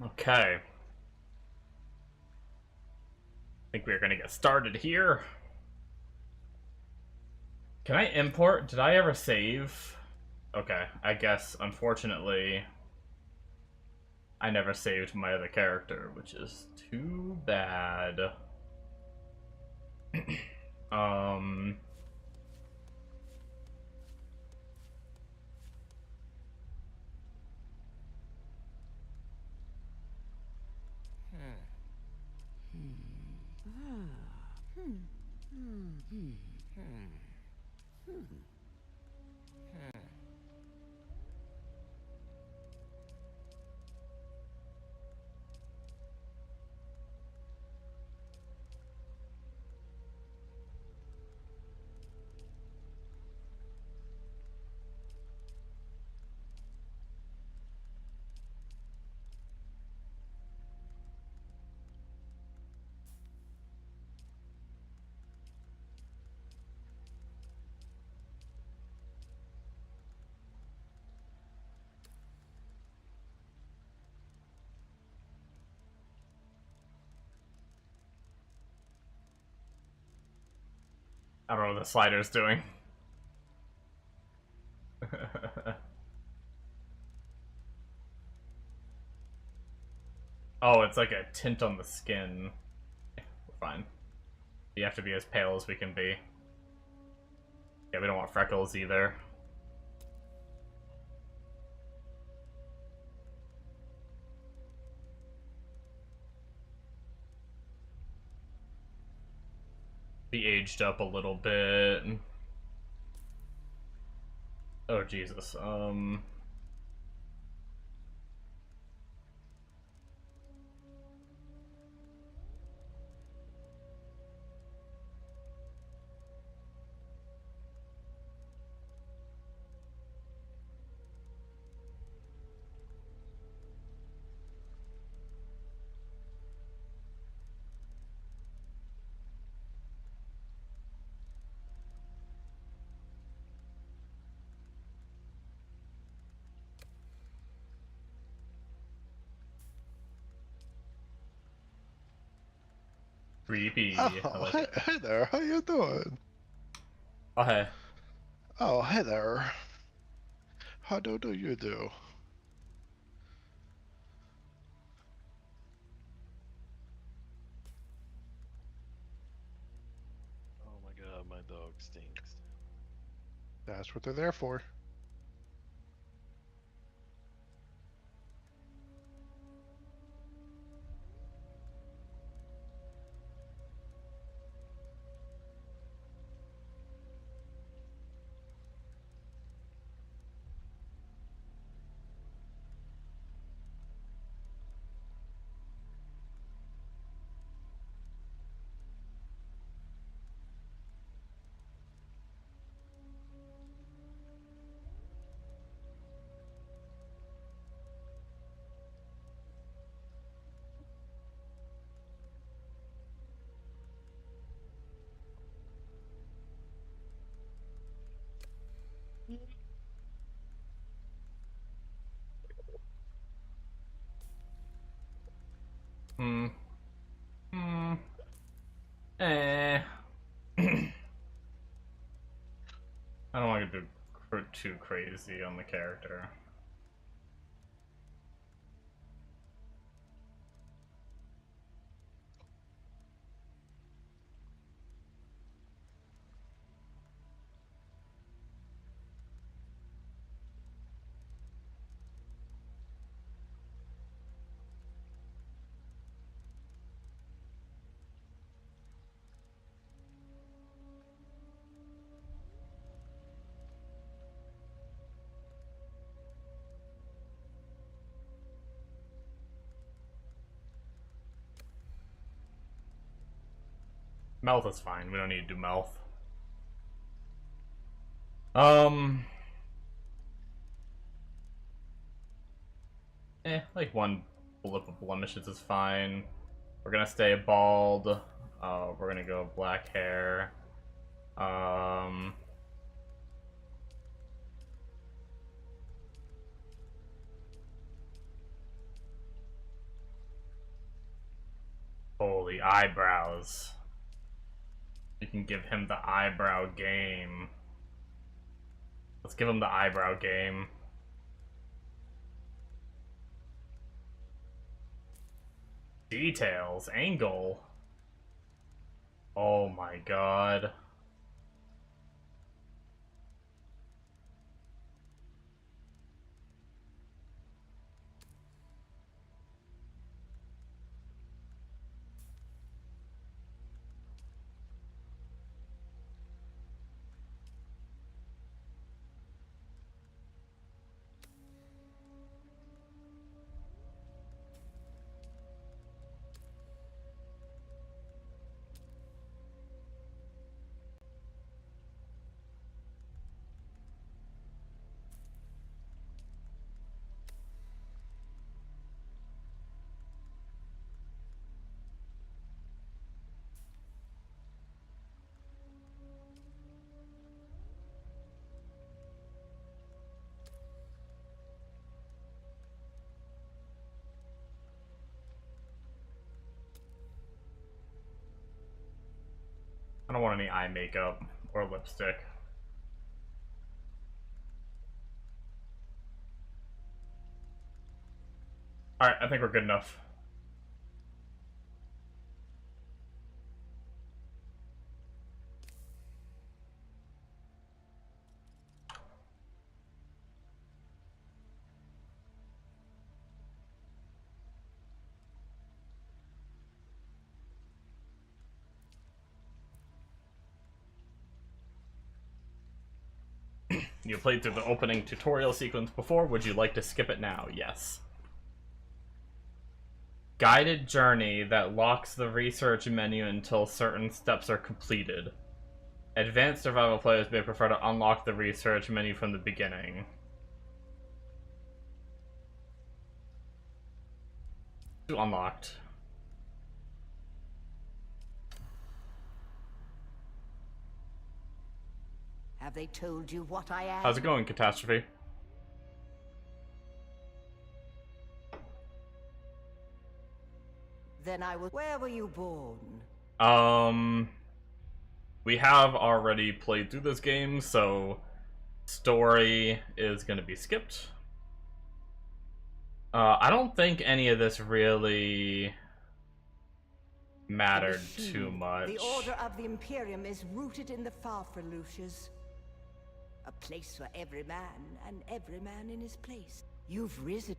Okay. I think we're gonna get started here. Can I import? Did I ever save? Okay, I guess, unfortunately, I never saved my other character, which is too bad. um... I don't know what the slider's doing. Oh, it's like a tint on the skin. We're fine. You have to be as pale as we can be. Yeah, we don't want freckles either. Be aged up a little bit. Oh, Jesus. Creepy. I Oh, like hey, it. hey there. How you doing? Oh, hey. Oh, hey there. How do you do? Oh my god, my dog stinks. That's what they're there for. Hmm. Hmm. Eh. I don't want to do too crazy on the character. Mouth is fine. We don't need to do mouth. Um. Like one blip of blemishes is fine. We're gonna stay bald. We're gonna go black hair. Um. Holy eyebrows. You can give him the eyebrow game. Let's give him the eyebrow game. Details, angle. Oh my god. I don't want any eye makeup or lipstick. Alright, I think we're good enough. You played through the opening tutorial sequence before. Would you like to skip it now? Yes. Guided journey that locks the research menu until certain steps are completed. Advanced survival players may prefer to unlock the research menu from the beginning. Unlocked. Have they told you what I am? How's it going, Catastrophe? Then I will. Where were you born? We have already played through this game, so story is gonna be skipped. I don't think any of this really mattered too much. The Order of the Imperium is rooted in the Farfreluches. A place for every man, and every man in his place. You've risen.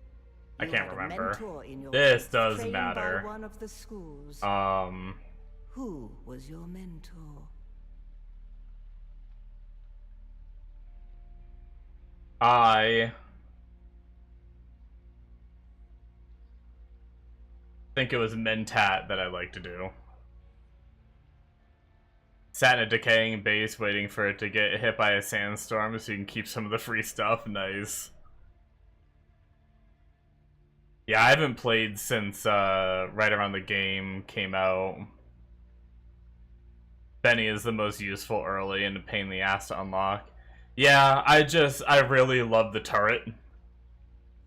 I can't You are the remember. mentor in your This faith, does trained matter. by one of the schools. Who was your mentor? I think it was Mentat that I like to do. Sat in a decaying base waiting for it to get hit by a sandstorm so you can keep some of the free stuff. Nice. Yeah, I haven't played since right around the game came out. Benny is the most useful early and a pain in the ass to unlock. Yeah, I really love the turret.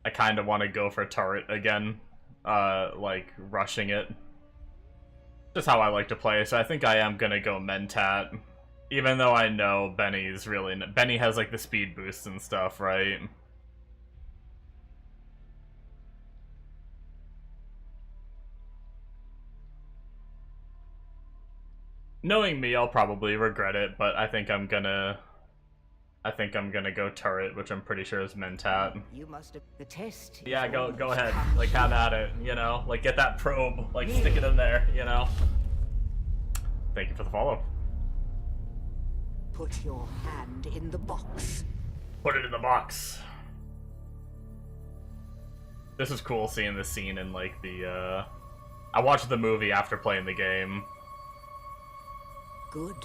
I kind of want to go for turret again. Like, rushing it. Just how I like to play, so I think I am gonna go Mentat. Even though I know Benny's really... Benny has, like, the speed boost and stuff, right? Knowing me, I'll probably regret it, but I think I'm gonna go turret, which I'm pretty sure is Mentat. You must have the test. Yeah, go ahead. Like, have at it, you know? Like, get that probe, like, stick it in there, you know? Thank you for the follow. Put your hand in the box. Put it in the box. This is cool seeing this scene in, like, the, I watched the movie after playing the game. Good.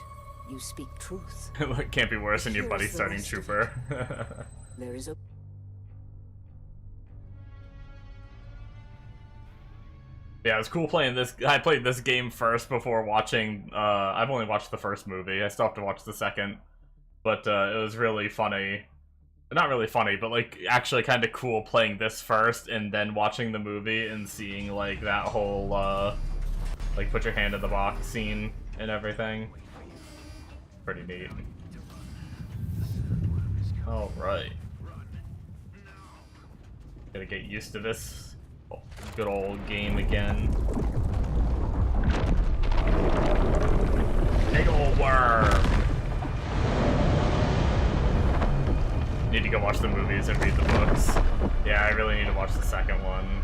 You speak truth. It can't be worse than your Here's buddy the starting rest of trooper. There is a Yeah, it was cool playing this. I played this game first before watching, I've only watched the first movie. I still have to watch the second. But, it was really funny. Not really funny, but, like, actually kind of cool playing this first and then watching the movie and seeing, like, that whole, like put your hand in the box scene and everything. Pretty neat. Alright. Gotta get used to this good old game again. Big old worm! Need to go watch the movies and read the books. Yeah, I really need to watch the second one.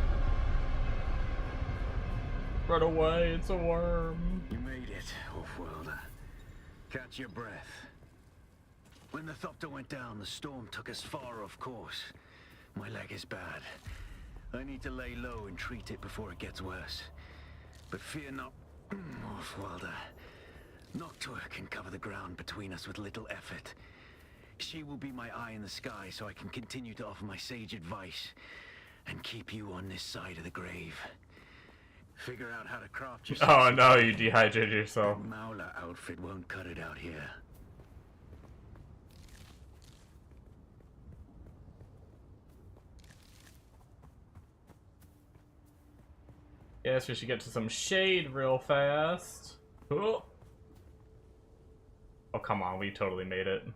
Run away, it's a worm. You made it, Offworlder. Catch your breath. When the Thopter went down, the storm took us far off course. My leg is bad. I need to lay low and treat it before it gets worse. But fear not, Offworlder. Noctua can cover the ground between us with little effort. She will be my eye in the sky so I can continue to offer my sage advice and keep you on this side of the grave. Figure out how to craft yourself. Oh no, you dehydrated yourself. That Mauler outfit won't cut it out here. Yes, we should get to some shade real fast. Oh, oh come on, we totally made it.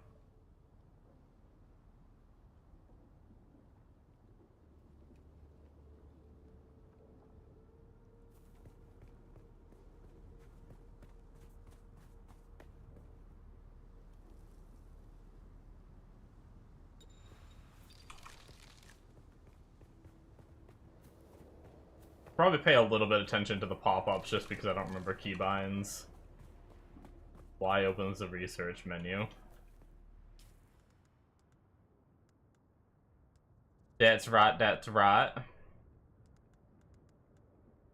Probably pay a little bit of attention to the pop-ups just because I don't remember keybinds. Y opens the research menu. That's right, that's right.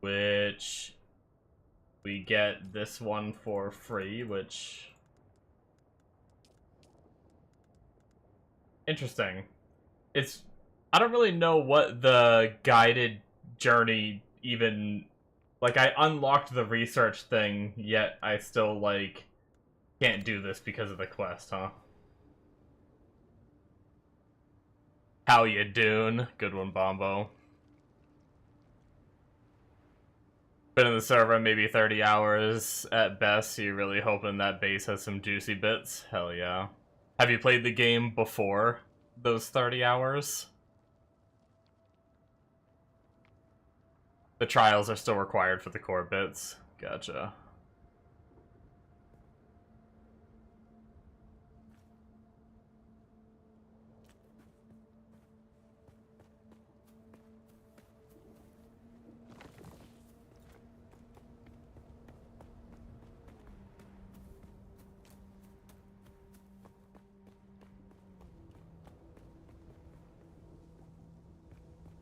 Which we get this one for free, which interesting. It's I don't really know what the guided journey even, like, I unlocked the research thing, yet I still, like, can't do this because of the quest, huh? How you doing? Good one, Bombo. Been in the server maybe 30 hours at best, so you're really hoping that base has some juicy bits? Hell yeah. Have you played the game before those 30 hours? The trials are still required for the core bits. Gotcha.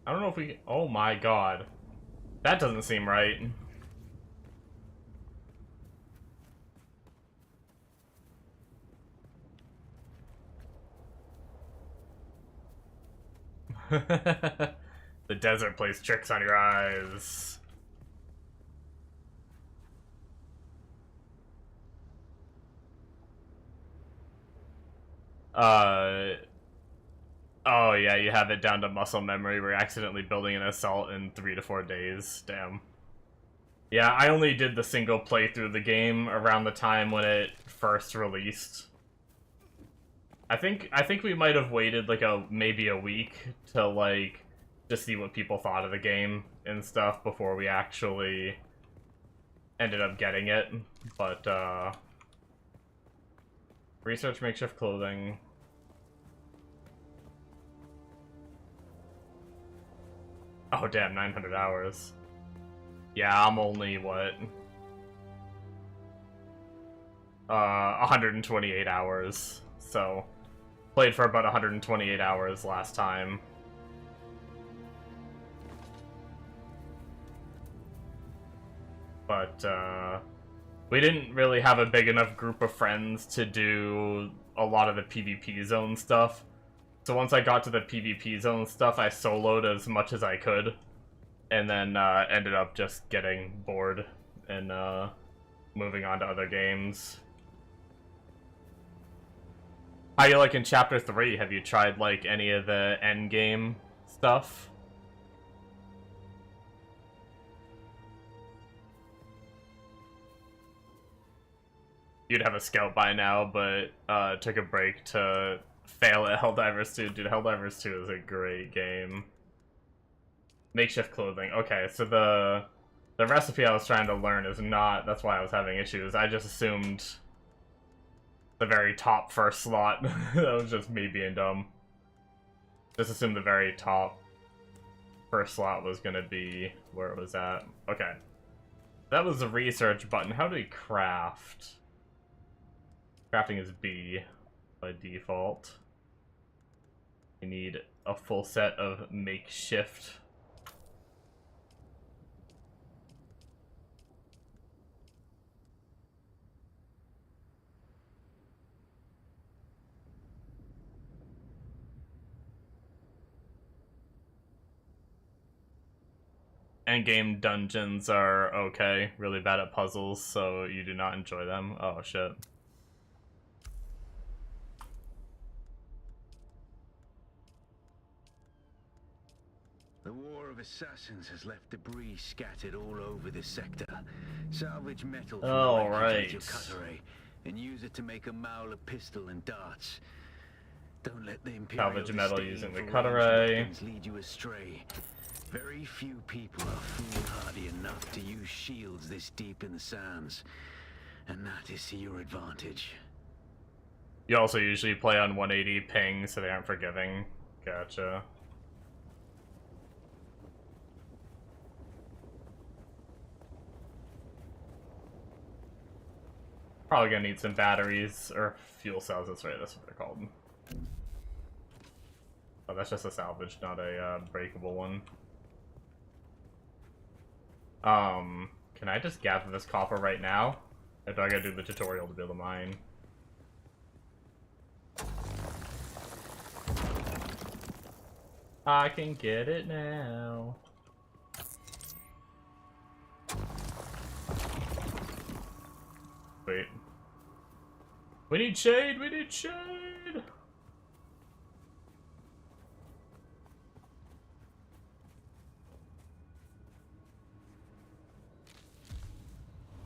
I don't know if we... Oh my god. That doesn't seem right. The desert plays tricks on your eyes. Oh yeah, you have it down to muscle memory. We're accidentally building an assault in 3 to 4 days. Damn. Yeah, I only did the single playthrough of the game around the time when it first released. I think we might have waited like maybe a week to like just see what people thought of the game and stuff before we actually ended up getting it. But research makeshift clothing. Oh damn, 900 hours. Yeah, I'm only, what? 128 hours. So, played for about 128 hours last time. But, we didn't really have a big enough group of friends to do a lot of the PvP zone stuff. So once I got to the PvP zone stuff, I soloed as much as I could, and then ended up just getting bored and moving on to other games. How you like in Chapter 3? Have you tried like any of the endgame stuff? you'd have a scout by now, but took a break to fail at Helldivers 2. Dude, Helldivers 2 is a great game. Makeshift clothing. Okay, so the recipe I was trying to learn is not, that's why I was having issues. I just assumed the very top first slot. That was just me being dumb. Just assumed the very top first slot was gonna be where it was at. Okay. That was the research button. How do we craft? Crafting is B by default. We need a full set of makeshift. Endgame dungeons are okay, really bad at puzzles, so you do not enjoy them. Oh shit. The War of Assassins has left debris scattered all over this sector. Salvage metal from Oh, the right. Cutteray and use it to make a Mauler pistol and darts. Don't let the Imperial Salvage metal disdain using the for Cutteray. ranged weapons lead you astray. Very few people are foolhardy enough to use shields this deep in the sands, and that is to your advantage. You also usually play on 180 ping, so they aren't forgiving. Gotcha. Probably gonna need some batteries, or fuel cells, that's right, that's what they're called. Oh, that's just a salvage, not a breakable one. Can I just gather this copper right now? Or do I gotta do the tutorial to build a mine? I can get it now. Wait. We need shade! We need shade!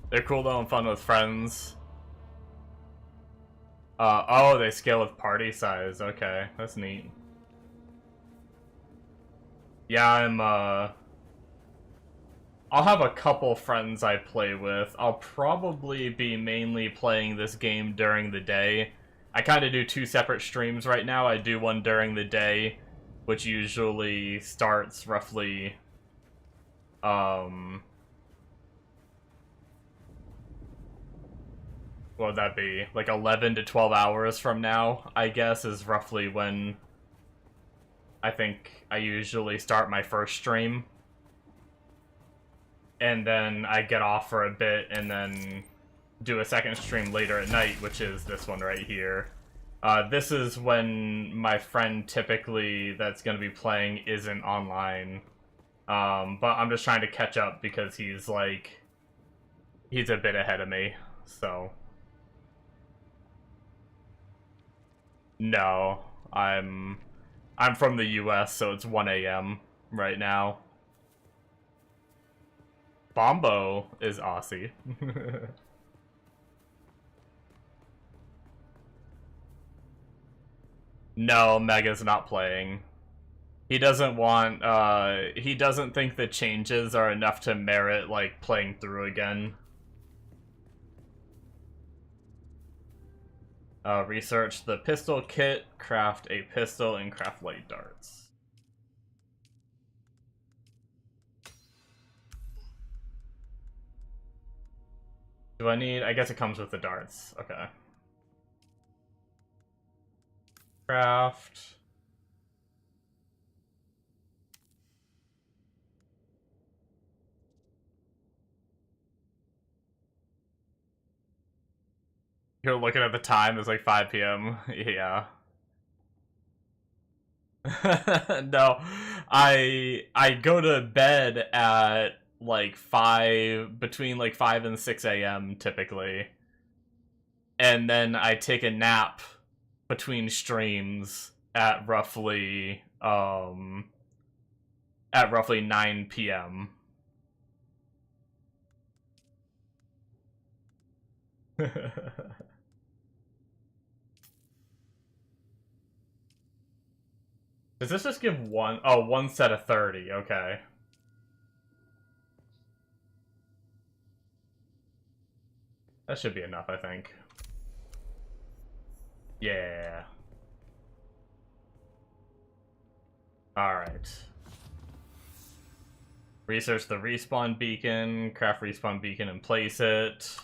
They're cool though and fun with friends. Oh, they scale with party size. Okay, that's neat. Yeah, I'll have a couple friends I play with. I'll probably be mainly playing this game during the day. I kind of do two separate streams right now. I do one during the day, which usually starts roughly, what would that be? Like 11 to 12 hours from now, I guess, is roughly when I think I usually start my first stream. And then I get off for a bit and then do a second stream later at night, which is this one right here. This is when my friend typically that's going to be playing isn't online. But I'm just trying to catch up because he's like, he's a bit ahead of me, so. No, I'm from the US, so it's 1 AM right now. Bombo is Aussie. No, Mega's not playing. He doesn't want, he doesn't think the changes are enough to merit, like, playing through again. Research the pistol kit, craft a pistol, and craft light darts. Do I need... I guess it comes with the darts. Okay. Craft. You're looking at the time, it's like 5 p.m. Yeah. No. I go to bed at like 5, between like 5 and 6 a.m. typically. And then I take a nap between streams at roughly 9 p.m. Does this just give one? Oh, one set of 30. Okay. That should be enough, I think. Yeah. Alright. Research the respawn beacon, craft respawn beacon and place it.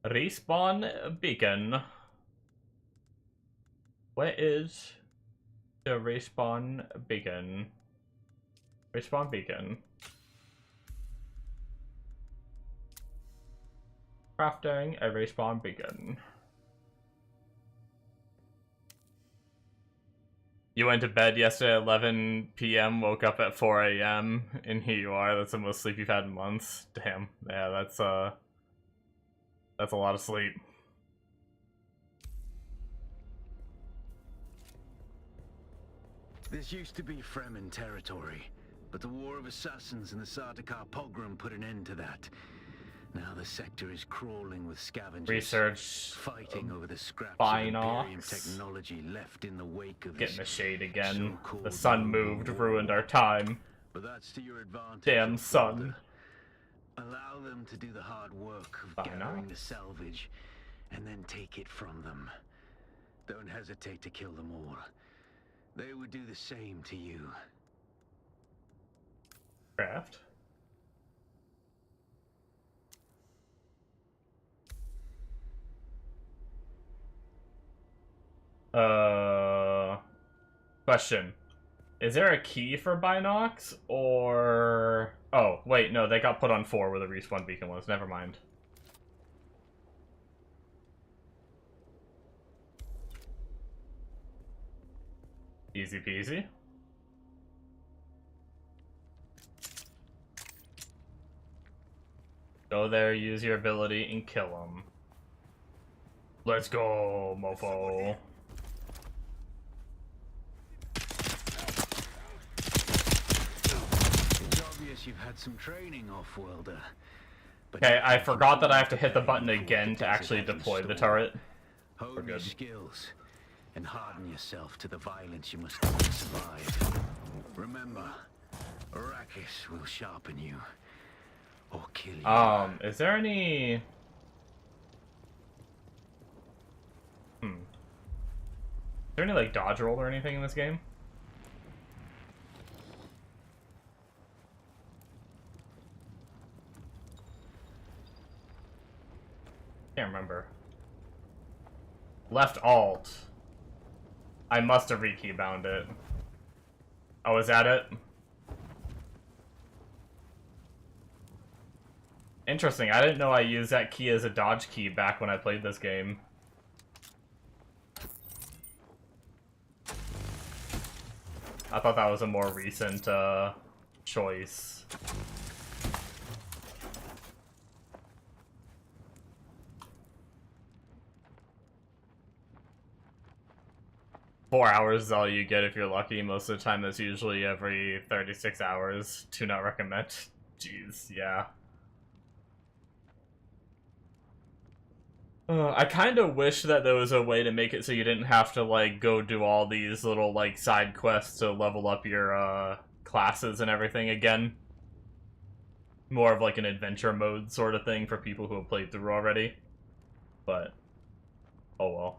Respawn beacon. Where is the respawn beacon? Respawn beacon. Crafting a respawn beacon. You went to bed yesterday at 11 p.m., woke up at 4 a.m., and here you are. That's the most sleep you've had in months. Damn. Yeah, that's a lot of sleep. This used to be Fremen territory, but the War of Assassins and the Sardaukar pogrom put an end to that. Now the sector is crawling with scavengers. Research. Fighting over the scraps of Imperium Binocs. technology left in the wake of Get in the this shade again. so-called The sun moved, ruined our time. But that's to your advantage. Damn old sun. brother. Allow them to do the hard work of gathering the salvage, and then take it from them. Don't hesitate to kill them all. They would do the same to you. Craft. Question. Is there a key for Binocs, or... Oh, wait, no, they got put on 4 where the respawn beacon was. Never mind. Easy peasy. Go there, use your ability, and kill him. Let's go, mofo. It's obvious you've had some training, off-worlder. Okay, I forgot that I have to hit the button again to actually deploy the turret. Hone We're your good. skills and harden yourself to the violence you must do to survive. Remember, Arrakis will sharpen you or kill you. Is there any... Is there any, like, dodge roll or anything in this game? Can't remember. Left alt. I must have rekeybound it. Oh, is that it? Interesting. I didn't know I used that key as a dodge key back when I played this game. I thought that was a more recent choice. Four hours is all you get if you're lucky. Most of the time, that's usually every 36 hours. Do not recommend. Jeez, yeah. I kind of wish that there was a way to make it so you didn't have to, like, go do all these little, like, side quests to level up your, classes and everything again. More of, like, an adventure mode sort of thing for people who have played through already. But, oh well.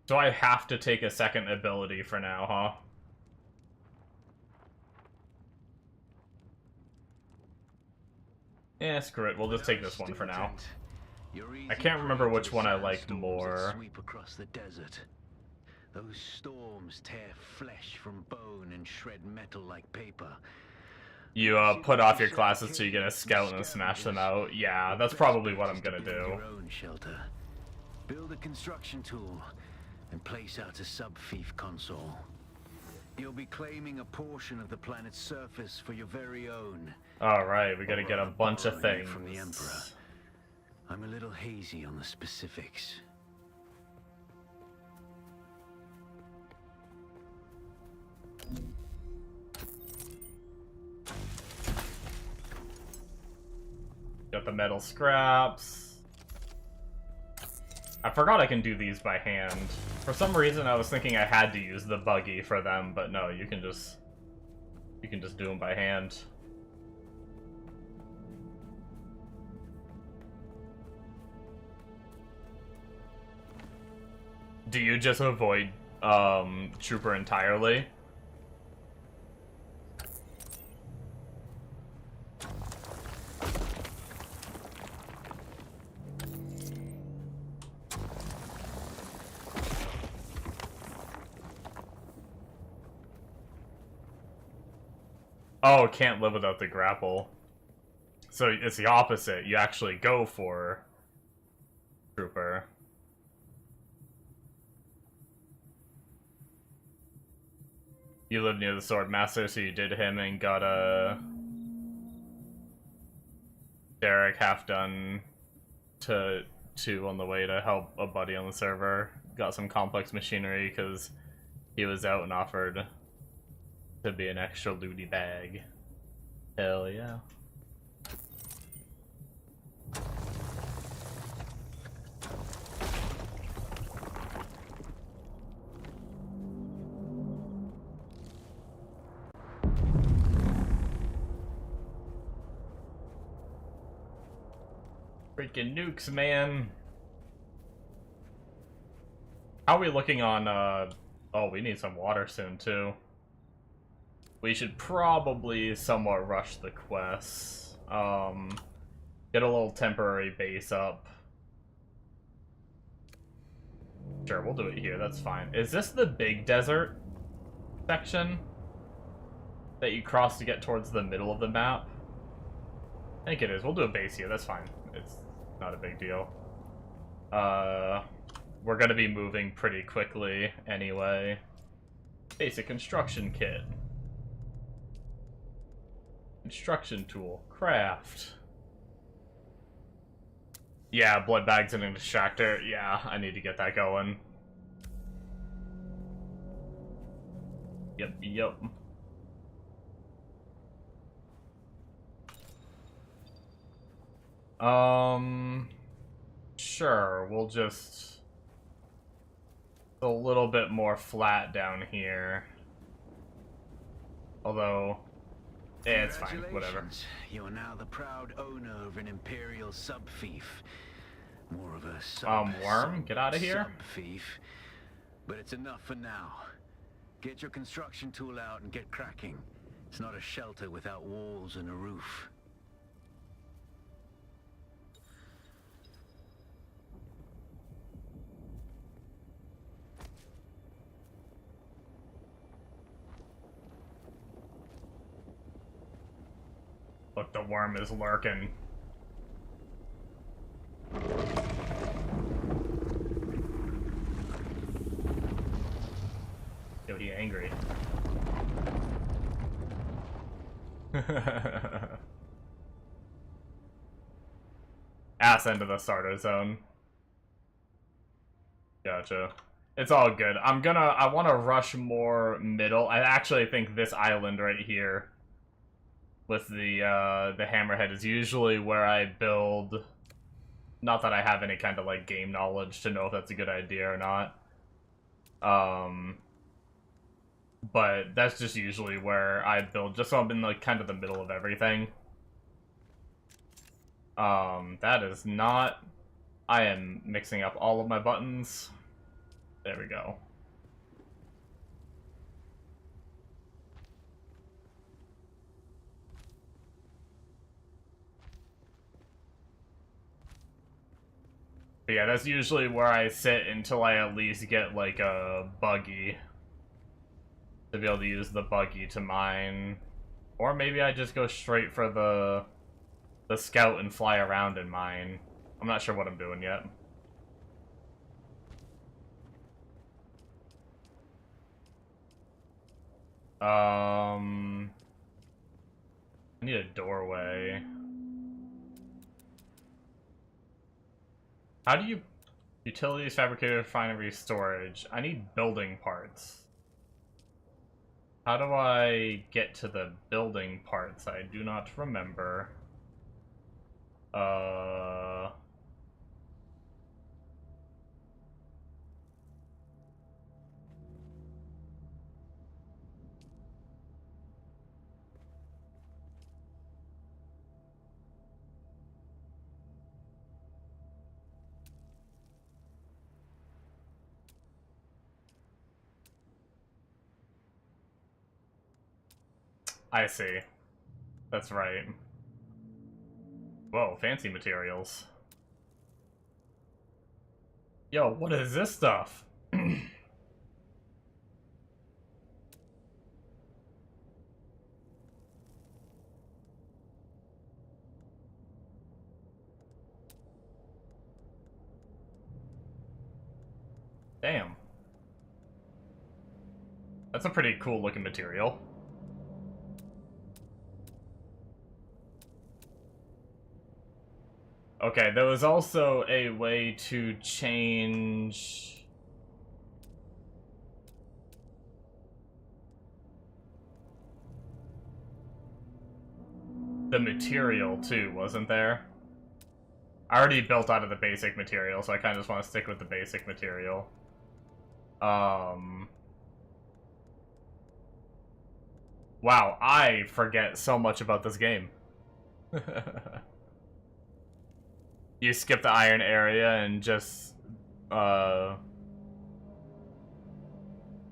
So I have to take a second ability for now, huh? Yeah, screw it. We'll just take this one for now. I can't remember which one I liked more. Sweep across the desert. Those storms tear flesh from bone and shred metal like paper. You put off your classes so you get a scout and smash them out. Yeah, that's probably what I'm gonna do. Your own shelter. Build a construction tool and place out a sub-fief console. You'll be claiming a portion of the planet's surface for your very own. Alright, we gotta get a bunch of Borrowing things. from the Emperor. I'm a little hazy on the specifics. got the metal scraps. I forgot I can do these by hand. For some reason, I was thinking I had to use the buggy for them, but no, you can just do them by hand. Do you just avoid Trooper entirely? Oh, can't live without the grapple. So it's the opposite. You actually go for Trooper. You live near the Swordmaster, so you did him and got a Derek half done to 2 on the way to help a buddy on the server. Got some complex machinery because he was out and offered to be an extra looty bag. Hell yeah. Freaking nukes, man. How are we looking on, oh, we need some water soon, too. We should probably somewhat rush the quests. Get a little temporary base up. Sure, we'll do it here, that's fine. Is this the big desert section that you cross to get towards the middle of the map? I think it is. We'll do a base here, that's fine. It's not a big deal. We're gonna be moving pretty quickly anyway. Basic construction kit. Construction tool. Craft. Yeah, blood bags and an extractor. Yeah, I need to get that going. Yep. Sure, we'll just a little bit more flat down here. Although, yeah, it's fine, whatever. You are now the proud owner of an Imperial sub-fief. More of a Worm, get out of here. Sub-fief. But it's enough for now. Get your construction tool out and get cracking. It's not a shelter without walls and a roof. Look, the worm is lurking. Yo, he angry. Ass end of the starter zone. Gotcha. It's all good. I want to rush more middle. I actually think this island right here with the hammerhead is usually where I build. Not that I have any kind of like game knowledge to know if that's a good idea or not. But that's just usually where I build, just so I'm in like kind of the middle of everything. That is not. I am mixing up all of my buttons. There we go. But yeah, that's usually where I sit until I at least get, like, a buggy. To be able to use the buggy to mine. Or maybe I just go straight for the scout and fly around and mine. I'm not sure what I'm doing yet. I need a doorway. How do you... Utilities, fabricator, refinery, storage. I need building parts. How do I get to the building parts? I do not remember. Uh... I see. That's right. Whoa, fancy materials. Yo, what is this stuff? Damn. That's a pretty cool looking material. Okay, there was also a way to change... the material too, wasn't there? I already built out of the basic material, so I kind of just want to stick with the basic material. Wow, I forget so much about this game. You skip the iron area and just, and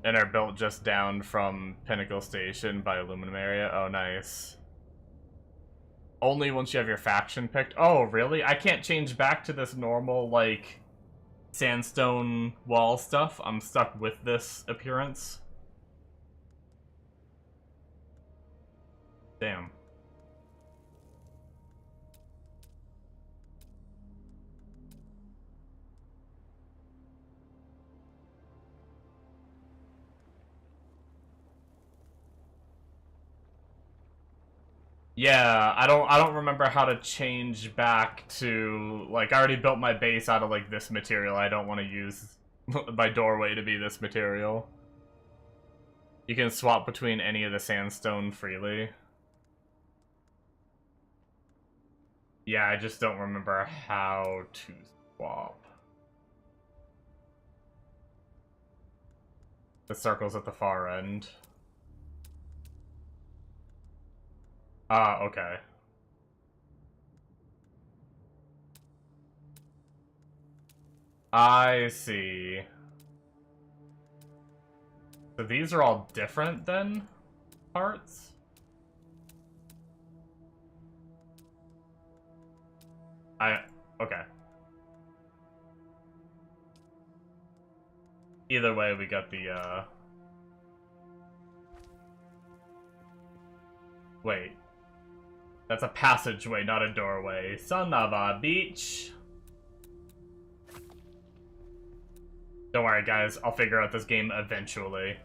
are built just down from Pinnacle Station by aluminum area. Oh, nice. Only once you have your faction picked. Oh, really? I can't change back to this normal, like, sandstone wall stuff. I'm stuck with this appearance. Damn. Yeah, I don't remember how to change back to, like, I already built my base out of, like, this material. I don't want to use my doorway to be this material. You can swap between any of the sandstone freely. Yeah, I just don't remember how to swap. The circle's at the far end. Ah, okay. I see. So these are all different then? Parts? Okay. Either way, we got the, Wait. That's a passageway, not a doorway. Son of a beach. Don't worry, guys. I'll figure out this game eventually.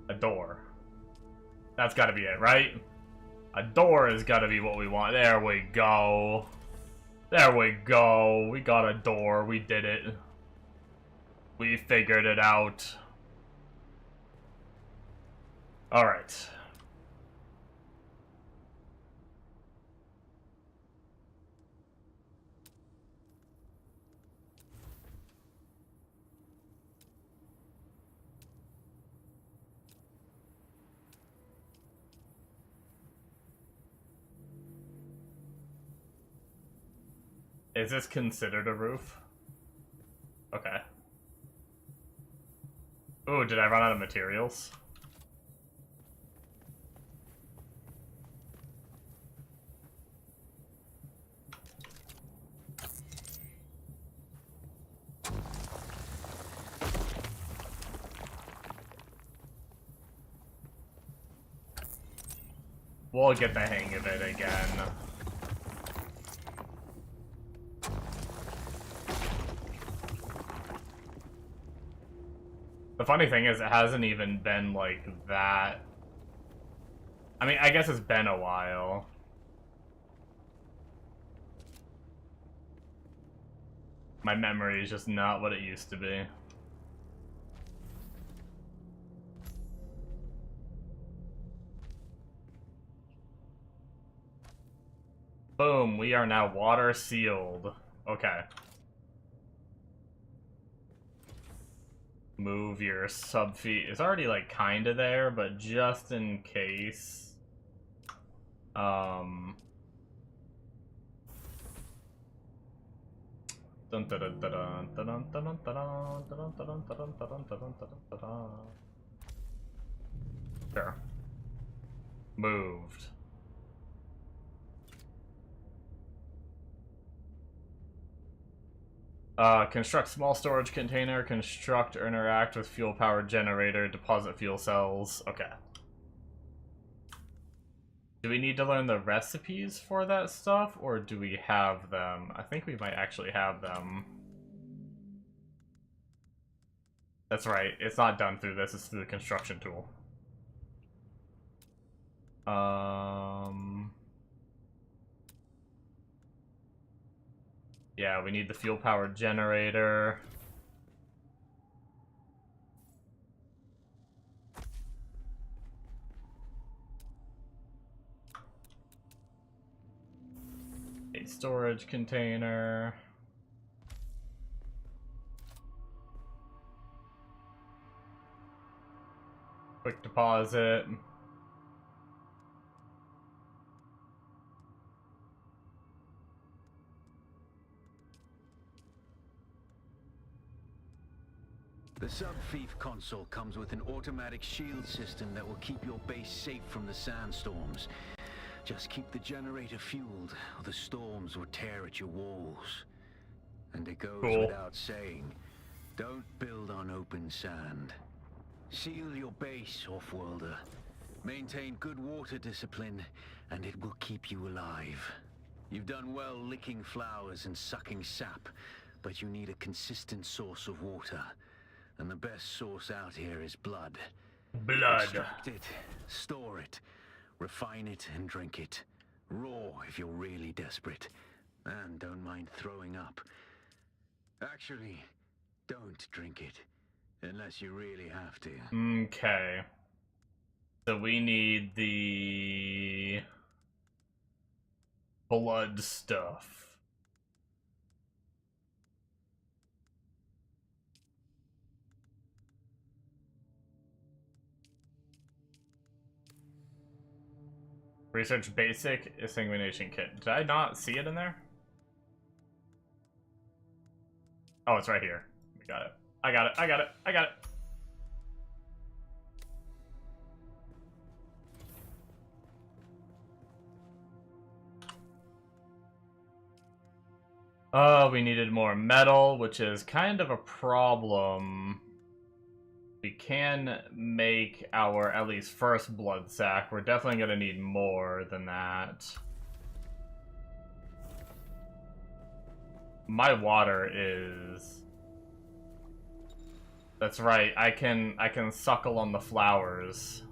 A door. That's gotta be it, right? A door has gotta be what we want. There we go. There we go. We got a door. We did it. We figured it out. Alright. Is this considered a roof? Okay. Ooh, did I run out of materials? We'll get the hang of it again. The funny thing is, it hasn't even been, like, that... I mean, I guess it's been a while. My memory is just not what it used to be. Boom, we are now water sealed. Okay. Move your sub feet. It's already like kinda there, but just in case. Dun dun dun dun dun dun dun dun dun dun dun dun dun dun dun. Sure. Moved. Construct small storage container, construct or interact with fuel powered generator, deposit fuel cells. Okay. Do we need to learn the recipes for that stuff, or do we have them? I think we might actually have them. That's right, it's not done through this, it's through the construction tool. Yeah, we need the fuel-powered generator. A storage container. Quick deposit. The sub-thief console comes with an automatic shield system that will keep your base safe from the sandstorms. Just keep the generator fueled, or the storms will tear at your walls. And it goes without saying, don't build on open sand. Seal your base, Offworlder. Maintain good water discipline, and it will keep you alive. You've done well licking flowers and sucking sap, but you need a consistent source of water. And the best source out here is blood. Blood. Extract it, store it, refine it, and drink it. Raw if you're really desperate. And don't mind throwing up. Actually, don't drink it. Unless you really have to. Okay. So we need the blood stuff. Research basic exsanguination kit. Did I not see it in there? Oh, it's right here. We got it. I got it. I got it. I got it. We needed more metal, which is kind of a problem. We can make our, at least, first blood sac. We're definitely going to need more than that. My water is... That's right, I can suckle on the flowers.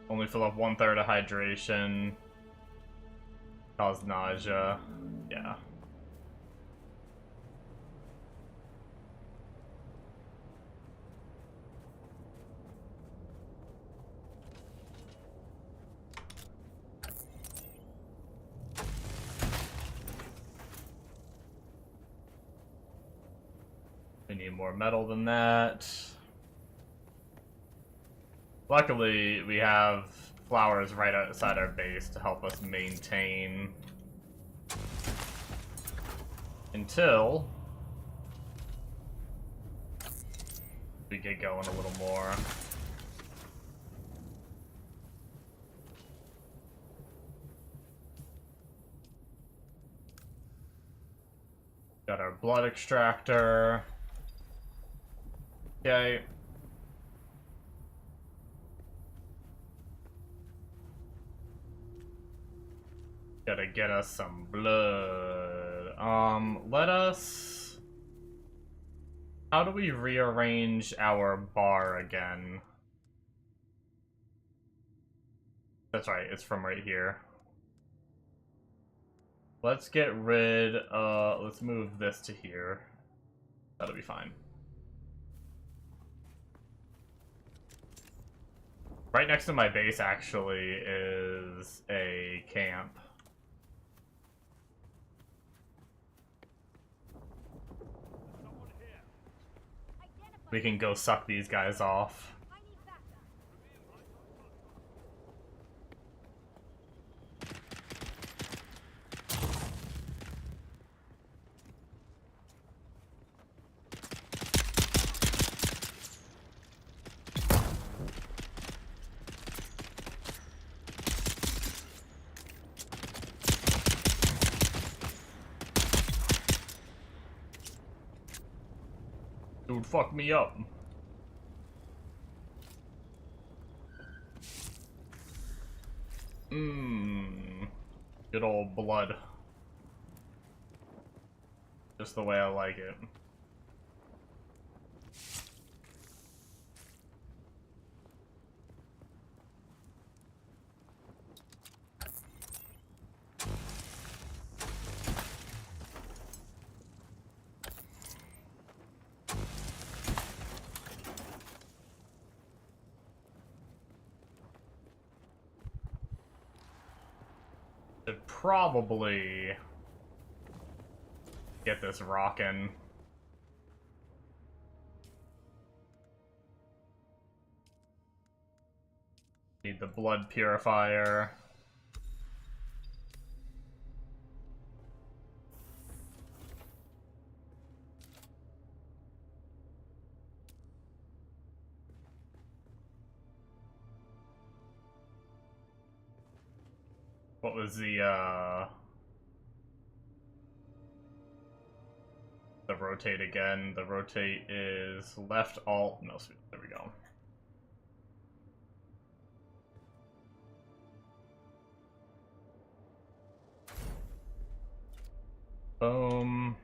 Only fill up 1/3 of hydration. Cause nausea. Yeah. We need more metal than that. Luckily, we have flowers right outside our base to help us maintain until we get going a little more. Got our blood extractor. Okay. Gotta get us some blood. Let us... How do we rearrange our bar again? That's right, it's from right here. Let's get rid of... Let's move this to here. That'll be fine. Right next to my base, actually, is a camp. We can go suck these guys off. Dude, fuck me up. Good old blood. Just the way I like it. Should probably get this rockin'. Need the blood purifier. What was the rotate again? The rotate is left alt, no, there we go. Boom.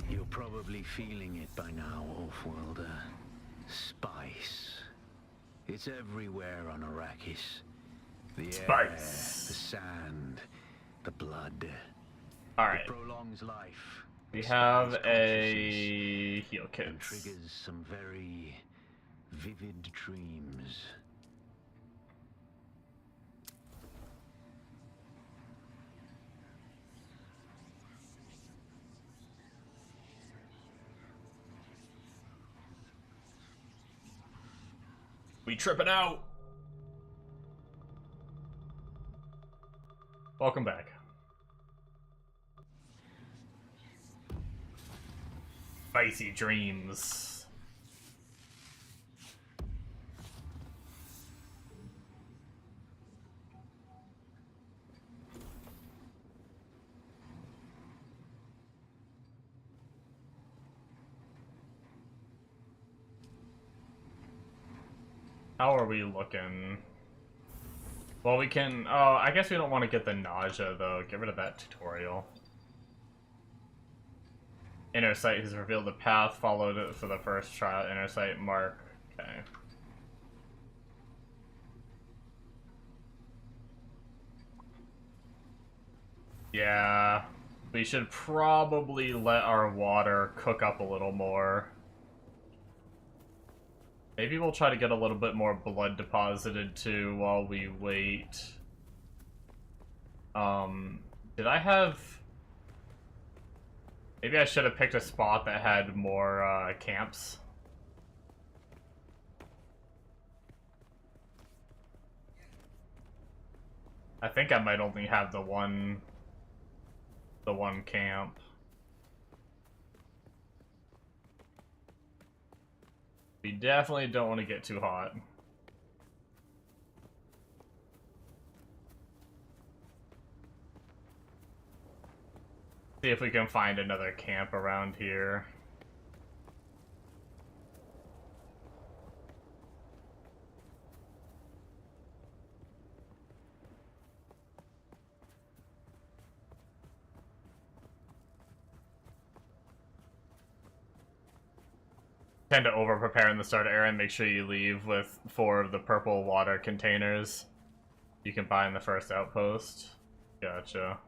You're probably feeling it by now, Offworlder. Spice. It's everywhere on Arrakis. The air, Spice. the sand, the blood. Alright. It prolongs life. We expands have consciousness, a heal kit. and triggers some very vivid dreams. We tripping out. Welcome back. Spicy dreams. How are we looking? Well, we can... Oh, I guess we don't want to get the nausea, though. Get rid of that tutorial. Inner Sight has revealed the path followed it for the first trial. Inner Sight mark. Okay. Yeah. We should probably let our water cook up a little more. Maybe we'll try to get a little bit more blood deposited too while we wait. Did I have... Maybe I should have picked a spot that had more camps. I think I might only have the one camp. We definitely don't want to get too hot. See if we can find another camp around here. Tend to over-prepare in the start area and make sure you leave with 4 of the purple water containers you can buy in the first outpost. Gotcha.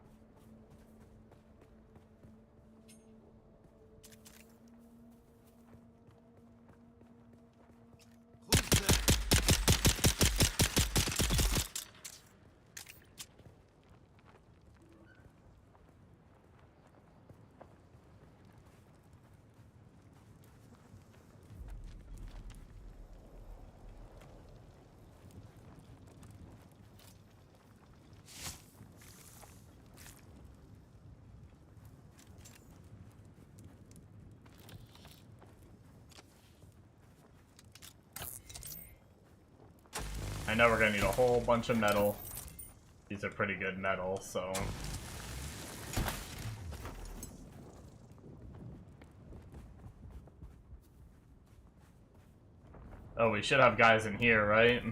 I know we're gonna need a whole bunch of metal. These are pretty good metal, so... Oh, we should have guys in here, right?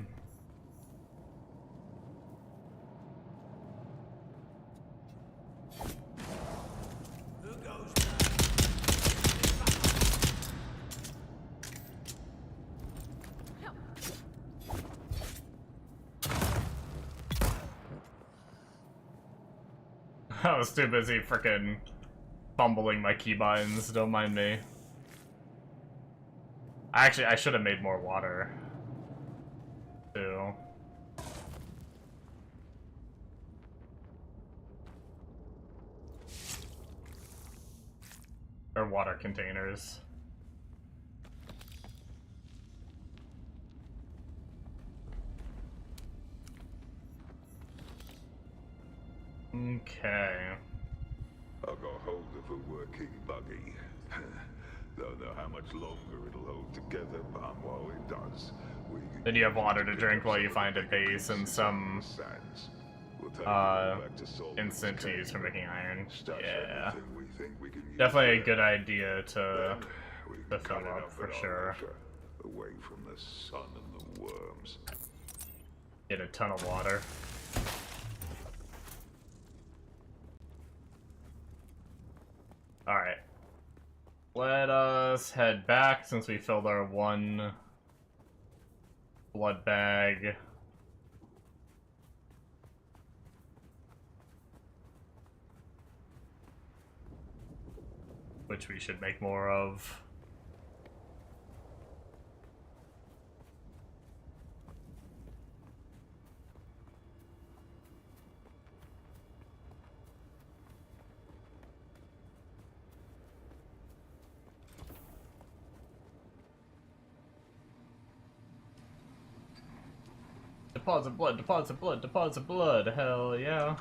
I was too busy frickin' fumbling my keybinds, don't mind me. Actually, I should have made more water. Too. Or water containers. Okay. I got hold of a working buggy. Don't know how much longer it'll hold together, but while it does, we can... Then you have water to drink while you find a base and some instant to use for making iron. Yeah. Definitely a good idea to fill up for sure. Away from the sun and the worms. Get a ton of water. Alright. Let us head back since we filled our one blood bag. Which we should make more of. Deposit blood, deposit blood, deposit blood, hell yeah.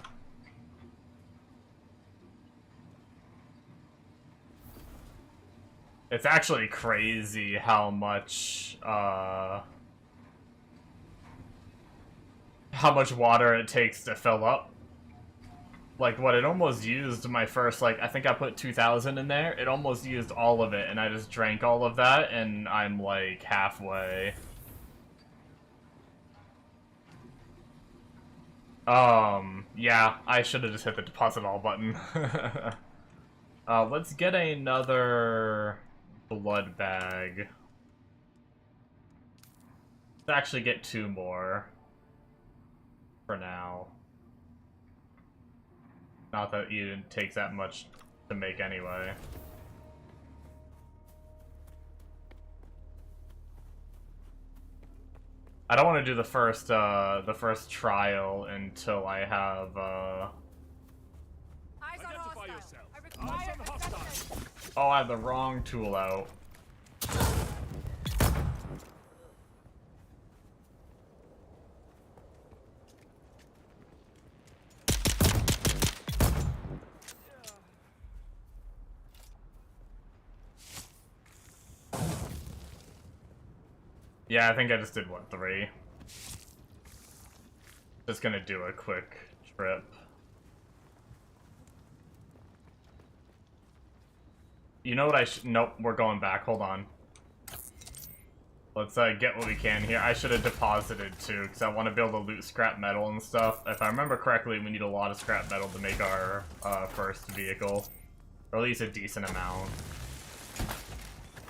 It's actually crazy how much water it takes to fill up. Like, what, it almost used my first, like, I think I put 2,000 in there, it almost used all of it, and I just drank all of that, and I'm, like, halfway. Yeah, I should have just hit the deposit all button. Let's get another blood bag. Let's actually get 2 more. For now. Not that it takes that much to make anyway. I don't want to do the first trial until I have, Eyes on hostile. I require assessment. Oh, I have the wrong tool out. Yeah, I think I just did, what, 3? Just gonna do a quick trip. You know what I should... Nope, we're going back. Hold on. Let's get what we can here. I should have deposited, too, because I want to be able to loot scrap metal and stuff. If I remember correctly, we need a lot of scrap metal to make our first vehicle. Or at least a decent amount.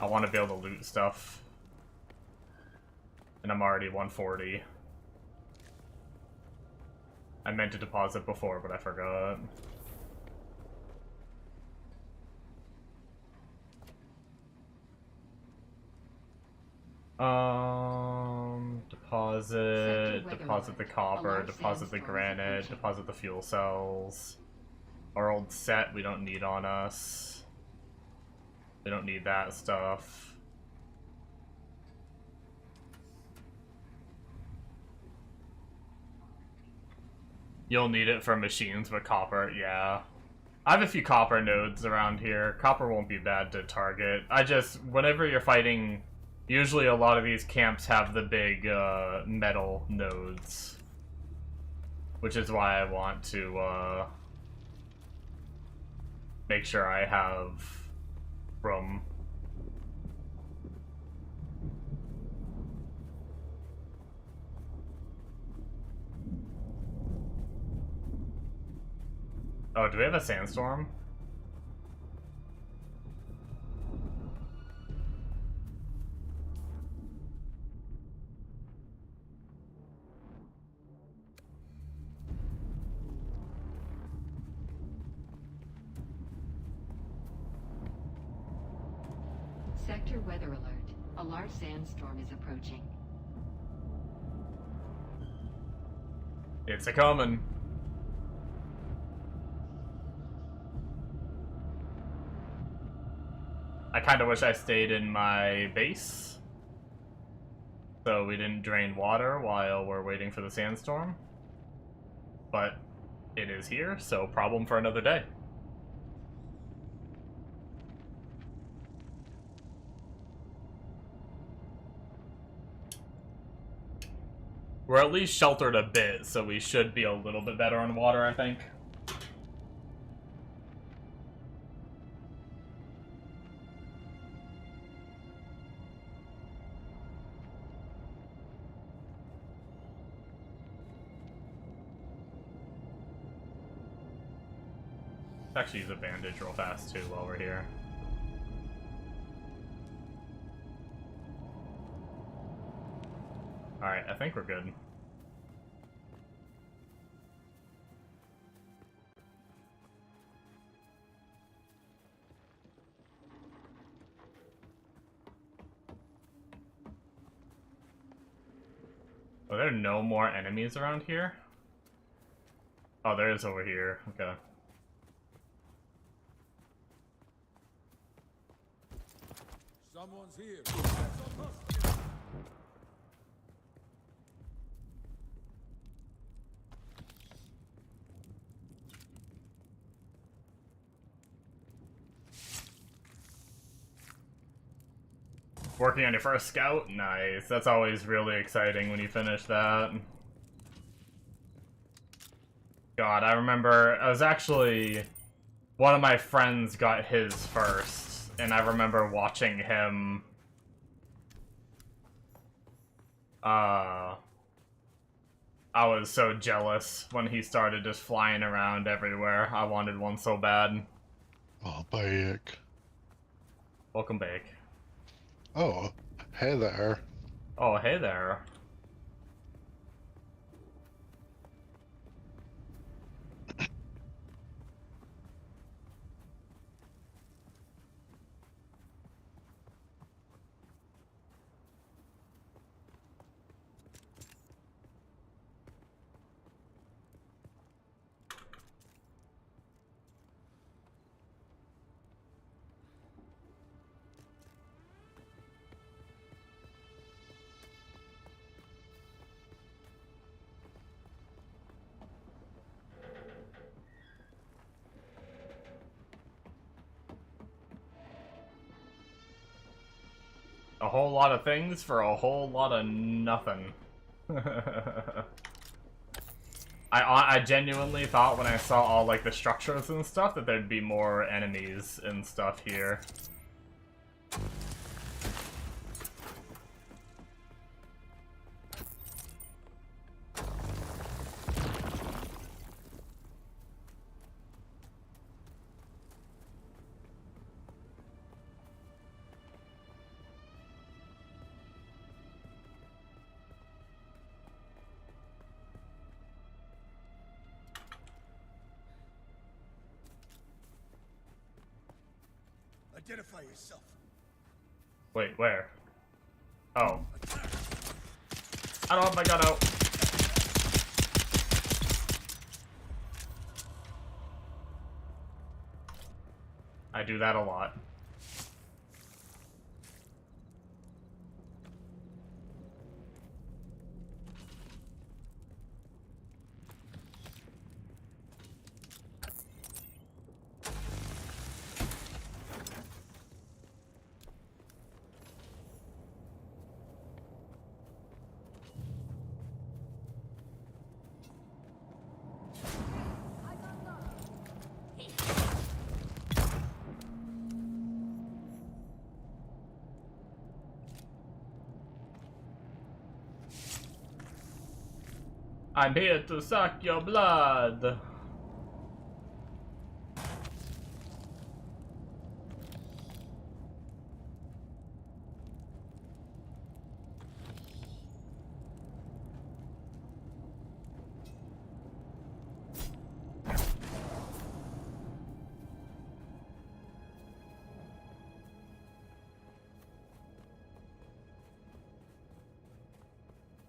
I want to be able to loot stuff. And I'm already 140. I meant to deposit before, but I forgot. Deposit the copper, deposit the granite, deposit the fuel cells. Our old set we don't need on us. We don't need that stuff. You'll need it for machines, but copper, yeah. I have a few copper nodes around here. Copper won't be bad to target. Whenever you're fighting Usually a lot of these camps have the big metal nodes, which is why I want to make sure I have room. Oh, do we have a sandstorm? Sector weather alert. A large sandstorm is approaching. It's a-comin'. I kinda wish I stayed in my base, so we didn't drain water while we're waiting for the sandstorm. But it is here, so problem for another day. We're at least sheltered a bit, so we should be a little bit better on water, I think. Let's actually use a bandage real fast, too, while we're here. Alright, I think we're good. Are there no more enemies around here? Oh, there is over here. Okay. Someone's here. Working on your first scout? Nice. That's always really exciting when you finish that. God, I remember, I was actually, one of my friends got his first, and I remember watching him, I was so jealous when he started just flying around everywhere. I wanted one so bad. Oh, back. Welcome back. Oh, hey there. Oh, hey there. A whole lot of things for a whole lot of nothing. I genuinely thought when I saw all like the structures and stuff that there'd be more enemies and stuff here. Identify yourself. Wait, where? Oh. I don't have my gun out. I do that a lot. I'm here to suck your blood.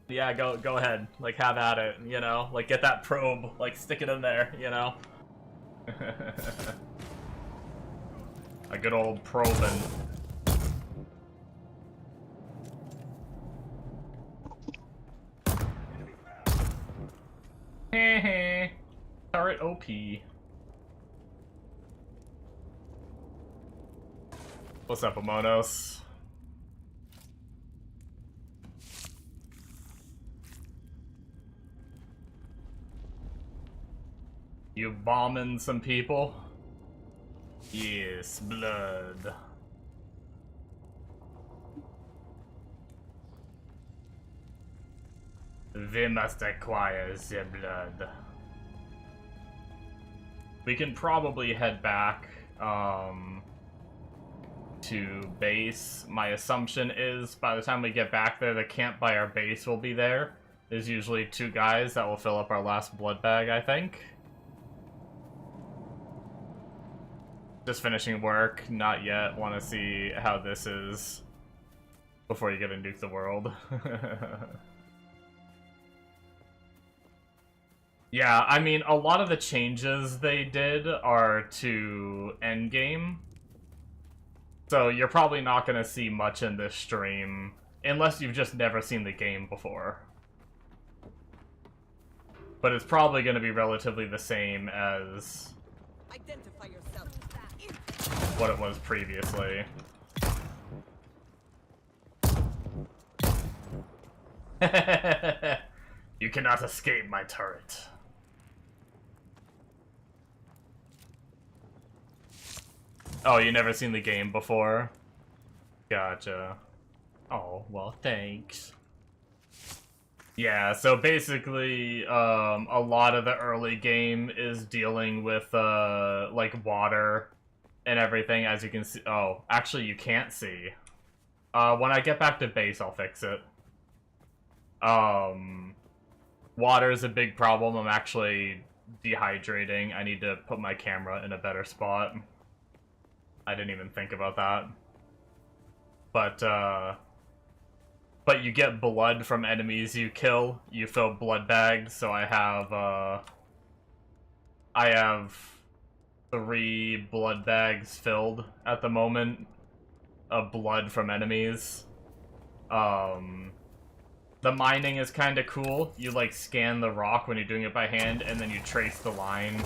Yeah, go ahead. Like, have at it, you know? Like, get that probe, like, stick it in there, you know? A good old probing. Heh. Turret OP. What's up, Amonos? You bombing some people? Yes, blood. We must acquire the blood. We can probably head back to base. My assumption is by the time we get back there, the camp by our base will be there. There's usually 2 guys that will fill up our last blood bag, I think. Just finishing work, not yet. Want to see how this is before you get to nuke the world. Yeah, I mean, a lot of the changes they did are to endgame. So you're probably not going to see much in this stream unless you've just never seen the game before. But it's probably going to be relatively the same as Identify yourself. what it was previously. You cannot escape my turret. Oh, you never seen the game before? Gotcha. Oh, well, thanks. Yeah, so basically, a lot of the early game is dealing with, like, water and everything, as you can see. Oh, actually, you can't see. When I get back to base, I'll fix it. Water is a big problem. I'm actually dehydrating. I need to put my camera in a better spot. I didn't even think about that. But you get blood from enemies you kill. You fill blood bags, so I have 3 blood bags filled at the moment of blood from enemies. The mining is kind of cool. You like scan the rock when you're doing it by hand, and then you trace the line.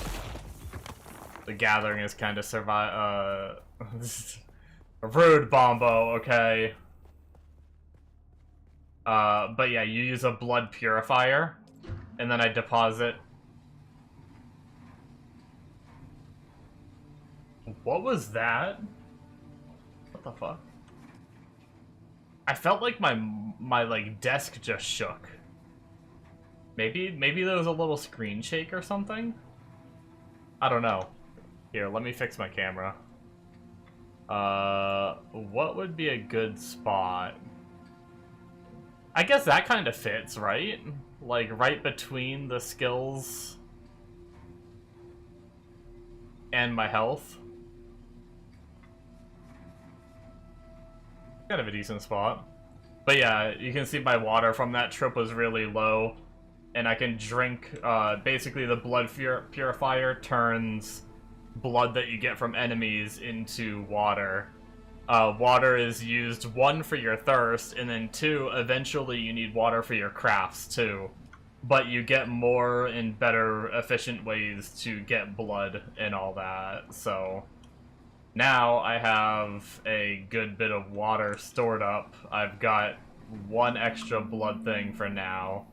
The gathering is kind of rude, Bombo, okay. But yeah, you use a blood purifier, and then I deposit. What was that? What the fuck? I felt like my like desk just shook. Maybe there was a little screen shake or something? I don't know. Here, let me fix my camera. What would be a good spot? I guess that kind of fits, right? Like, right between the skills and my health. Kind of a decent spot. But yeah, you can see my water from that trip was really low. And I can drink, basically the blood purifier turns blood that you get from enemies into water. Water is used, 1, for your thirst, and then 2, eventually you need water for your crafts, too. But you get more and better efficient ways to get blood and all that, so... Now I have a good bit of water stored up. I've got 1 extra blood thing for now.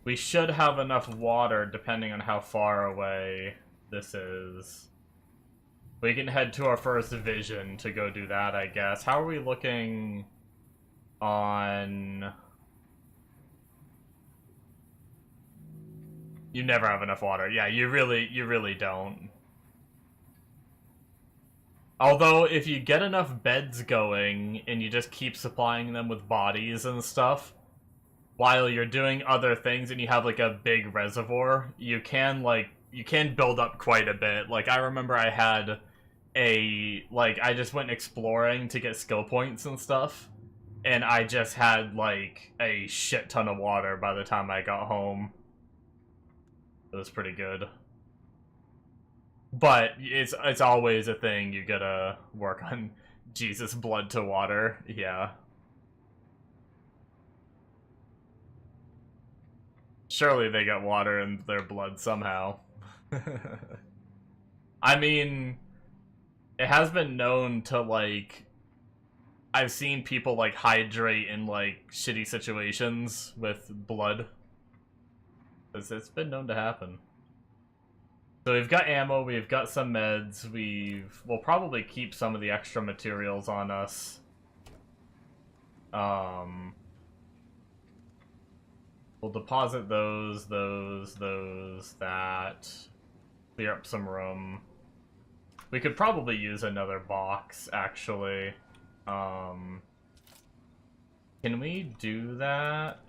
We should have enough water depending on how far away this is. We can head to our first vision to go do that, I guess. How are we looking on You never have enough water. Yeah, you really don't. Although, if you get enough beds going, and you just keep supplying them with bodies and stuff, while you're doing other things and you have, like, a big reservoir, you can build up quite a bit. Like, I remember I had I just went exploring to get skill points and stuff, and I just had, like, a shit ton of water by the time I got home. It was pretty good. But it's always a thing you gotta work on. Jesus, blood to water. Yeah. Surely they get water in their blood somehow. I mean, it has been known to, like... I've seen people, like, hydrate in, like, shitty situations with blood. It's been known to happen. So we've got ammo, we've got some meds, we'll probably keep some of the extra materials on us. We'll deposit those, that. Clear up some room. We could probably use another box, actually. Can we do that?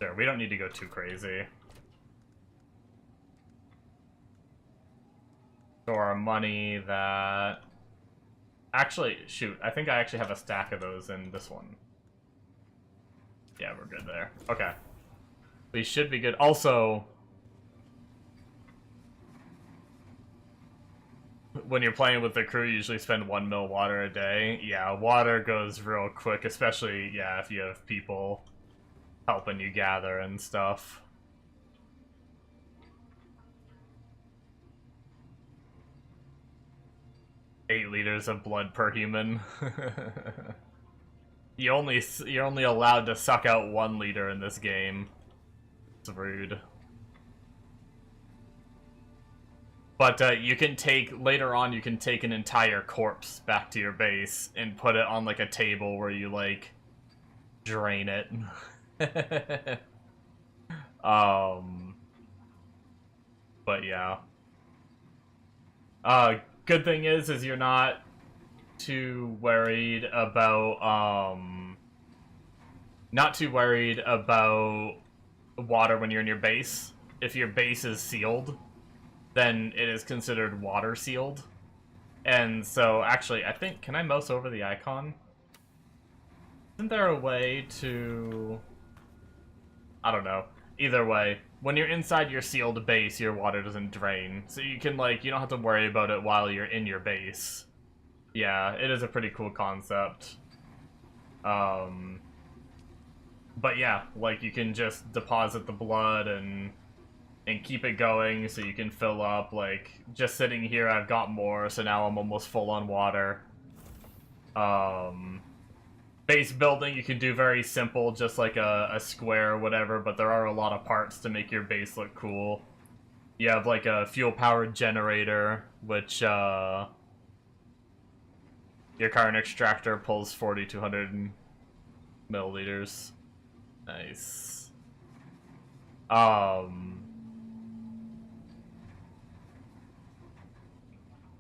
Sure, we don't need to go too crazy. Store our money, that... Actually, shoot, I think I actually have a stack of those in this one. Yeah, we're good there. Okay. We should be good. Also, when you're playing with the crew, you usually spend 1 mil water a day. Yeah, water goes real quick, especially, yeah, if you have people helping you gather and stuff. $8 liters of blood per human. You're only allowed to suck out 1 liter in this game. It's rude. But you can take, later on, you can take an entire corpse back to your base and put it on, like, a table where you, like, drain it. But yeah. Good thing is you're not too worried about, water when you're in your base. If your base is sealed, then it is considered water sealed. And so, actually, I think, can I mouse over the icon? Isn't there a way to... I don't know. Either way, when you're inside your sealed base, your water doesn't drain. So you can, like, you don't have to worry about it while you're in your base. Yeah, it is a pretty cool concept. But yeah, like, you can just deposit the blood and keep it going so you can fill up. Like, just sitting here, I've got more, so now I'm almost full on water. Base building, you can do very simple, just like a square or whatever, but there are a lot of parts to make your base look cool. You have, like, a fuel-powered generator, which, your current extractor pulls 4,200 milliliters. Nice.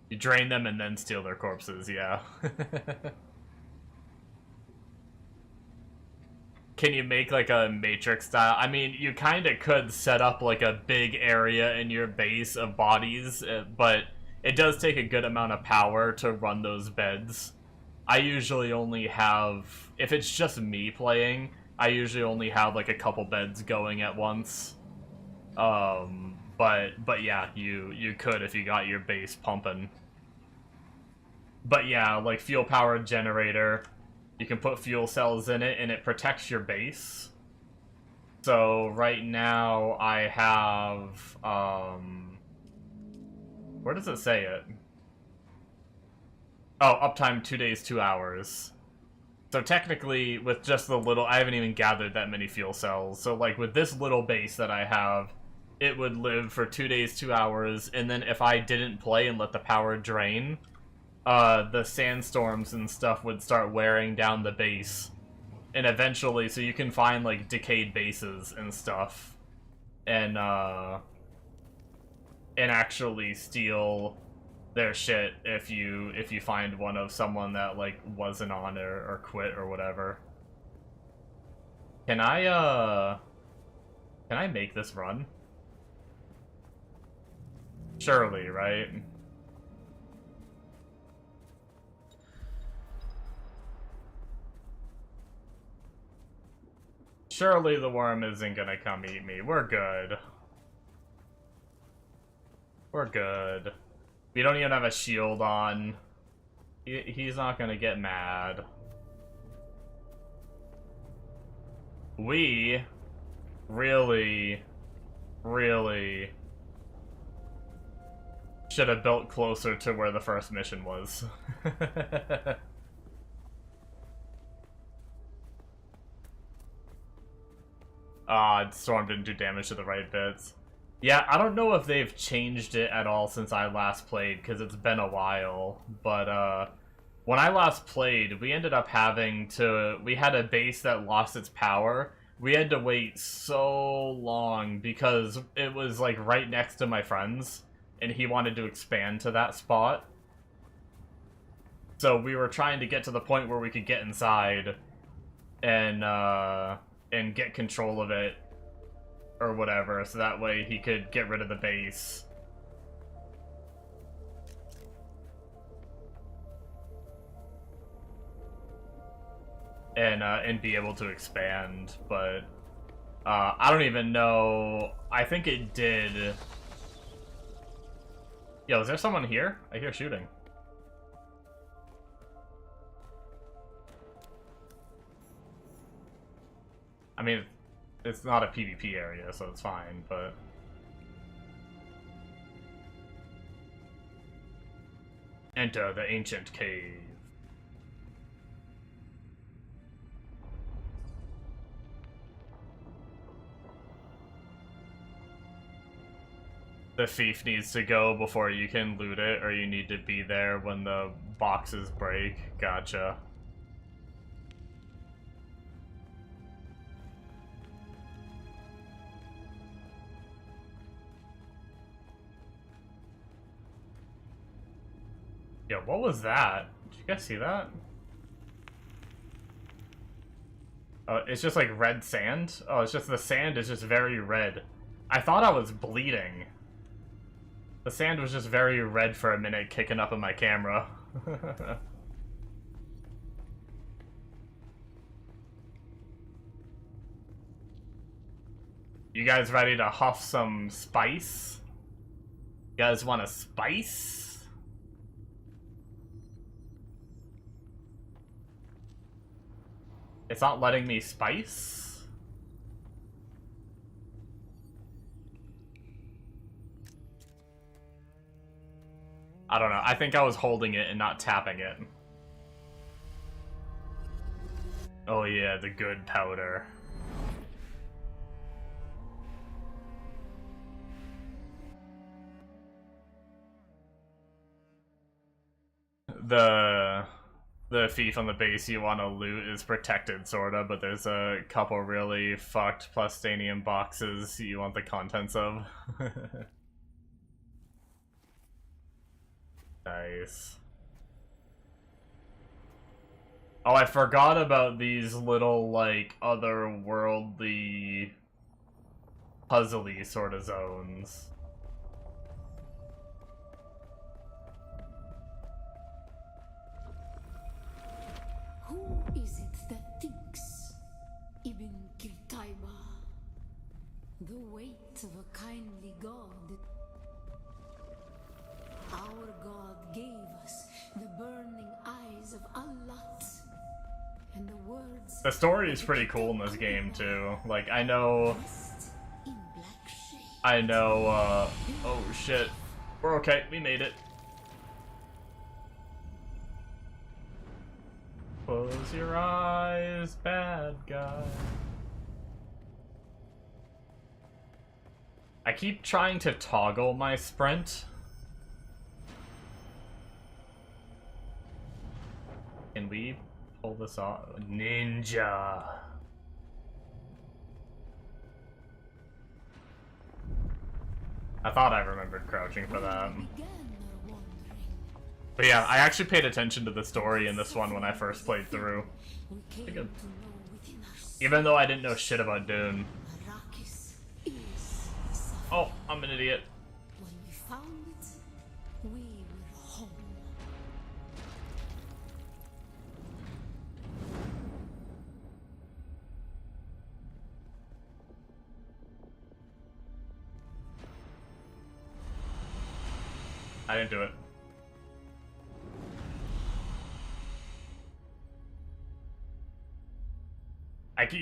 You drain them and then steal their corpses, yeah. Can you make, like, a Matrix style? I mean, you kinda could set up, like, a big area in your base of bodies, but it does take a good amount of power to run those beds. I usually only have... If it's just me playing, I usually only have, like, a couple beds going at once. But yeah, you could if you got your base pumping. But yeah, like, fuel-powered generator... You can put fuel cells in it, and it protects your base. So, right now, I have, where does it say it? Oh, uptime 2 days, 2 hours. So technically, with just the little... I haven't even gathered that many fuel cells. So, like, with this little base that I have, it would live for 2 days, 2 hours, and then if I didn't play and let the power drain... the sandstorms and stuff would start wearing down the base. And eventually, so you can find, like, decayed bases and stuff. And actually steal their shit if you find one of someone that, like, wasn't on or quit or whatever. Can I make this run? Surely, right? Surely the worm isn't gonna come eat me. We're good. We're good. We don't even have a shield on. He's not gonna get mad. We really should have built closer to where the first mission was. Storm didn't do damage to the right bits. Yeah, I don't know if they've changed it at all since I last played, because it's been a while, but, when I last played, we ended up having to... We had a base that lost its power. We had to wait so long, because it was, like, right next to my friend's, and he wanted to expand to that spot. So we were trying to get to the point where we could get inside, and get control of it, or whatever, so that way he could get rid of the base. And be able to expand, but I don't even know. I think it did. Yo, is there someone here? I hear shooting. I mean, it's not a PvP area, so it's fine, but... Enter the ancient cave. The thief needs to go before you can loot it, or you need to be there when the boxes break. Gotcha. Yo, what was that? Did you guys see that? Oh, it's just like red sand? Oh, it's just the sand is just very red. I thought I was bleeding. The sand was just very red for a minute, kicking up in my camera. You guys ready to huff some spice? You guys want a spice? It's not letting me spice? I don't know. I think I was holding it and not tapping it. Oh yeah, the good powder. The thief on the base you want to loot is protected, sorta, but there's a couple really fucked Plastanium boxes you want the contents of. Nice. Oh, I forgot about these little, like, otherworldly, puzzly sort of zones. Who is it that thinks? Ibn Kirtaiba, the weight of a kindly god. Our god gave us the burning eyes of Allat, and the words. The story is pretty cool in this game too. Like, I know, oh shit, we're okay. We made it. Close your eyes, bad guy. I keep trying to toggle my sprint. Can we pull this off? Ninja! I thought I remembered crouching for that. But yeah, I actually paid attention to the story in this one when I first played through. Pretty good. Even though I didn't know shit about Dune. Oh, I'm an idiot. When we found it, we were home. I didn't do it.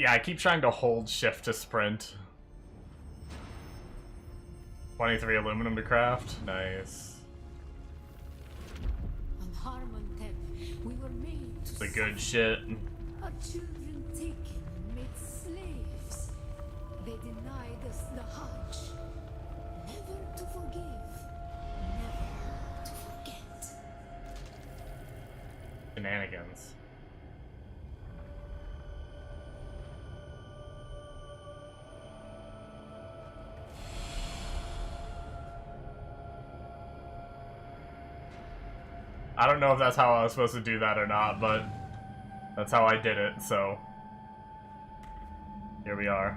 I keep trying to hold shift to sprint. 23 aluminum to craft. Nice. On Harmontep, we were made to The good shit. Our children taken and made slaves. They denied us the Hajj. Never to forgive. Never to forget. Shenanigans. I don't know if that's how I was supposed to do that or not, but that's how I did it, so here we are.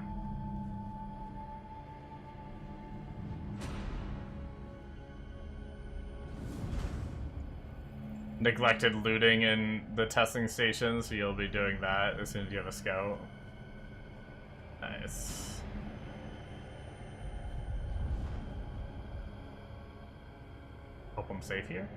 Neglected looting in the testing station, so you'll be doing that as soon as you have a scout. Nice. Hope I'm safe here.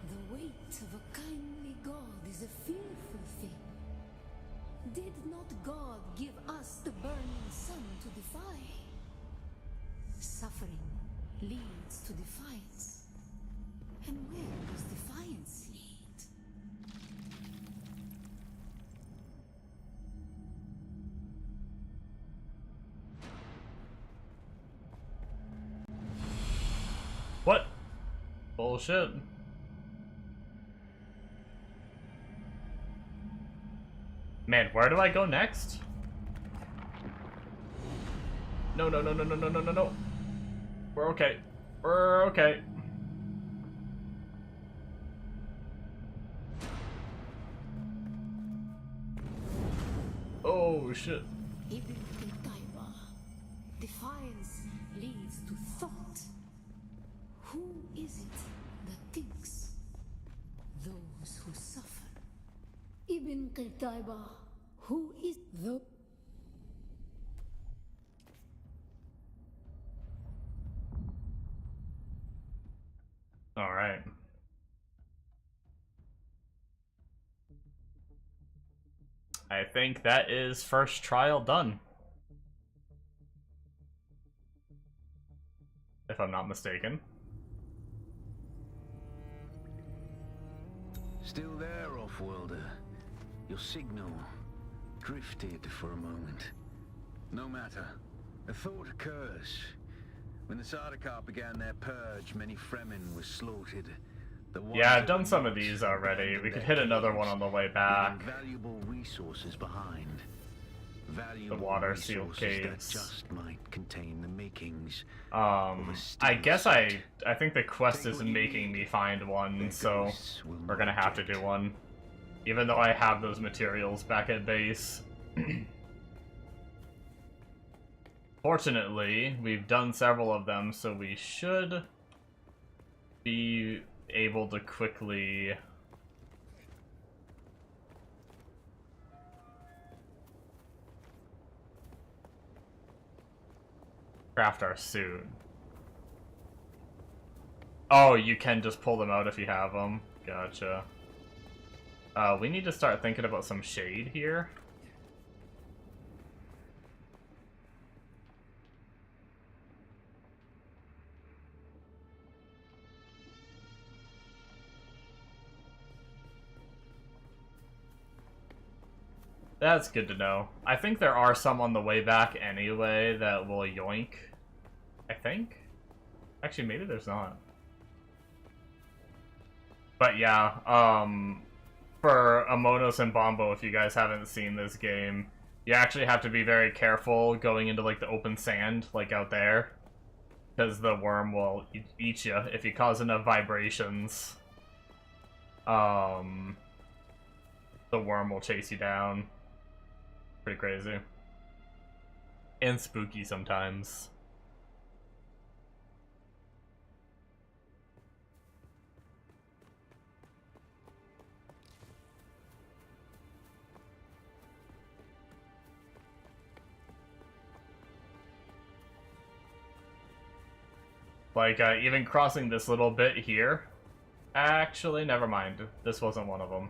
The weight of a kindly God is a fearful thing. Did not God give us the burning sun to defy? Suffering leads to defiance. And where does defiance lead? What? Bullshit. Man, where do I go next? No, no, no, no, no, no, no, no, no. We're okay. We're okay. Oh, shit. Ibn Qutayba. Defiance leads to thought. Who is it that thinks? Those who suffer. Ibn Qutayba. Who is the... All right. I think that is first trial done. If I'm not mistaken. Still there, Offworlder? Your signal drifted for a moment. No matter. A thought occurs. When the Sardaukar began their purge, many Fremen were slaughtered. Yeah, I've done some of these already. We could hit another one on the way back. Valuable resources behind. Valuable The water sealed caves. That just might contain the makings. I guess I think the quest is making me find one, so we're gonna have to do one. Even though I have those materials back at base. Fortunately, we've done several of them, so we should be able to quickly craft our suit. Oh, you can just pull them out if you have them. Gotcha. We need to start thinking about some shade here. That's good to know. I think there are some on the way back anyway that will yoink. I think? Actually, maybe there's not. But yeah, for Amonos and Bombo, if you guys haven't seen this game, you actually have to be very careful going into like the open sand, like out there, because the worm will eat you if you cause enough vibrations. The worm will chase you down. Pretty crazy. And spooky sometimes. Like, even crossing this little bit here. Actually, never mind. This wasn't one of them.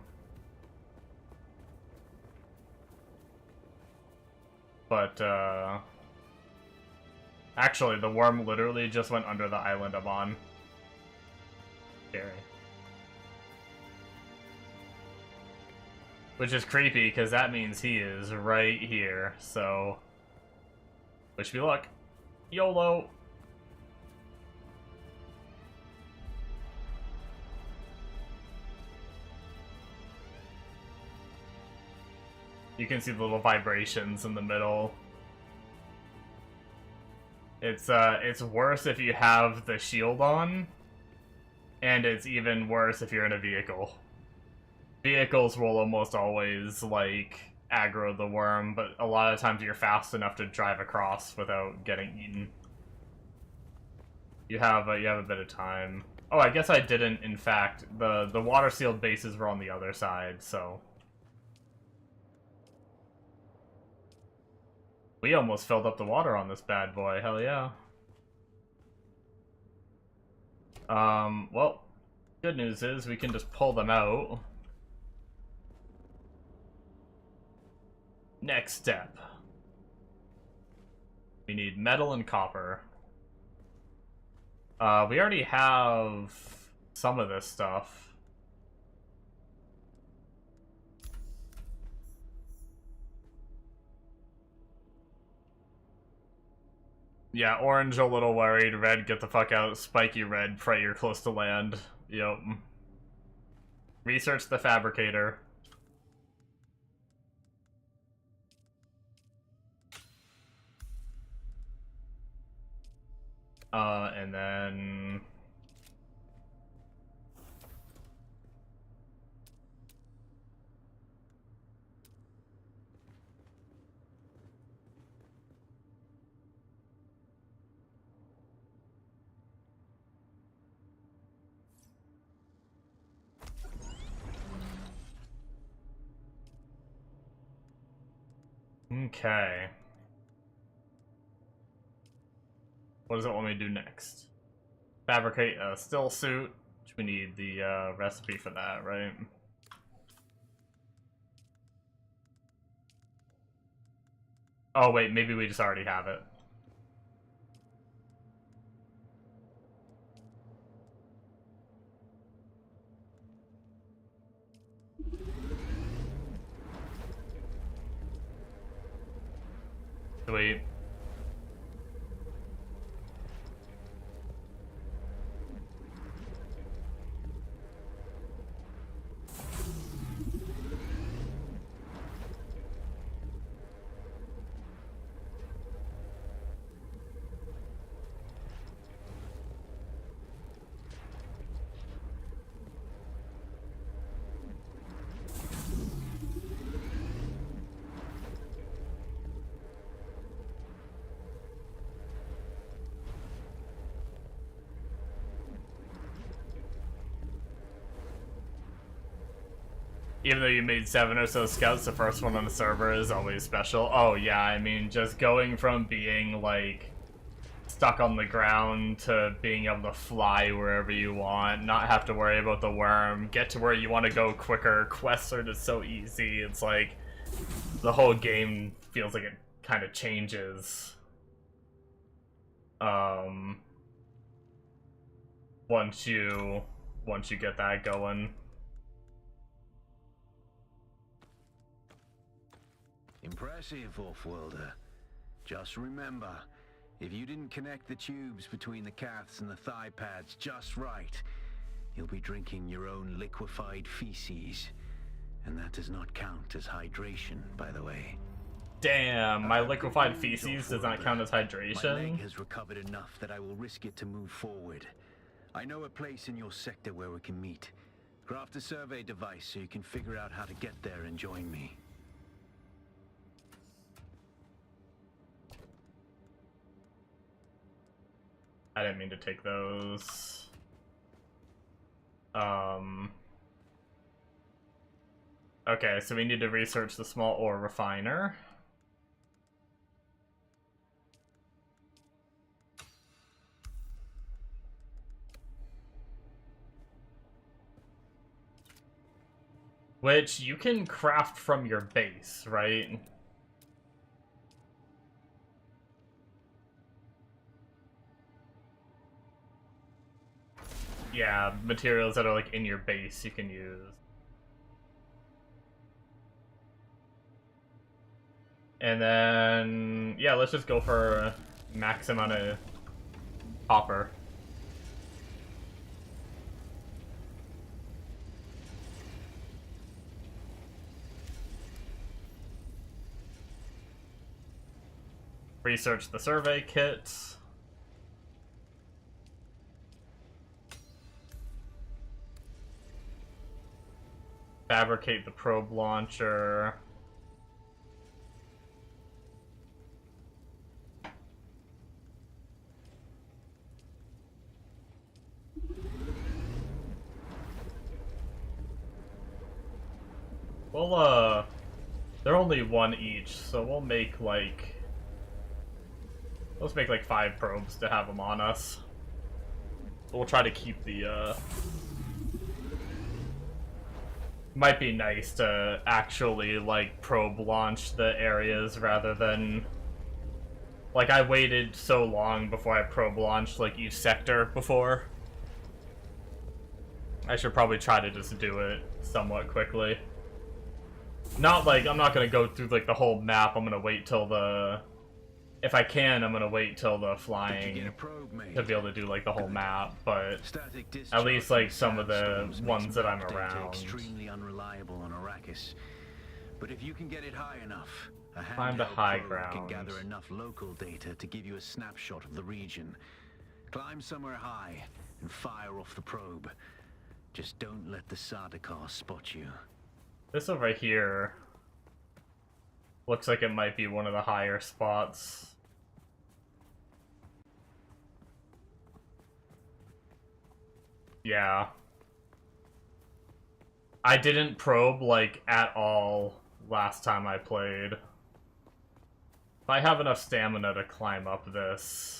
But, actually, the worm literally just went under the island I'm on. Scary. Which is creepy, because that means he is right here, so... Wish me luck. YOLO! You can see the little vibrations in the middle. It's worse if you have the shield on, and it's even worse if you're in a vehicle. Vehicles will almost always, like, aggro the worm, but a lot of times you're fast enough to drive across without getting eaten. You have a bit of time. Oh, I guess I didn't, in fact. The water-sealed bases were on the other side, so... We almost filled up the water on this bad boy, hell yeah. Well, good news is we can just pull them out. Next step. We need metal and copper. We already have some of this stuff. Yeah, orange a little worried, red get the fuck out, spiky red, pray you're close to land. Yep. Research the fabricator. And then... Okay. What does it want me to do next? Fabricate a still suit, which we need the recipe for that, right? Oh wait, maybe we just already have it. Sweet. Even though you made 7 or so scouts, the first one on the server is always special. Oh yeah, I mean, just going from being, like, stuck on the ground to being able to fly wherever you want, not have to worry about the worm, get to where you want to go quicker, quests are just so easy, it's like, the whole game feels like it kind of changes. Once you get that going. Impressive, Off-worlder. Just remember, if you didn't connect the tubes between the caths and the thigh pads just right, you'll be drinking your own liquefied feces. And that does not count as hydration, by the way. Damn, my liquefied feces does not count as My leg hydration. has recovered enough that I will risk it to move forward. I know a place in your sector where we can meet. Craft a survey device so you can figure out how to get there and join me. I didn't mean to take those. Okay, so we need to research the small ore refiner. Which you can craft from your base, right? Yeah, materials that are like in your base you can use. And then, yeah, let's just go for max amount of copper. Research the survey kit. Fabricate the probe launcher. We'll, they're only one each, so we'll make like... Let's make like 5 probes to have them on us. We'll try to keep the, Might be nice to actually, like, probe launch the areas rather than... Like, I waited so long before I probe launched, like, each sector before. I should probably try to just do it somewhat quickly. Not like, I'm not gonna go through, like, the whole map, I'm gonna wait till the... If I can, I'm gonna wait till the flying to be able to do, like, the whole map, but at least, like, some of the ones that I'm around. Extremely unreliable on Arrakis. But if you can get it high enough, a Climb to handheld high probe ground. can gather enough local data to give you a snapshot of the region. Climb somewhere high and fire off the probe. Just don't let the Sardaukar spot you. This over here looks like it might be one of the higher spots. Yeah. I didn't probe, like, at all last time I played. If I have enough stamina to climb up this...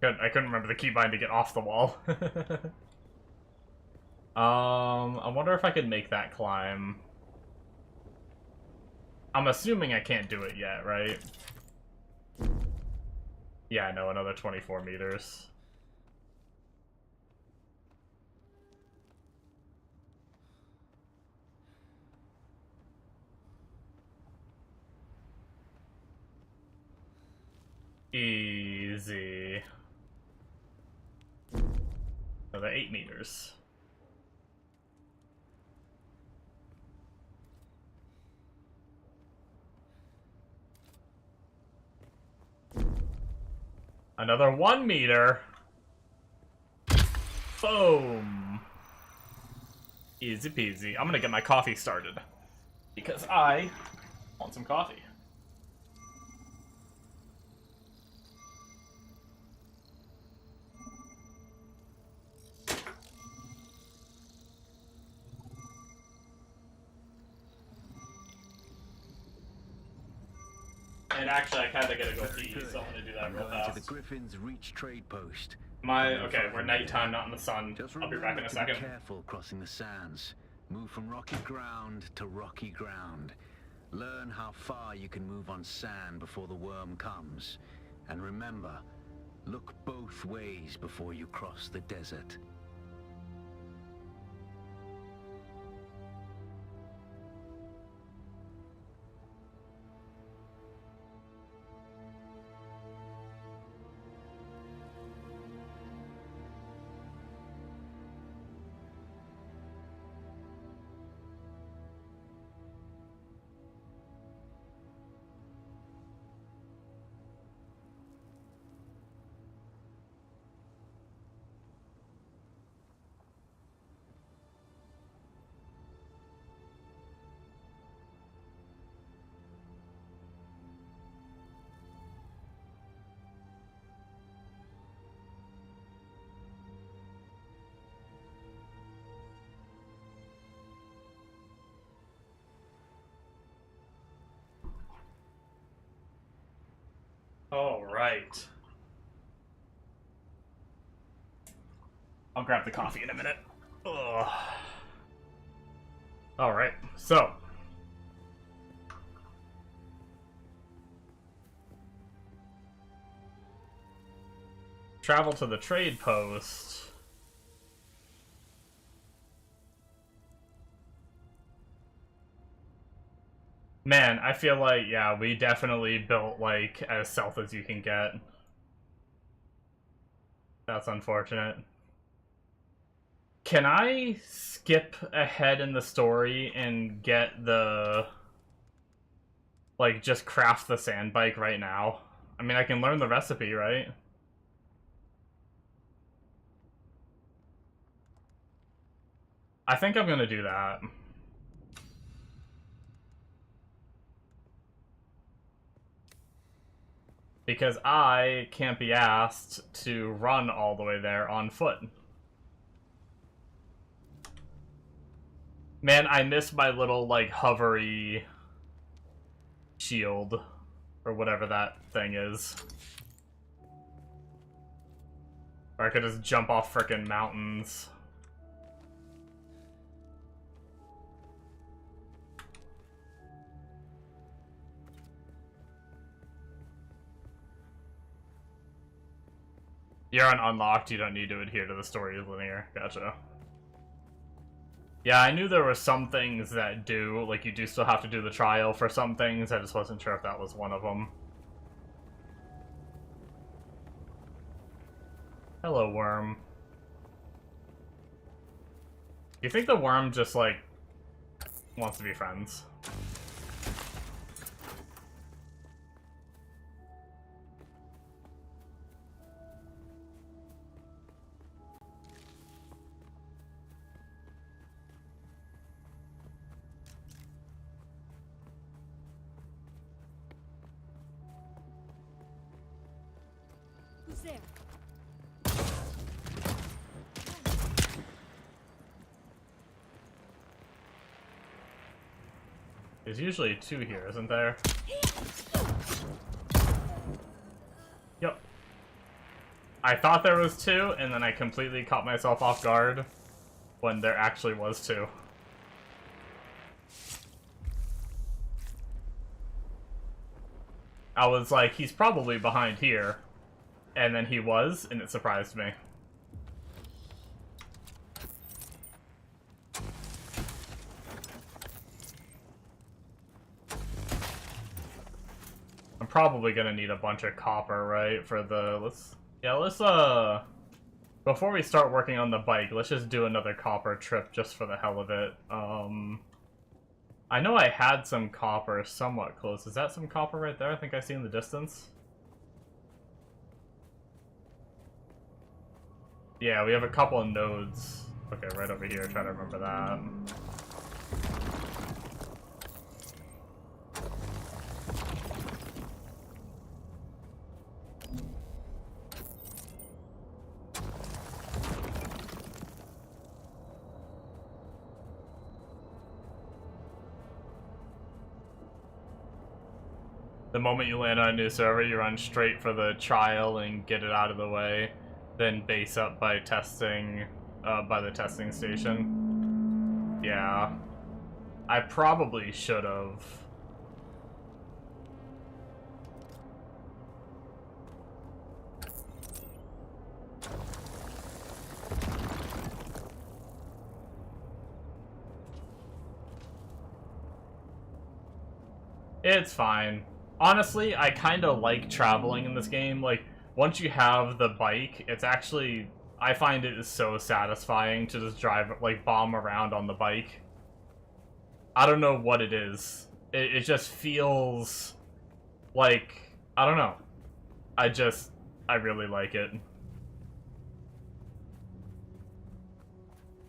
I couldn't remember the keybind to get off the wall. I wonder if I could make that climb. I'm assuming I can't do it yet, right? Yeah, no, another 24 meters. Easy. Another 8 meters. Another 1 meter. Boom. Easy peasy. I'm gonna get my coffee started. Because I want some coffee. And actually, I kinda gotta go pee, so I'm gonna do that I'm real going to the fast. Griffin's Reach trade post. Okay, we're nighttime, not in the sun. Just I'll be back in a remember to second. be careful crossing the sands. Move from rocky ground to rocky ground. Learn how far you can move on sand before the worm comes. And remember, look both ways before you cross the desert. All right. I'll grab the coffee in a minute. Ugh. All right, so. Travel to the trade post. Man, I feel like, yeah, we definitely built, like, as stealth as you can get. That's unfortunate. Can I skip ahead in the story and get the... like, just craft the sand bike right now? I mean, I can learn the recipe, right? I think I'm gonna do that. Because I can't be asked to run all the way there on foot. Man, I miss my little, like, hovery shield. Or whatever that thing is. Or I could just jump off frickin' mountains. You're on unlocked, you don't need to adhere to the story linear. Gotcha. Yeah, I knew there were some things that do, like you do still have to do the trial for some things, I just wasn't sure if that was one of them. Hello, worm. You think the worm just, like, wants to be friends? Who's there? There's usually two here, isn't there? Yep. I thought there was two, and then I completely caught myself off guard when there actually was two. I was like, he's probably behind here. And then he was, and it surprised me. I'm probably gonna need a bunch of copper, right, for the, let's before we start working on the bike, let's just do another copper trip just for the hell of it. I know I had some copper somewhat close. Is that some copper right there? I think I see in the distance. Yeah, we have a couple of nodes. Okay, right over here, try to remember that. The moment you land on a new server, you run straight for the trial and get it out of the way, then base up by testing, by the testing station. Yeah. I probably should have. It's fine. Honestly, I kind of like traveling in this game. Like, once you have the bike, it's actually... I find it is so satisfying to just drive, like, bomb around on the bike. I don't know what it is. It just feels like... I don't know. I really like it.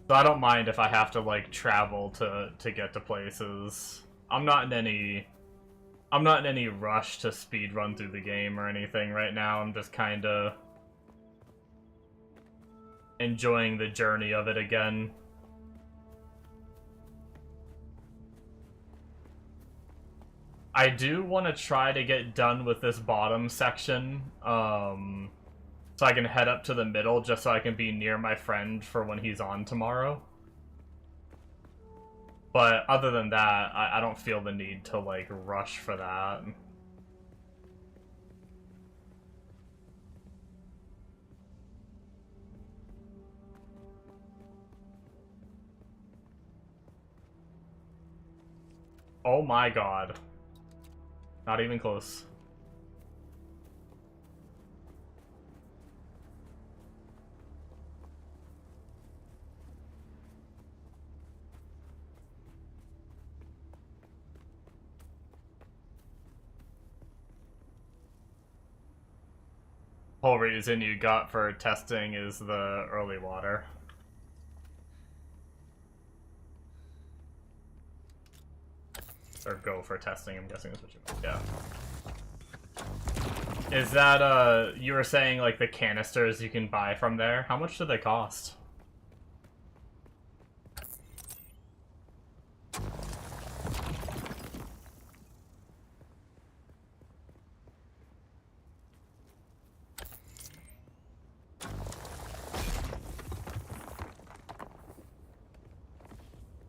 So I don't mind if I have to, like, travel to get to places. I'm not in any rush to speed run through the game or anything right now. I'm just kind of enjoying the journey of it again. I do want to try to get done with this bottom section, so I can head up to the middle just so I can be near my friend for when he's on tomorrow. But other than that, I don't feel the need to, like, rush for that. Oh my god. Not even close. Whole reason you got for testing is the early water. Or go for testing, I'm guessing is what you meant. Yeah. Is that, you were saying, like, the canisters you can buy from there? How much do they cost?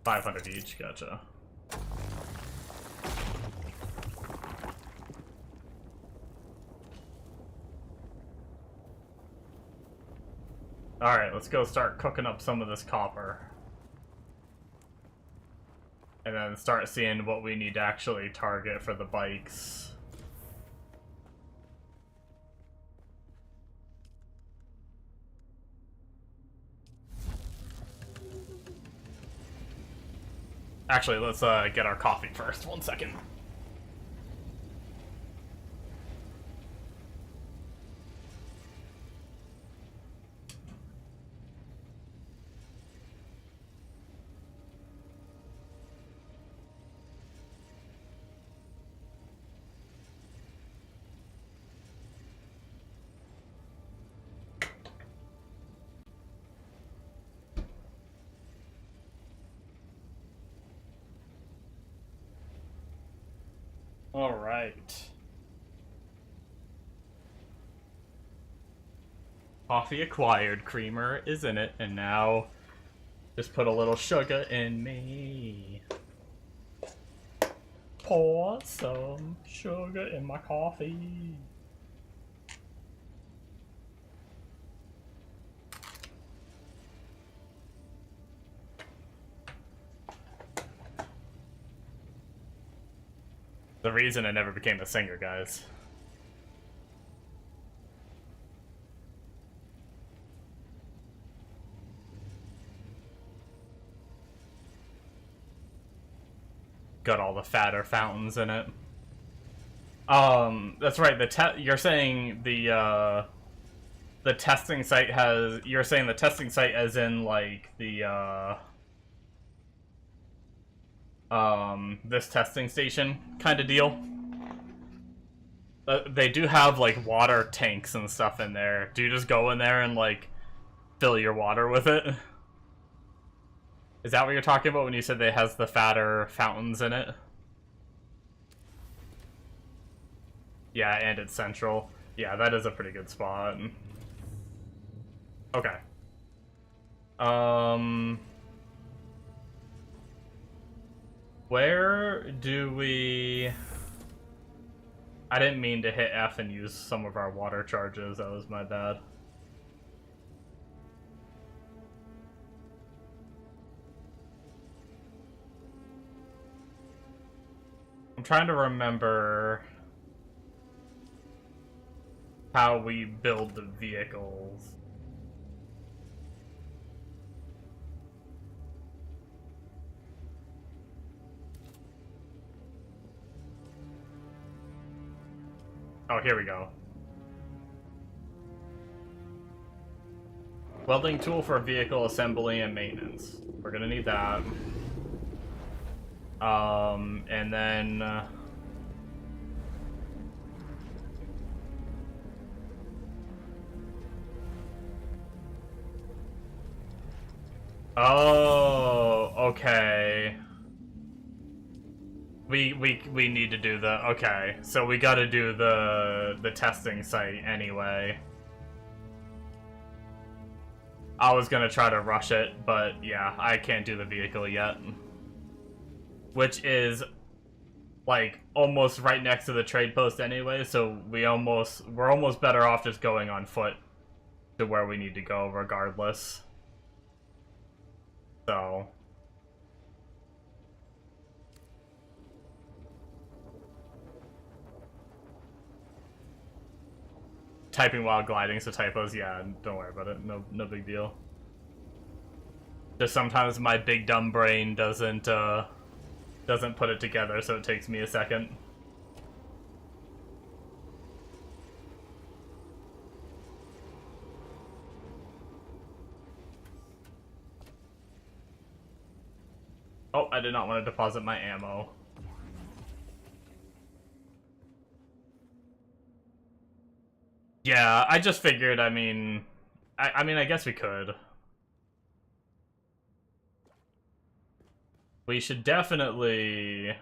$500 each, gotcha. Alright, let's go start cooking up some of this copper. And then start seeing what we need to actually target for the bikes. Actually, let's get our coffee first. 1 second. All right. Coffee acquired, creamer is in it, and now just put a little sugar in me. Pour some sugar in my coffee. The reason I never became a singer, guys. Got all the fatter fountains in it. That's right. You're saying the testing site has. You're saying the testing site, as in like the this testing station kind of deal. They do have like water tanks and stuff in there. Do you just go in there and like fill your water with it? Is that what you're talking about when you said they has the fatter fountains in it? Yeah, and it's central. Yeah, that is a pretty good spot. Okay. Where do we... I didn't mean to hit F and use some of our water charges. That was my bad. I'm trying to remember how we build the vehicles. Oh, here we go. Welding tool for vehicle assembly and maintenance. We're gonna need that. And then... oh, okay. We need to do the... okay, so we gotta do the testing site anyway. I was gonna try to rush it, but yeah, I can't do the vehicle yet. Which is, like, almost right next to the trade post anyway, so we're almost better off just going on foot to where we need to go regardless. So... typing while gliding, so typos, yeah, don't worry about it. No big deal. Just sometimes my big dumb brain doesn't put it together, so it takes me a second. Oh, I did not want to deposit my ammo. Yeah, I just figured, I mean, I guess we could. We should definitely...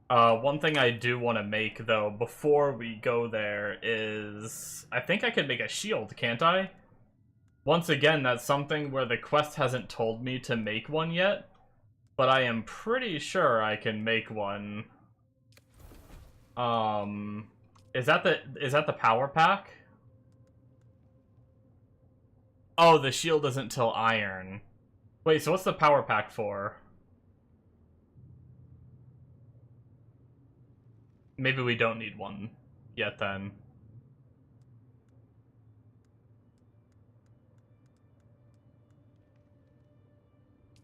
one thing I do want to make, though, before we go there is... I think I could make a shield, can't I? Once again, that's something where the quest hasn't told me to make one yet. But I am pretty sure I can make one. Is that the power pack? Oh, the shield isn't till iron. Wait, so what's the power pack for? Maybe we don't need one yet then.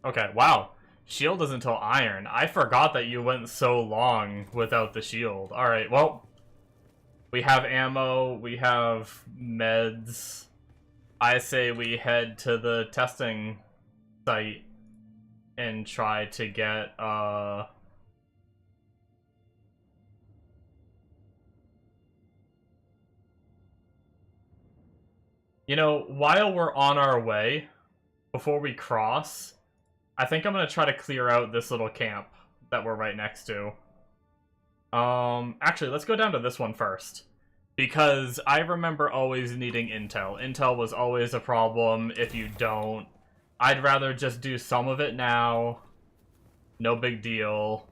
Okay, wow. Shield is until iron. I forgot that you went so long without the shield. Alright, well. We have ammo, we have meds. I say we head to the testing site and try to get, you know, while we're on our way, before we cross... I think I'm gonna try to clear out this little camp that we're right next to. Actually, let's go down to this one first. Because I remember always needing intel. Intel was always a problem if you don't. I'd rather just do some of it now. No big deal.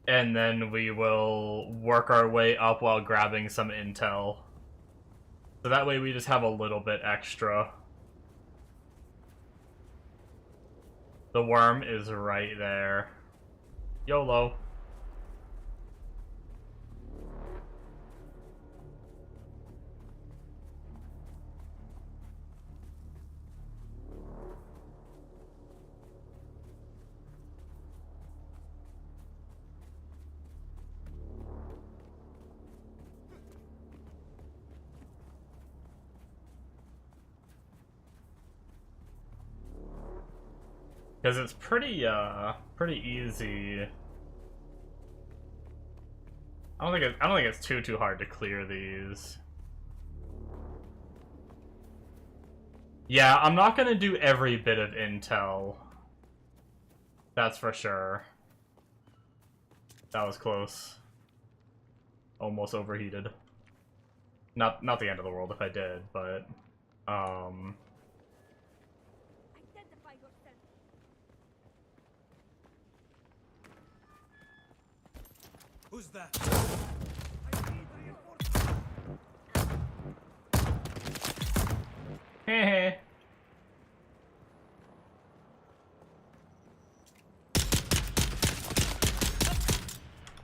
And then we will work our way up while grabbing some intel. So that way we just have a little bit extra. The worm is right there. YOLO. Because it's pretty easy. I don't think it's too hard to clear these. Yeah, I'm not gonna do every bit of intel. That's for sure. That was close. Almost overheated. Not the end of the world if I did, but Identify yourself. Who's that? Heh.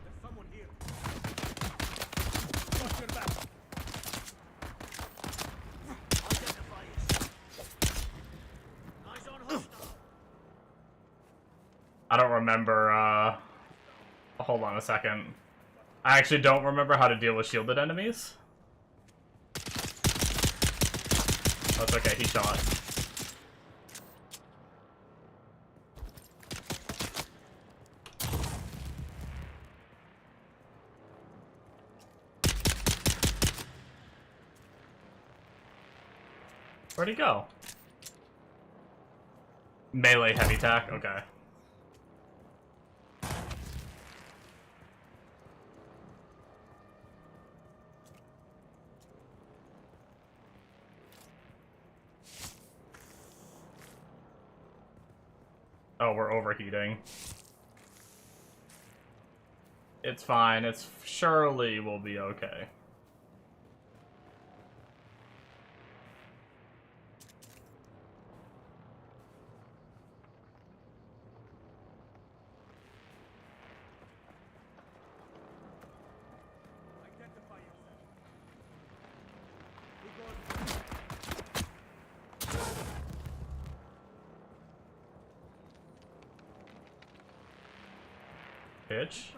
There's someone here. Watch your back. Identify yourself. Eyes on hostile. I don't remember, hold on a second. I actually don't remember how to deal with shielded enemies. That's okay, he shot. Where'd he go? Melee heavy attack, okay. Oh, we're overheating. It's fine. It's surely will be okay. Identify yourself. Bitch.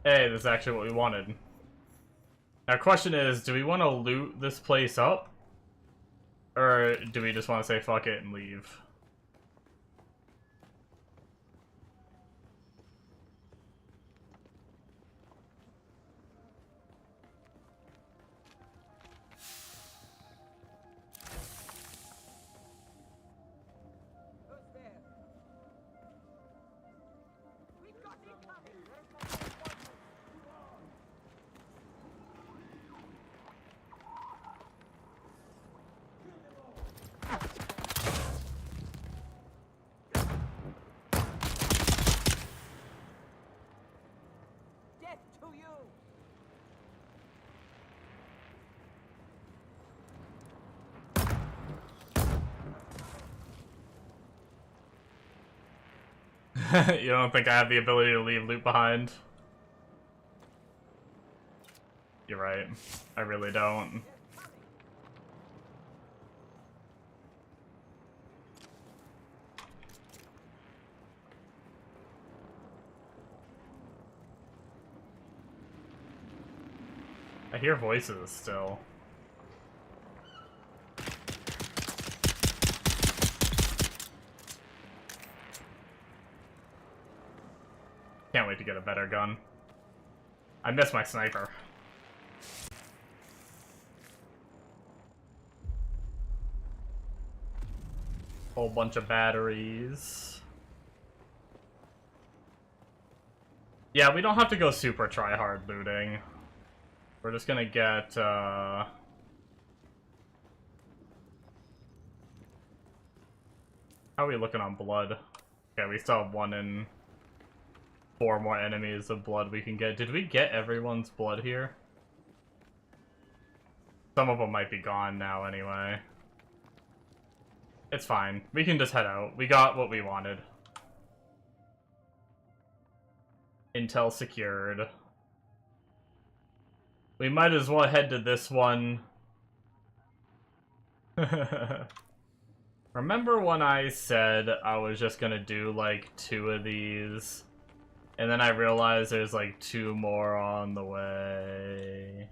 Hey, this is actually what we wanted. Now, question is, do we want to loot this place up? Or do we just want to say fuck it and leave? Death to you! You don't think I have the ability to leave loot behind? You're right. I really don't. I hear voices still. Can't wait to get a better gun. I miss my sniper. Whole bunch of batteries. Yeah, we don't have to go super try-hard looting. We're just gonna get, how are we looking on blood? Okay, we still have 1 in 4 more enemies of blood we can get. Did we get everyone's blood here? Some of them might be gone now anyway. It's fine. We can just head out. We got what we wanted. Intel secured. We might as well head to this one. Remember when I said I was just gonna do like 2 of these? And then I realized there's like 2 more on the way.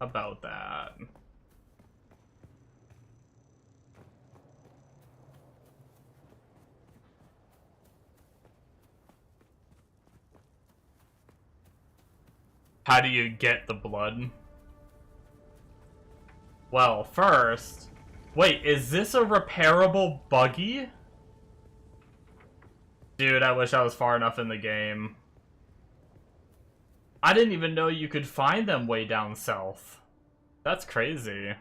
About that. How do you get the blood? Well, first... Wait, is this a repairable buggy? Dude, I wish I was far enough in the game. I didn't even know you could find them way down south. That's crazy.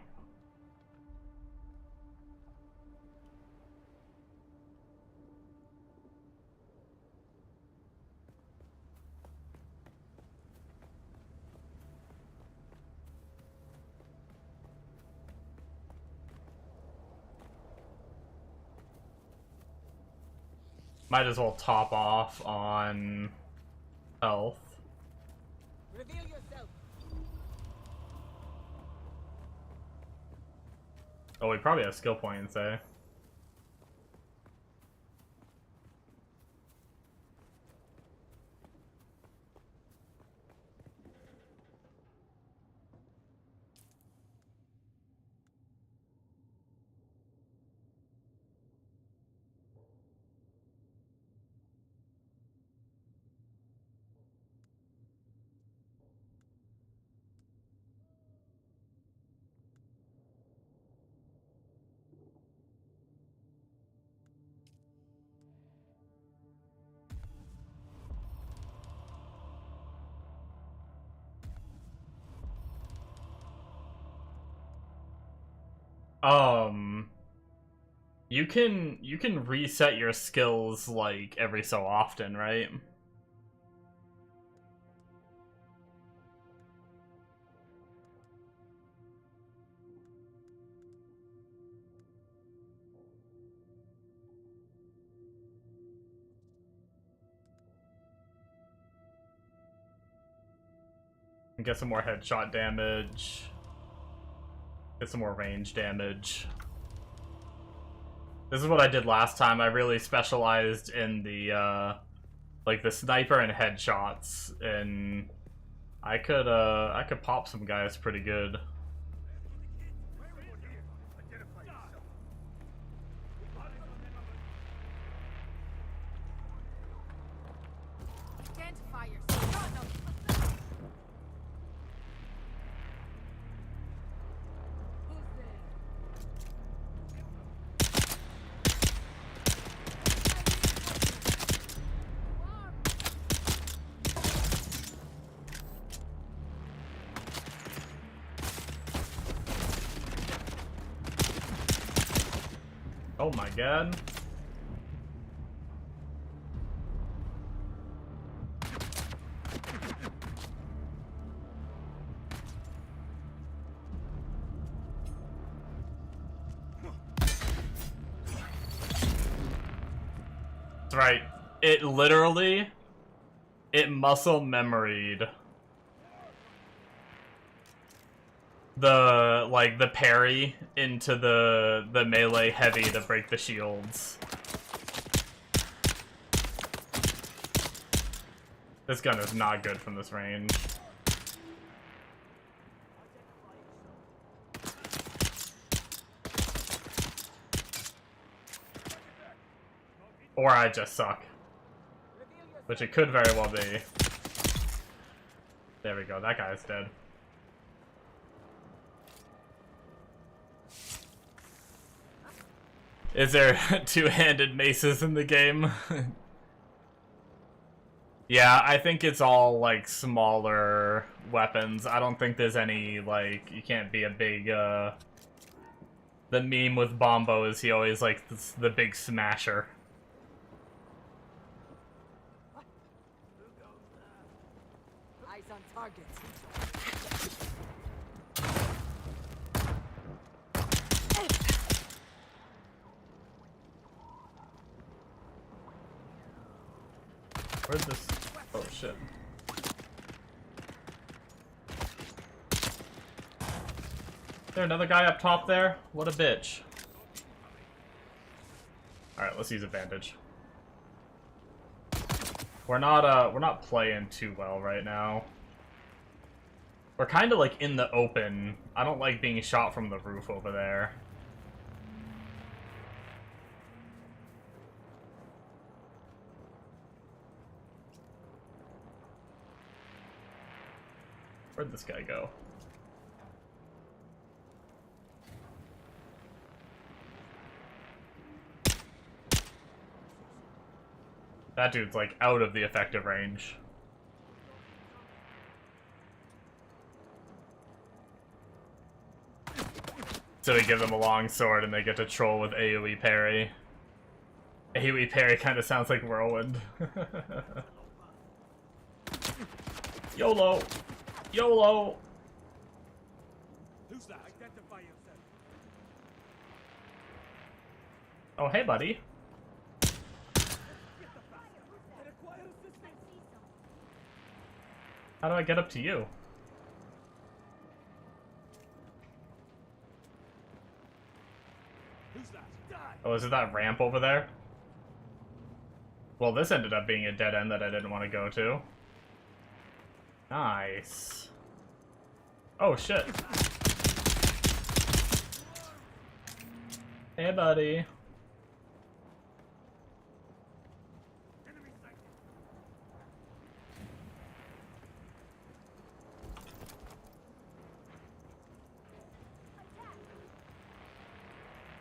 Might as well top off on health. Reveal yourself. Oh, we probably have skill points, eh? You can reset your skills like every so often, right? Get some more headshot damage. Get some more range damage. This is what I did last time. I really specialized in the like the sniper and headshots, and I could pop some guys pretty good. Identify yourself. Oh my god. That's right. It literally, it muscle memoried the parry into the melee heavy to break the shields. This gun is not good from this range. Or I just suck. Which it could very well be. There we go, that guy's dead. Is there two-handed maces in the game? Yeah, I think it's all, like, smaller weapons. I don't think there's any, like, you can't be a big, The meme with Bombo is he always, like, the big smasher. Eyes on target. Where's this? Oh shit. Is there another guy up top there? What a bitch. Alright, let's use advantage. We're not playing too well right now. We're kind of like in the open. I don't like being shot from the roof over there. Where'd this guy go? That dude's like out of the effective range. So we give them a long sword and they get to troll with AoE parry. AoE parry kind of sounds like Whirlwind. YOLO! YOLO! Who's that? Identify yourself. Oh, hey, buddy. How do I get up to you? Who's that? Die. Oh, is it that ramp over there? Well, this ended up being a dead end that I didn't want to go to. Nice. Oh, shit. Hey, buddy.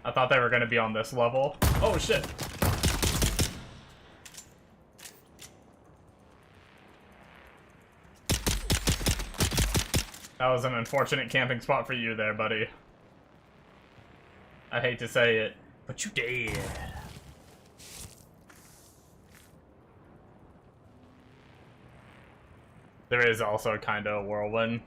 I thought they were going to be on this level. Oh, shit. That was an unfortunate camping spot for you there, buddy. I hate to say it, but you did. There is also kind of a whirlwind.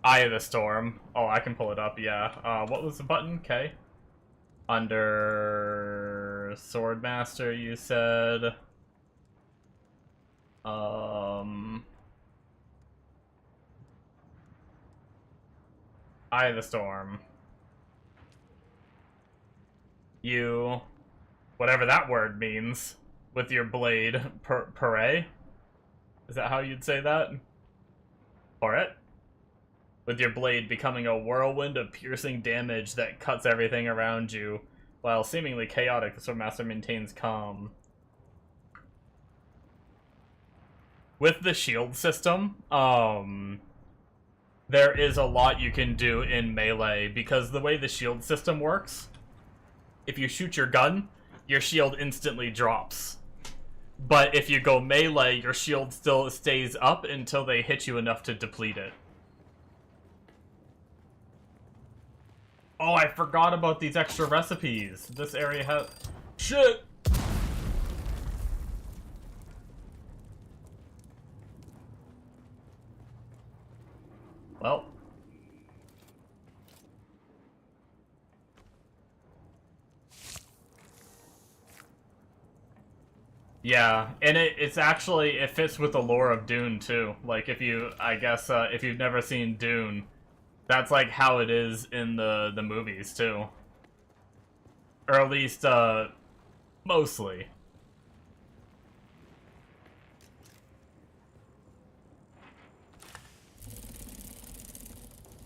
Eye of the Storm. Oh, I can pull it up, yeah. What was the button? K? Under Swordmaster, you said. Eye of the Storm. You, whatever that word means, with your blade, Pare? Is that how you'd say that? Paret? With your blade becoming a whirlwind of piercing damage that cuts everything around you. While seemingly chaotic, the Swordmaster maintains calm. With the shield system, there is a lot you can do in melee, because the way the shield system works, if you shoot your gun, your shield instantly drops. But if you go melee, your shield still stays up until they hit you enough to deplete it. Oh, I forgot about these extra recipes. This area has... Shit! Well. Yeah, and it's actually, it fits with the lore of Dune, too. Like, if you, I guess, if you've never seen Dune, that's like how it is in the movies, too. Or at least, mostly.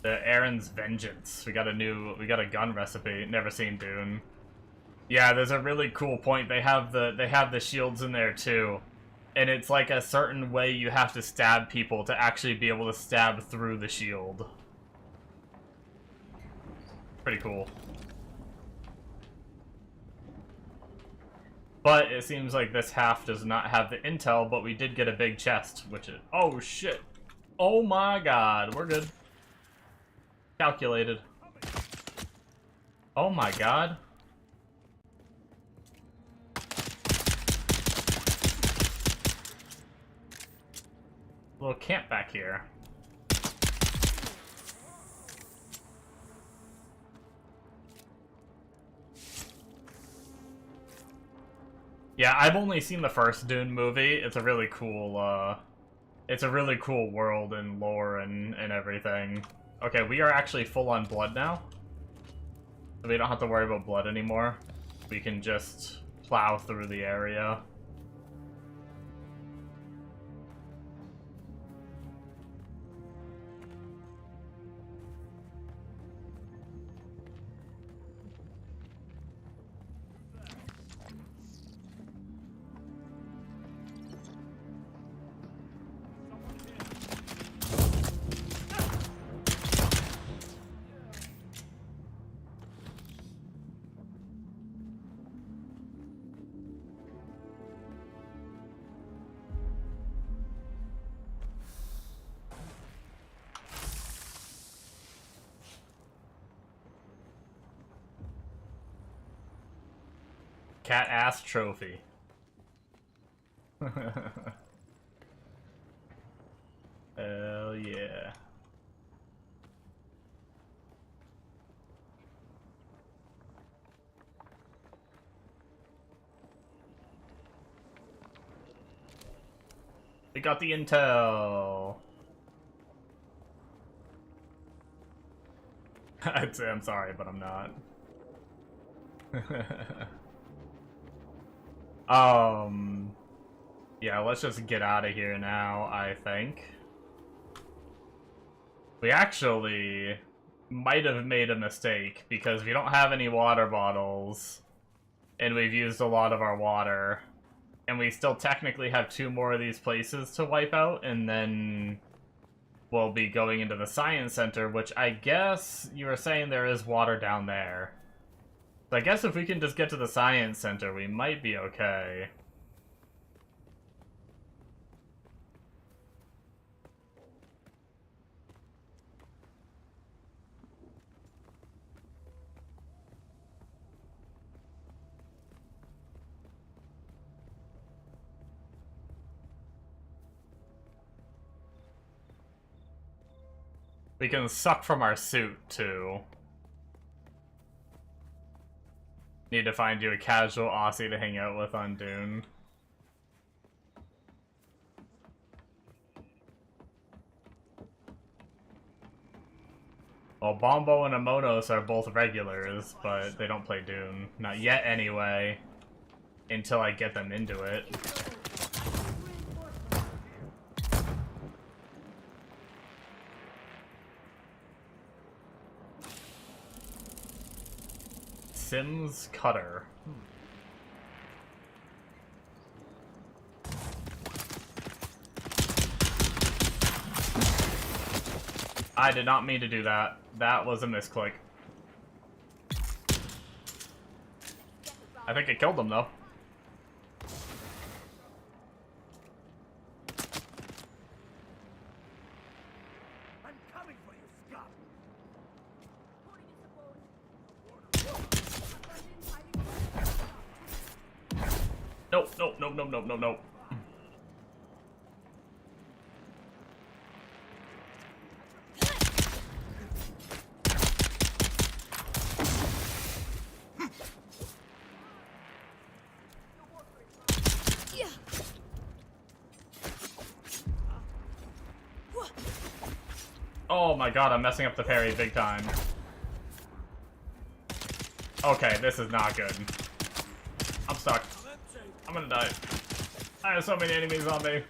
The Aaron's Vengeance. We got a gun recipe. Never seen Dune. Yeah, there's a really cool point. They have the shields in there too. And it's like a certain way you have to stab people to actually be able to stab through the shield. Pretty cool. But it seems like this half does not have the intel, but we did get a big chest, which is... Oh, shit. Oh my god. We're good. Calculated. Oh my god. Little camp back here. Yeah, I've only seen the first Dune movie. It's a really cool, world and lore and everything. Okay, we are actually full on blood now. So we don't have to worry about blood anymore. We can just plow through the area. Cat ass trophy. Hell yeah. We got the intel. I'd say I'm sorry, but I'm not. Yeah, let's just get out of here now, I think. We actually might have made a mistake, because we don't have any water bottles, and we've used a lot of our water, and we still technically have 2 more of these places to wipe out, and then we'll be going into the science center, which I guess you were saying there is water down there. So I guess if we can just get to the science center, we might be okay. We can suck from our suit, too. Need to find you a casual Aussie to hang out with on Dune. Well, Bombo and Amonos are both regulars, but they don't play Dune. Not yet, anyway. Until I get them into it. Sims Cutter. I did not mean to do that. That was a misclick. I think it killed him, though. Nope, nope, nope, nope, nope, nope, nope. Oh my god, I'm messing up the parry big time. Okay, this is not good. I'm stuck. I'm gonna die. I have so many enemies on me.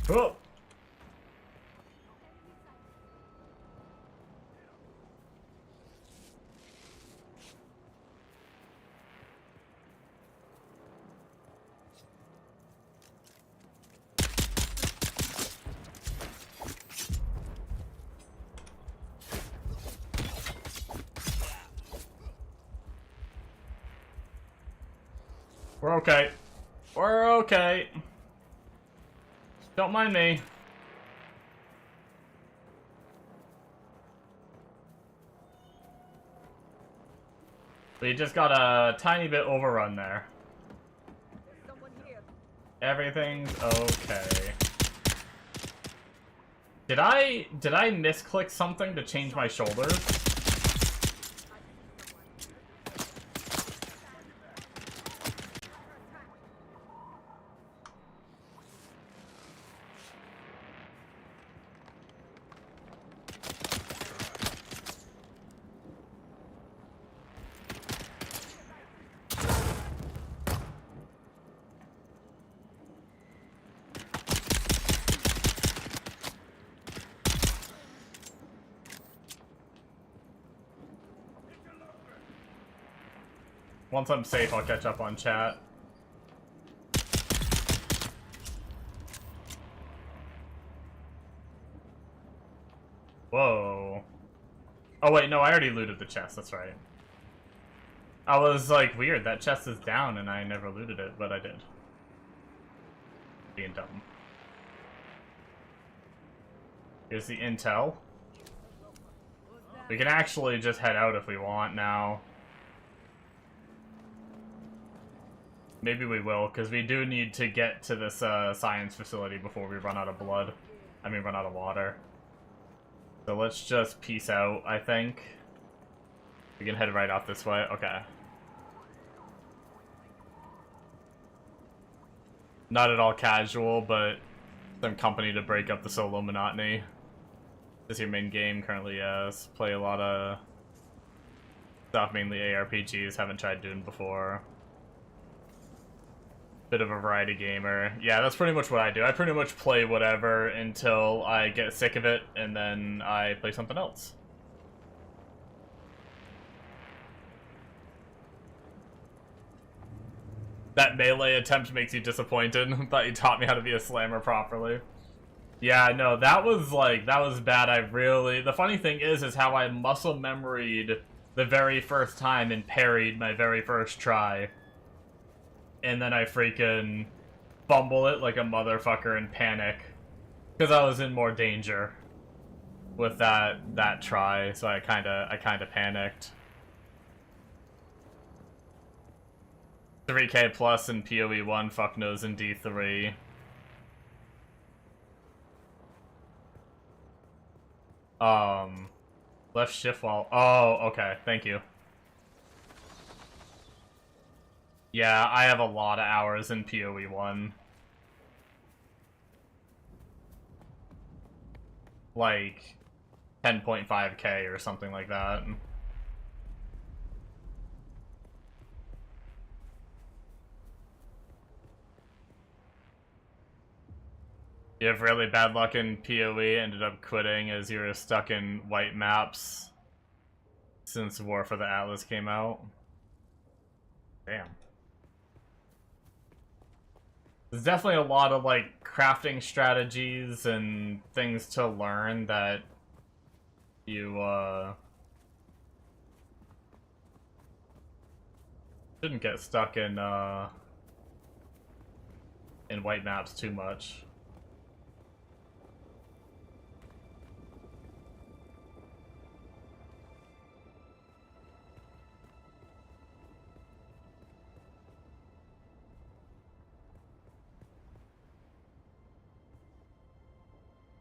Oh. We're okay. We're okay. Don't mind me. We just got a tiny bit overrun there. Everything's okay. Did I misclick something to change my shoulders? Once I'm safe, I'll catch up on chat. Whoa. Oh wait, no, I already looted the chest, that's right. I was like, weird, that chest is down and I never looted it, but I did. Being dumb. Here's the intel. We can actually just head out if we want now. Maybe we will, because we do need to get to this science facility before we run out of blood. I mean, run out of water. So let's just peace out, I think. We can head right off this way. Okay. Not at all casual, but some company to break up the solo monotony. This is your main game currently, yes. Play a lot of stuff, mainly ARPGs. Haven't tried Dune before. Bit of a variety gamer. Yeah, that's pretty much what I do. I pretty much play whatever until I get sick of it, and then I play something else. That melee attempt makes you disappointed. Thought you taught me how to be a slammer properly. Yeah, no, that was bad. The funny thing is how I muscle memoried the very first time and parried my very first try. And then I freaking fumble it like a motherfucker and panic. Because I was in more danger with that try, so I kinda panicked. 3K plus in PoE 1, fuck knows in D3. Left shift while... Oh, okay, thank you. Yeah, I have a lot of hours in PoE 1. Like, 10.5k or something like that. You have really bad luck in PoE, ended up quitting as you were stuck in white maps since War for the Atlas came out. Damn. There's definitely a lot of, like, crafting strategies and things to learn that you, shouldn't get stuck in white maps too much.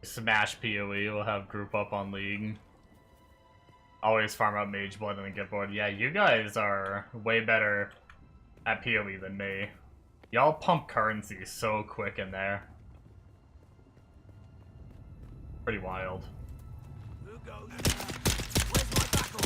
Smash PoE, we'll have group up on League. Always farm out Mage Blood and then get bored. Yeah, you guys are way better at PoE than me. Y'all pump currency so quick in there. Pretty wild. Who goes? Where's my battle?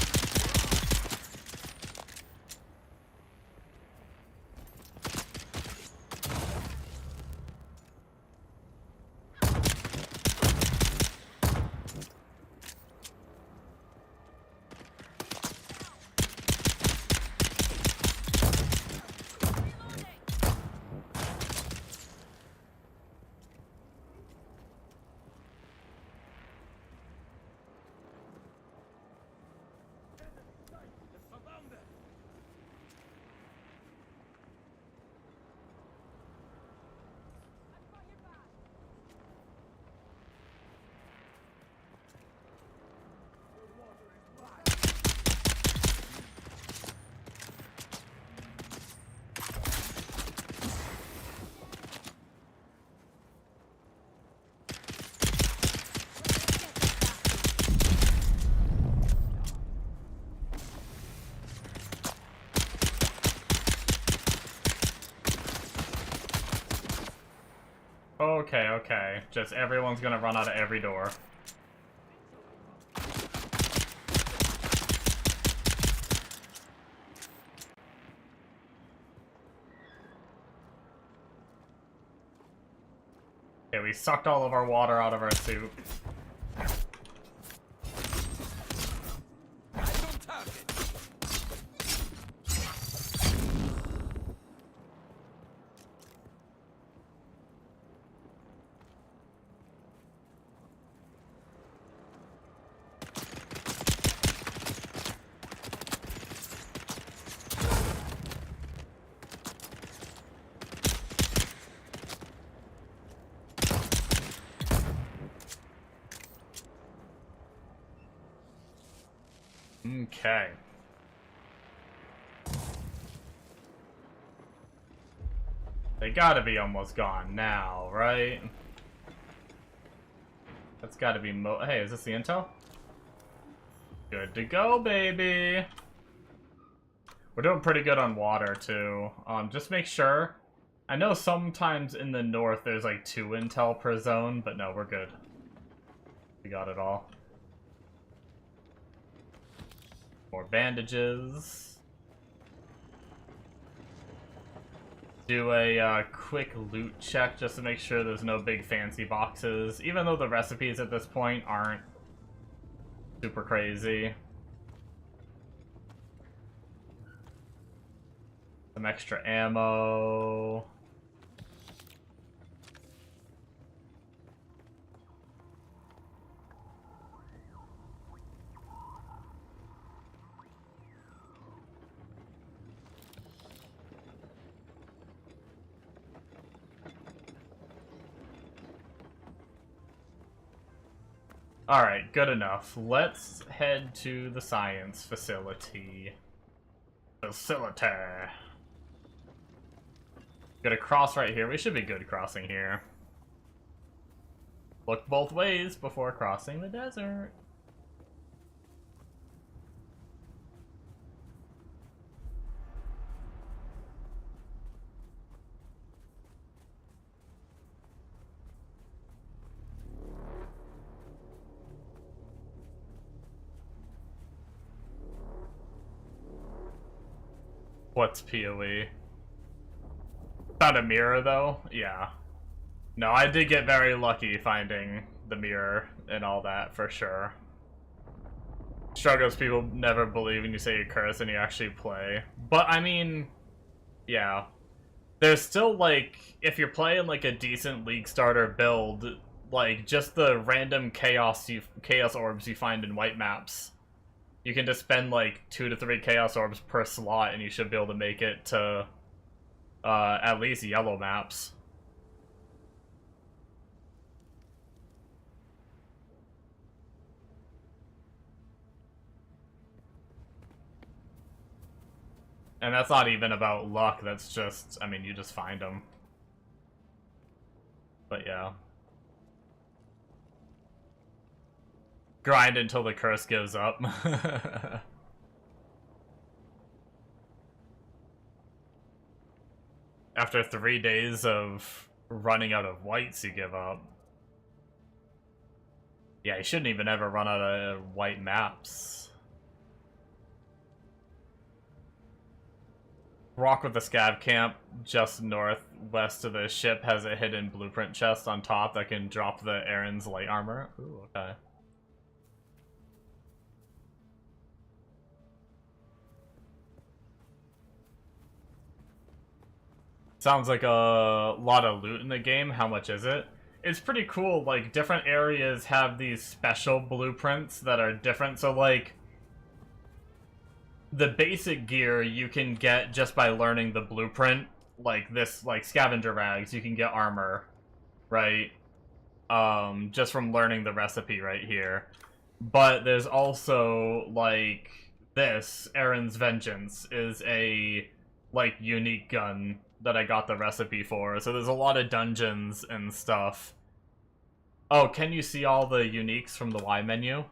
Okay, okay. Just everyone's gonna run out of every door. Okay, we sucked all of our water out of our soup. Okay. They gotta be almost gone now, right? That's gotta be Hey, is this the intel? Good to go, baby! We're doing pretty good on water, too. Just make sure. I know sometimes in the north there's like 2 intel per zone, but no, we're good. We got it all. More bandages. Do a quick loot check just to make sure there's no big fancy boxes, even though the recipes at this point aren't super crazy. Some extra ammo. Alright, good enough. Let's head to the science facility. Gonna cross right here. We should be good crossing here. Look both ways before crossing the desert. What's PoE? Not a mirror, though? Yeah. No, I did get very lucky finding the mirror and all that, for sure. Struggles people never believe when you say you curse and you actually play. But, I mean, yeah. There's still, like, if you're playing, like, a decent League starter build, like, just the random chaos orbs you find in white maps. You can just spend like 2 to 3 chaos orbs per slot and you should be able to make it to at least yellow maps. And that's not even about luck, that's just, I mean, you just find them. But yeah. Grind until the curse gives up. After 3 days of running out of whites, you give up. Yeah, you shouldn't even ever run out of white maps. Rock with the scav camp just northwest of the ship has a hidden blueprint chest on top that can drop the Aaron's light armor. Ooh, okay. Sounds like a lot of loot in the game. How much is it? It's pretty cool. Like, different areas have these special blueprints that are different. So, like, the basic gear you can get just by learning the blueprint. Like this, like scavenger rags, you can get armor, right? Just from learning the recipe right here. But there's also, like, this, Aaron's Vengeance, is a, like, unique gun that I got the recipe for. So there's a lot of dungeons and stuff. Oh, can you see all the uniques from the Y menu?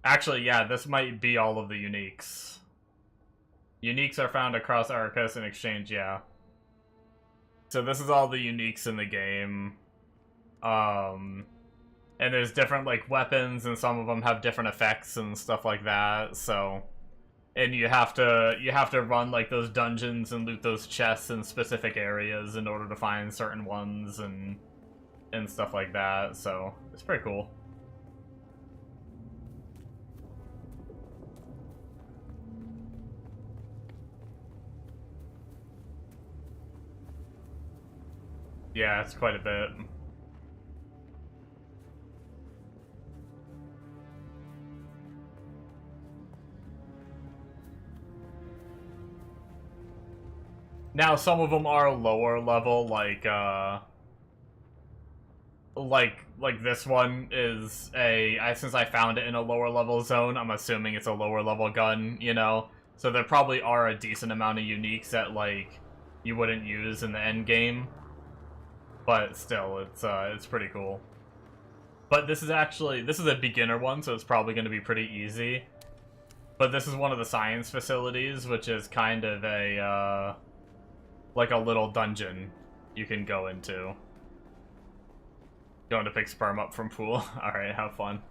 Actually, yeah, this might be all of the uniques. Uniques are found across Arrakis in exchange, yeah. So this is all the uniques in the game. And there's different, like, weapons, and some of them have different effects and stuff like that, so... And you have to run, like, those dungeons and loot those chests in specific areas in order to find certain ones and stuff like that, so it's pretty cool. Yeah, it's quite a bit. Now, some of them are lower level, like, like this one is since I found it in a lower level zone, I'm assuming it's a lower level gun, you know? So there probably are a decent amount of uniques that, like, you wouldn't use in the end game. But still, it's pretty cool. But this is a beginner one, so it's probably going to be pretty easy. But this is one of the science facilities, which is kind of like a little dungeon you can go into. Going to pick sperm up from pool. Alright, have fun.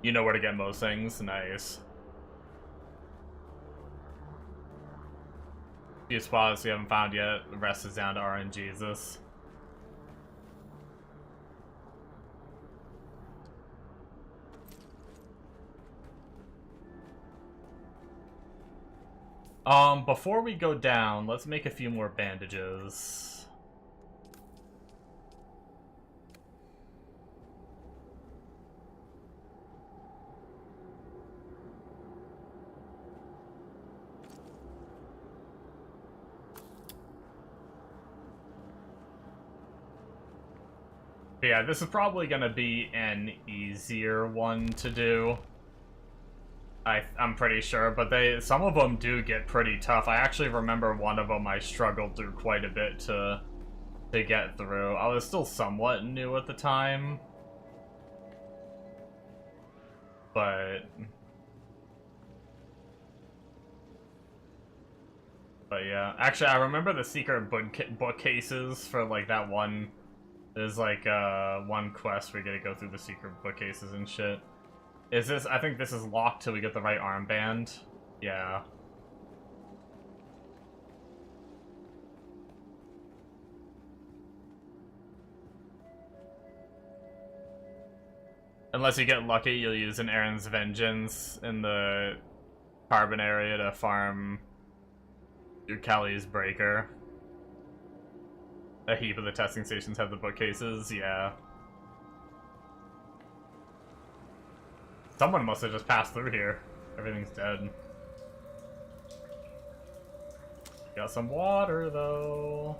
You know where to get most things. Nice. Few spots we haven't found yet. The rest is down to RNGesus. Before we go down, let's make a few more bandages. But yeah, this is probably gonna be an easier one to do. I'm pretty sure, but some of them do get pretty tough. I actually remember one of them I struggled through quite a bit to get through. I was still somewhat new at the time, but yeah. Actually, I remember the secret bookcases for like that one. There's like one quest where you gotta go through the secret bookcases and shit. Is this? I think this is locked till we get the right armband. Yeah. Unless you get lucky, you'll use an Aaron's Vengeance in the carbon area to farm your Callie's Breaker. A heap of the testing stations have the bookcases, yeah. Someone must have just passed through here. Everything's dead. Got some water, though.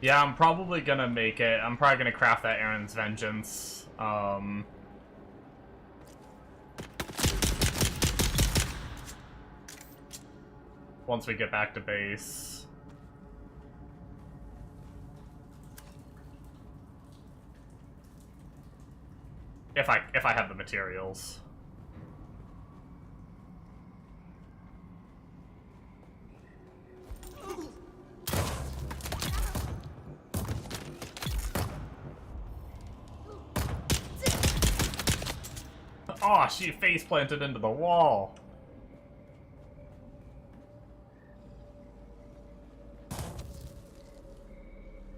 Yeah, I'm probably gonna make it. I'm probably gonna craft that Aaron's Vengeance. Once we get back to base. If I have the materials. Oh, she face planted into the wall.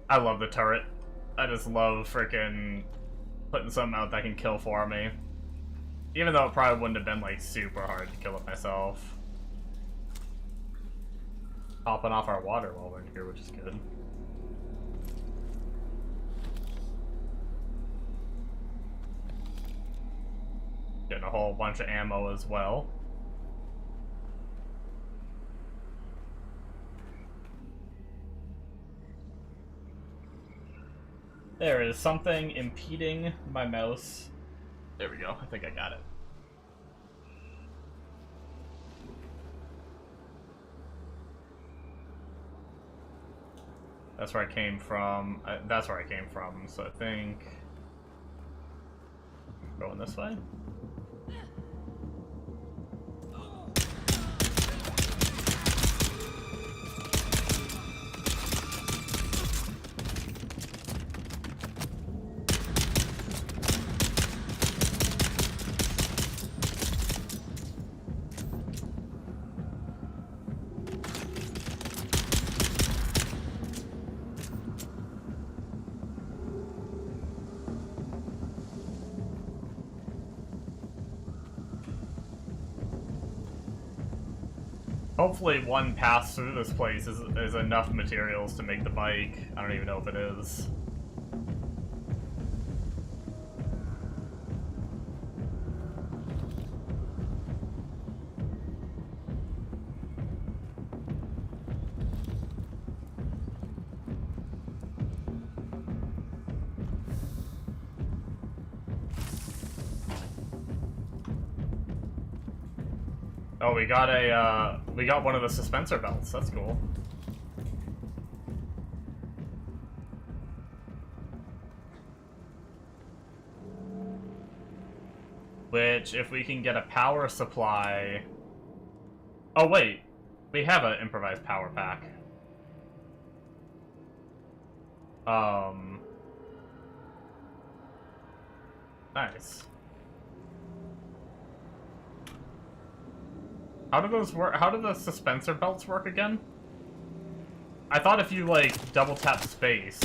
I love the turret. I just love freaking putting something out that can kill for me. Even though it probably wouldn't have been like super hard to kill it myself. Topping off our water while we're here, which is good. Getting a whole bunch of ammo as well. There is something impeding my mouse. There we go. I think I got it. That's where I came from. That's where I came from. So I think going this way. Hopefully one pass through this place is enough materials to make the bike. I don't even know if it is. Oh, we got one of the suspensor belts. That's cool. Which, if we can get a power supply... Oh, wait. We have an improvised power pack. Nice. How do those work? How do the suspensor belts work again? I thought if you, like, double tap space.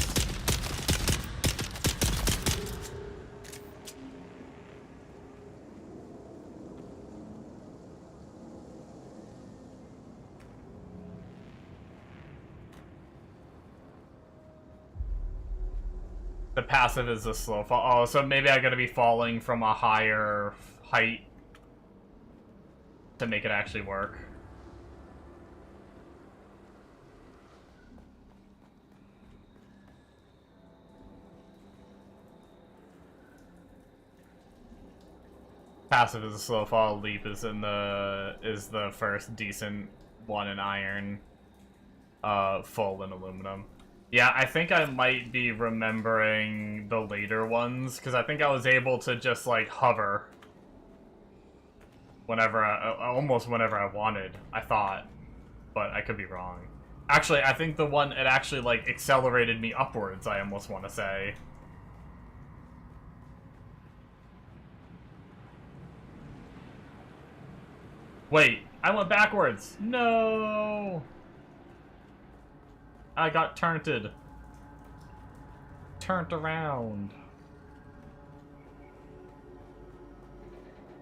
The passive is a slow fall. Oh, so maybe I gotta be falling from a higher height to make it actually work. Passive is a slow fall. Leap is the first decent one in iron. Full in aluminum. Yeah, I think I might be remembering the later ones, because I think I was able to just, like, hover whenever almost whenever I wanted, I thought. But I could be wrong. Actually, I think the one, it actually, like, accelerated me upwards, I almost want to say. Wait, I went backwards! No! I got turned around.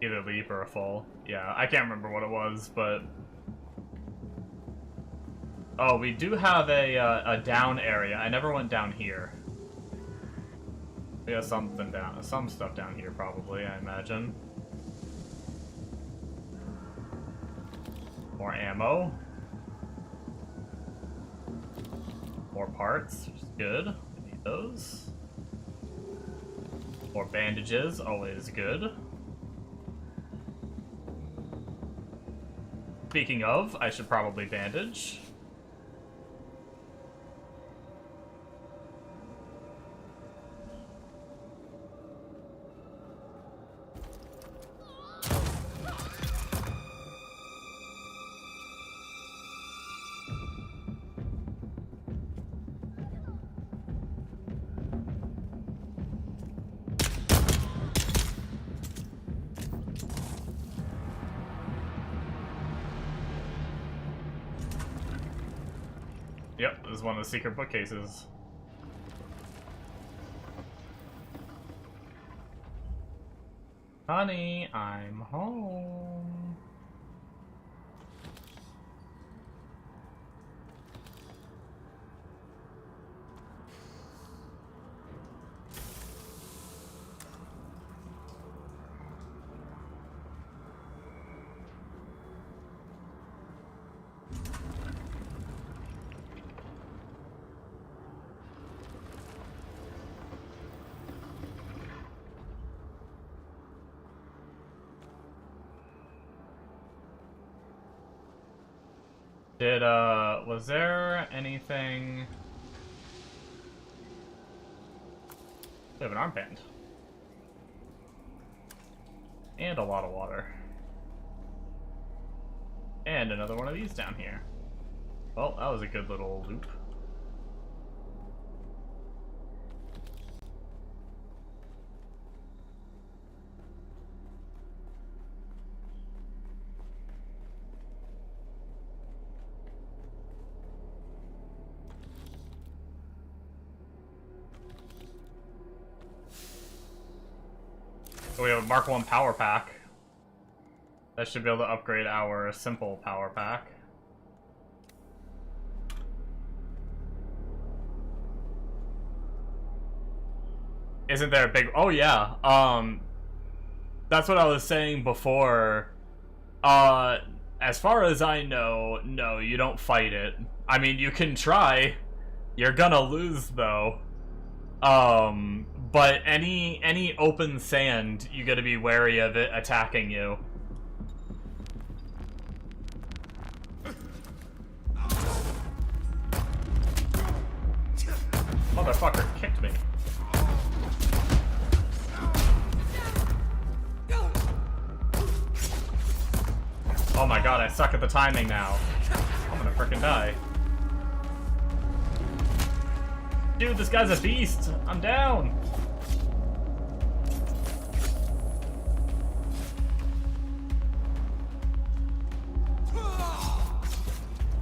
Either leap or a fall. Yeah, I can't remember what it was, but... Oh, we do have a down area. I never went down here. We have something down, some stuff down here probably, I imagine. More ammo. More parts, which is good. We need those. More bandages, always good. Speaking of, I should probably bandage. Yep, this is one of the secret bookcases. Honey, I'm home. Was there anything... We have an armband. And a lot of water. And another one of these down here. Well, that was a good little loop. So we have a Mark 1 power pack. That should be able to upgrade our simple power pack. Isn't there a big... Oh, yeah. That's what I was saying before. As far as I know, no, you don't fight it. I mean, you can try. You're gonna lose, though. But any open sand, you gotta be wary of it attacking you. Motherfucker kicked me. Oh my god, I suck at the timing now. I'm gonna frickin' die. Dude, this guy's a beast! I'm down!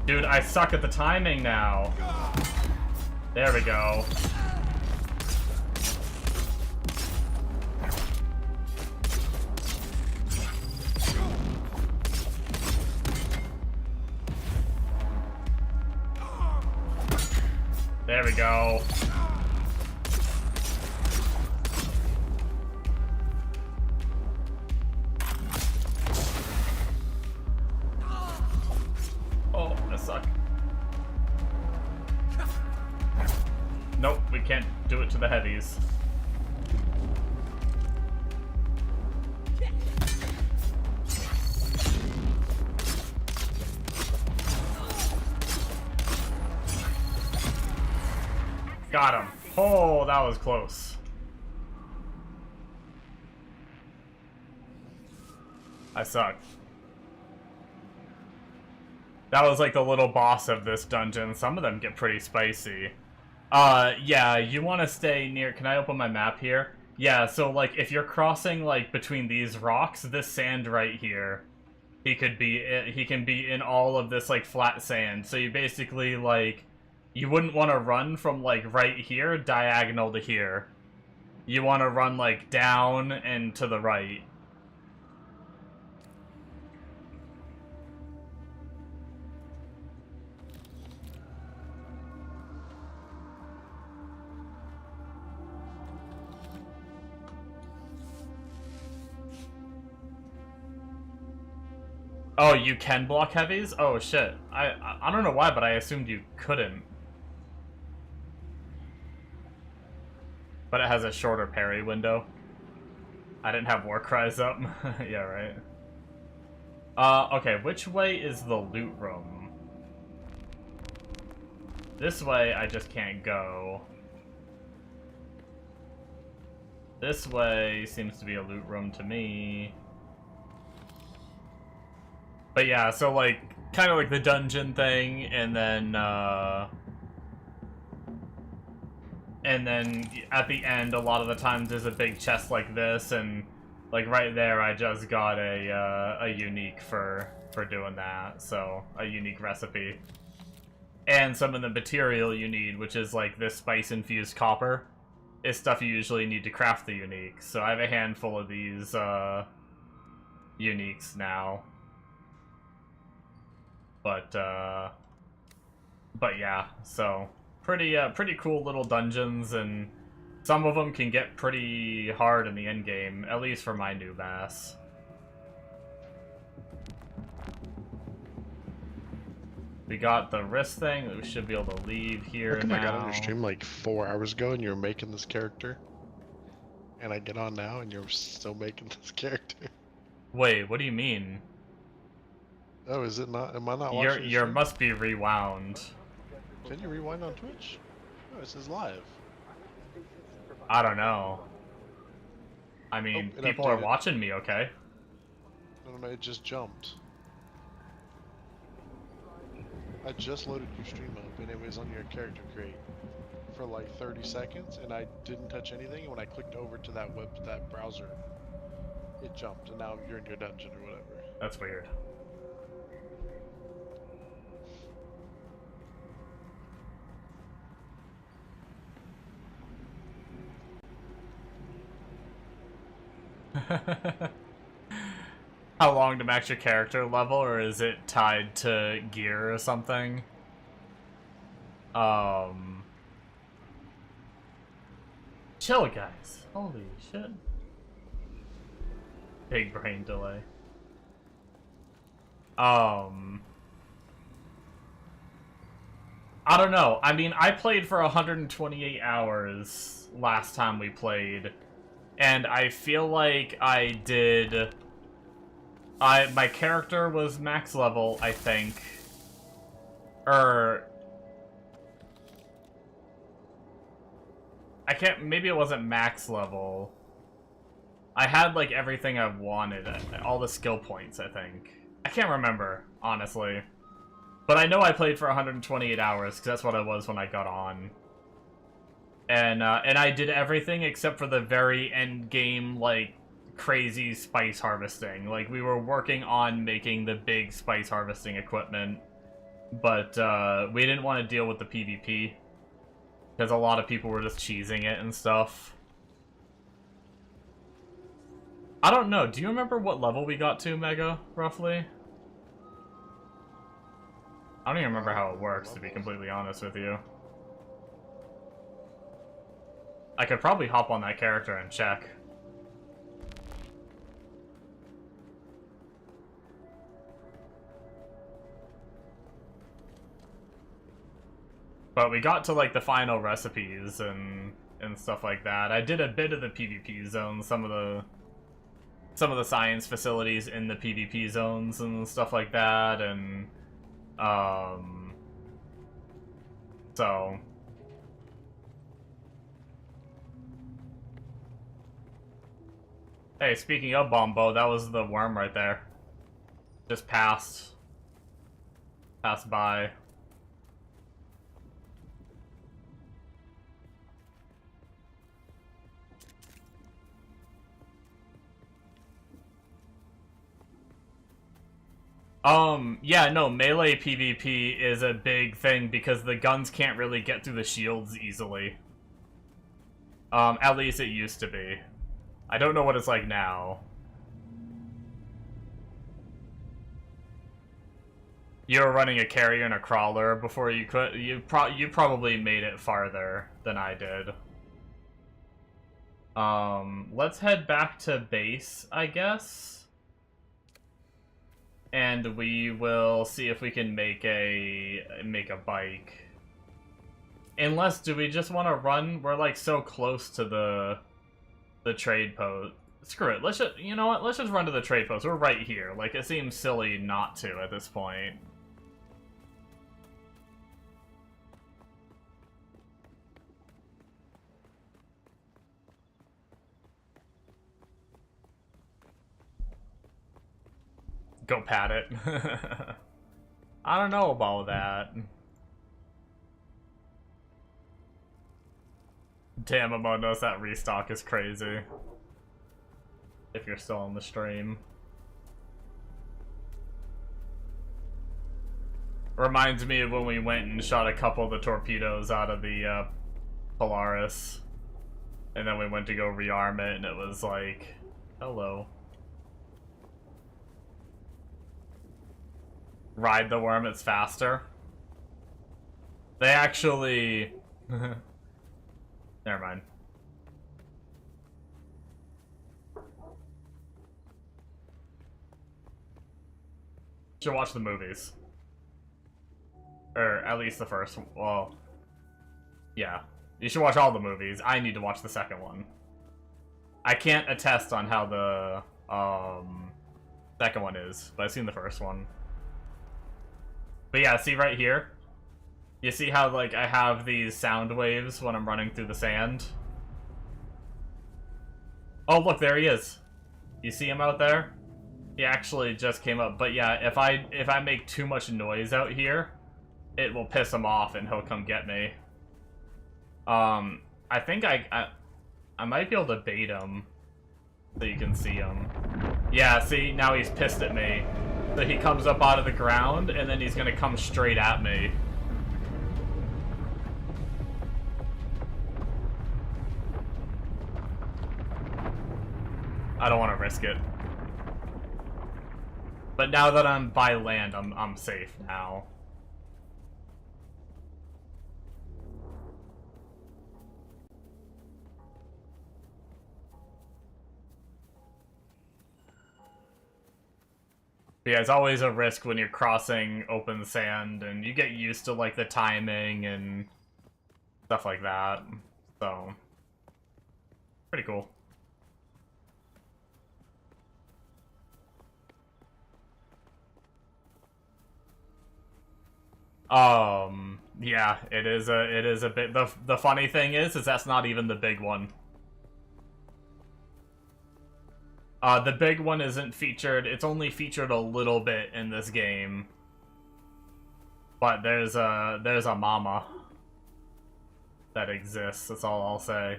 Dude, I suck at the timing now. There we go. There we go. Oh, that suck. Nope, we can't do it to the heavies. Got him. Oh, that was close. I suck. That was like the little boss of this dungeon. Some of them get pretty spicy. Yeah, you want to stay near... Can I open my map here? Yeah, so like if you're crossing like between these rocks, this sand right here, he can be in all of this like flat sand. So you basically like... You wouldn't want to run from, like, right here, diagonal to here. You want to run, like, down and to the right. Oh, you can block heavies? Oh, shit. I don't know why, but I assumed you couldn't. But it has a shorter parry window. I didn't have war cries up. Yeah, right. Okay, which way is the loot room? This way, I just can't go. This way seems to be a loot room to me. But yeah, so like, kind of like the dungeon thing, and then at the end, a lot of the times there's a big chest like this, and like right there, I just got a unique for doing that. So a unique recipe, and some of the material you need, which is like this spice infused copper, is stuff you usually need to craft the unique. So I have a handful of these uniques now. But yeah, so pretty cool little dungeons, and some of them can get pretty hard in the end game, at least for my new bass. We got the wrist thing that we should be able to leave here now. I got on your stream like 4 hours ago, and you were making this character, and I get on now, and you're still making this character. Wait, what do you mean? Oh, is it not? Am I not watching? You must be rewound. Can you rewind on Twitch? No, it says live. I don't know. I mean, it people are updated. watching me, okay? No, it just jumped. I just loaded your stream up, and it was on your character create for like 30 seconds, and I didn't touch anything. And when I clicked over to that browser, it jumped, and now you're in your dungeon or whatever. That's weird. How long to max your character level, or is it tied to gear or something? Chill, guys. Holy shit. Big brain delay. I don't know. I mean, I played for 128 hours last time we played, and I feel like I did... my character was max level, I think. I can't... Maybe it wasn't max level. I had, like, everything I wanted. All the skill points, I think. I can't remember, honestly. But I know I played for 128 hours, because that's what I was when I got on. And I did everything except for the very end game, like, crazy spice harvesting. Like, we were working on making the big spice harvesting equipment, but we didn't want to deal with the PvP, because a lot of people were just cheesing it and stuff. I don't know, do you remember what level we got to, Mega, roughly? I don't even remember how it works, to be completely honest with you. I could probably hop on that character and check. But we got to, like, the final recipes and stuff like that. I did a bit of the PvP zone, some of the science facilities in the PvP zones and stuff like that, and so hey, speaking of Bombo, that was the worm right there. Just passed by. Yeah, no, melee PvP is a big thing because the guns can't really get through the shields easily. At least it used to be. I don't know what it's like now. You were running a carrier and a crawler before you could. You probably made it farther than I did. Let's head back to base, I guess. And we will see if we can make a bike. Unless, do we just want to run? We're like so close to the trade post. Screw it. Let's just, you know what? Let's just run to the trade post. We're right here. Like, it seems silly not to at this point. Go pat it. I don't know about that. Damn, Among Us, that restock is crazy. If you're still on the stream. Reminds me of when we went and shot a couple of the torpedoes out of the Polaris. And then we went to go rearm it and it was like, hello. Ride the worm, it's faster. They actually... Never mind. Should watch the movies. Or at least the first one. Well, yeah. You should watch all the movies. I need to watch the second one. I can't attest on how the second one is, but I've seen the first one. But yeah, see right here? You see how, like, I have these sound waves when I'm running through the sand? Oh, look, there he is. You see him out there? He actually just came up. But yeah, if I make too much noise out here, it will piss him off and he'll come get me. I think I might be able to bait him so you can see him. Yeah, see, now he's pissed at me. So he comes up out of the ground, and then he's gonna come straight at me. I don't want to risk it. But now that I'm by land, I'm safe now. But yeah, it's always a risk when you're crossing open sand, and you get used to, like, the timing and stuff like that. So, pretty cool. Yeah, it is a bit, the funny thing is that's not even the big one. The big one isn't featured, it's only featured a little bit in this game. But there's a mama that exists, that's all I'll say.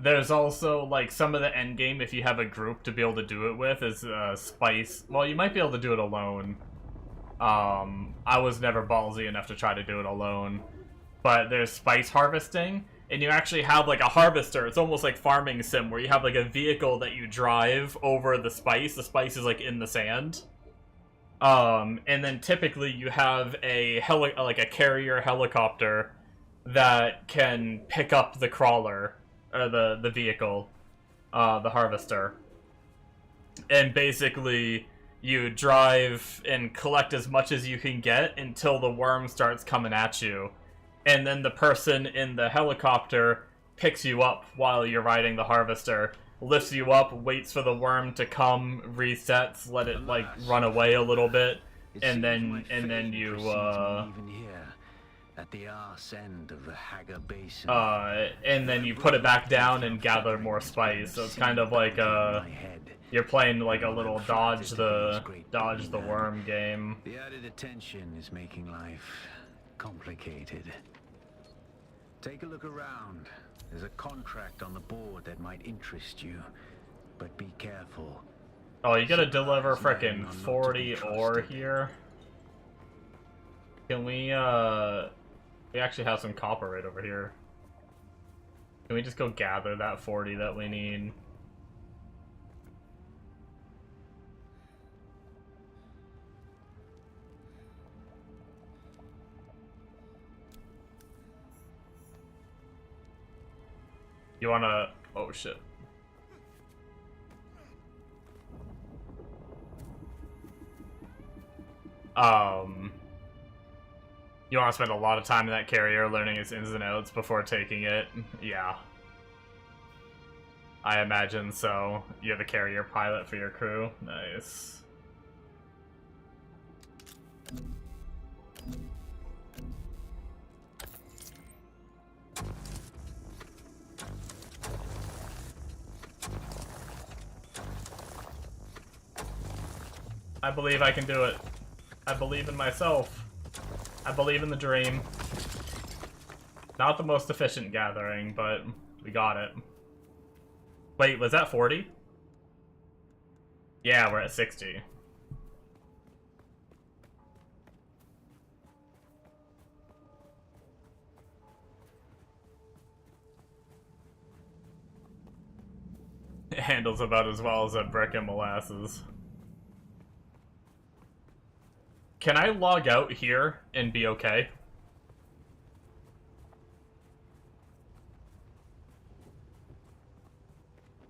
There's also, like, some of the end game, if you have a group to be able to do it with, is, spice. Well, you might be able to do it alone. I was never ballsy enough to try to do it alone. But there's spice harvesting, and you actually have, like, a harvester. It's almost like Farming Sim, where you have, like, a vehicle that you drive over the spice. The spice is, like, in the sand. And then typically you have a carrier helicopter that can pick up the crawler, or the vehicle, the harvester. And basically, you drive and collect as much as you can get until the worm starts coming at you. And then the person in the helicopter picks you up while you're riding the harvester, lifts you up, waits for the worm to come, resets, let it, like, run away a little bit, and then you, at the arse end of the Haga Basin. and then you put it back down and gather more spice. So it's kind of like, you're playing like a little dodge the worm game. The added attention is making life complicated. Take a look around. There's a contract on the board that might interest you, but be careful. Oh, you gotta deliver frickin' 40 ore here? Can we actually have some copper right over here. Can we just go gather that 40 that we need? You wanna... oh shit. You want to spend a lot of time in that carrier learning its ins and outs before taking it? Yeah. I imagine so. You're the carrier pilot for your crew? Nice. I believe I can do it. I believe in myself. I believe in the dream. Not the most efficient gathering, but we got it. Wait, was that 40? Yeah, we're at 60. It handles about as well as a brick and molasses. Can I log out here and be okay?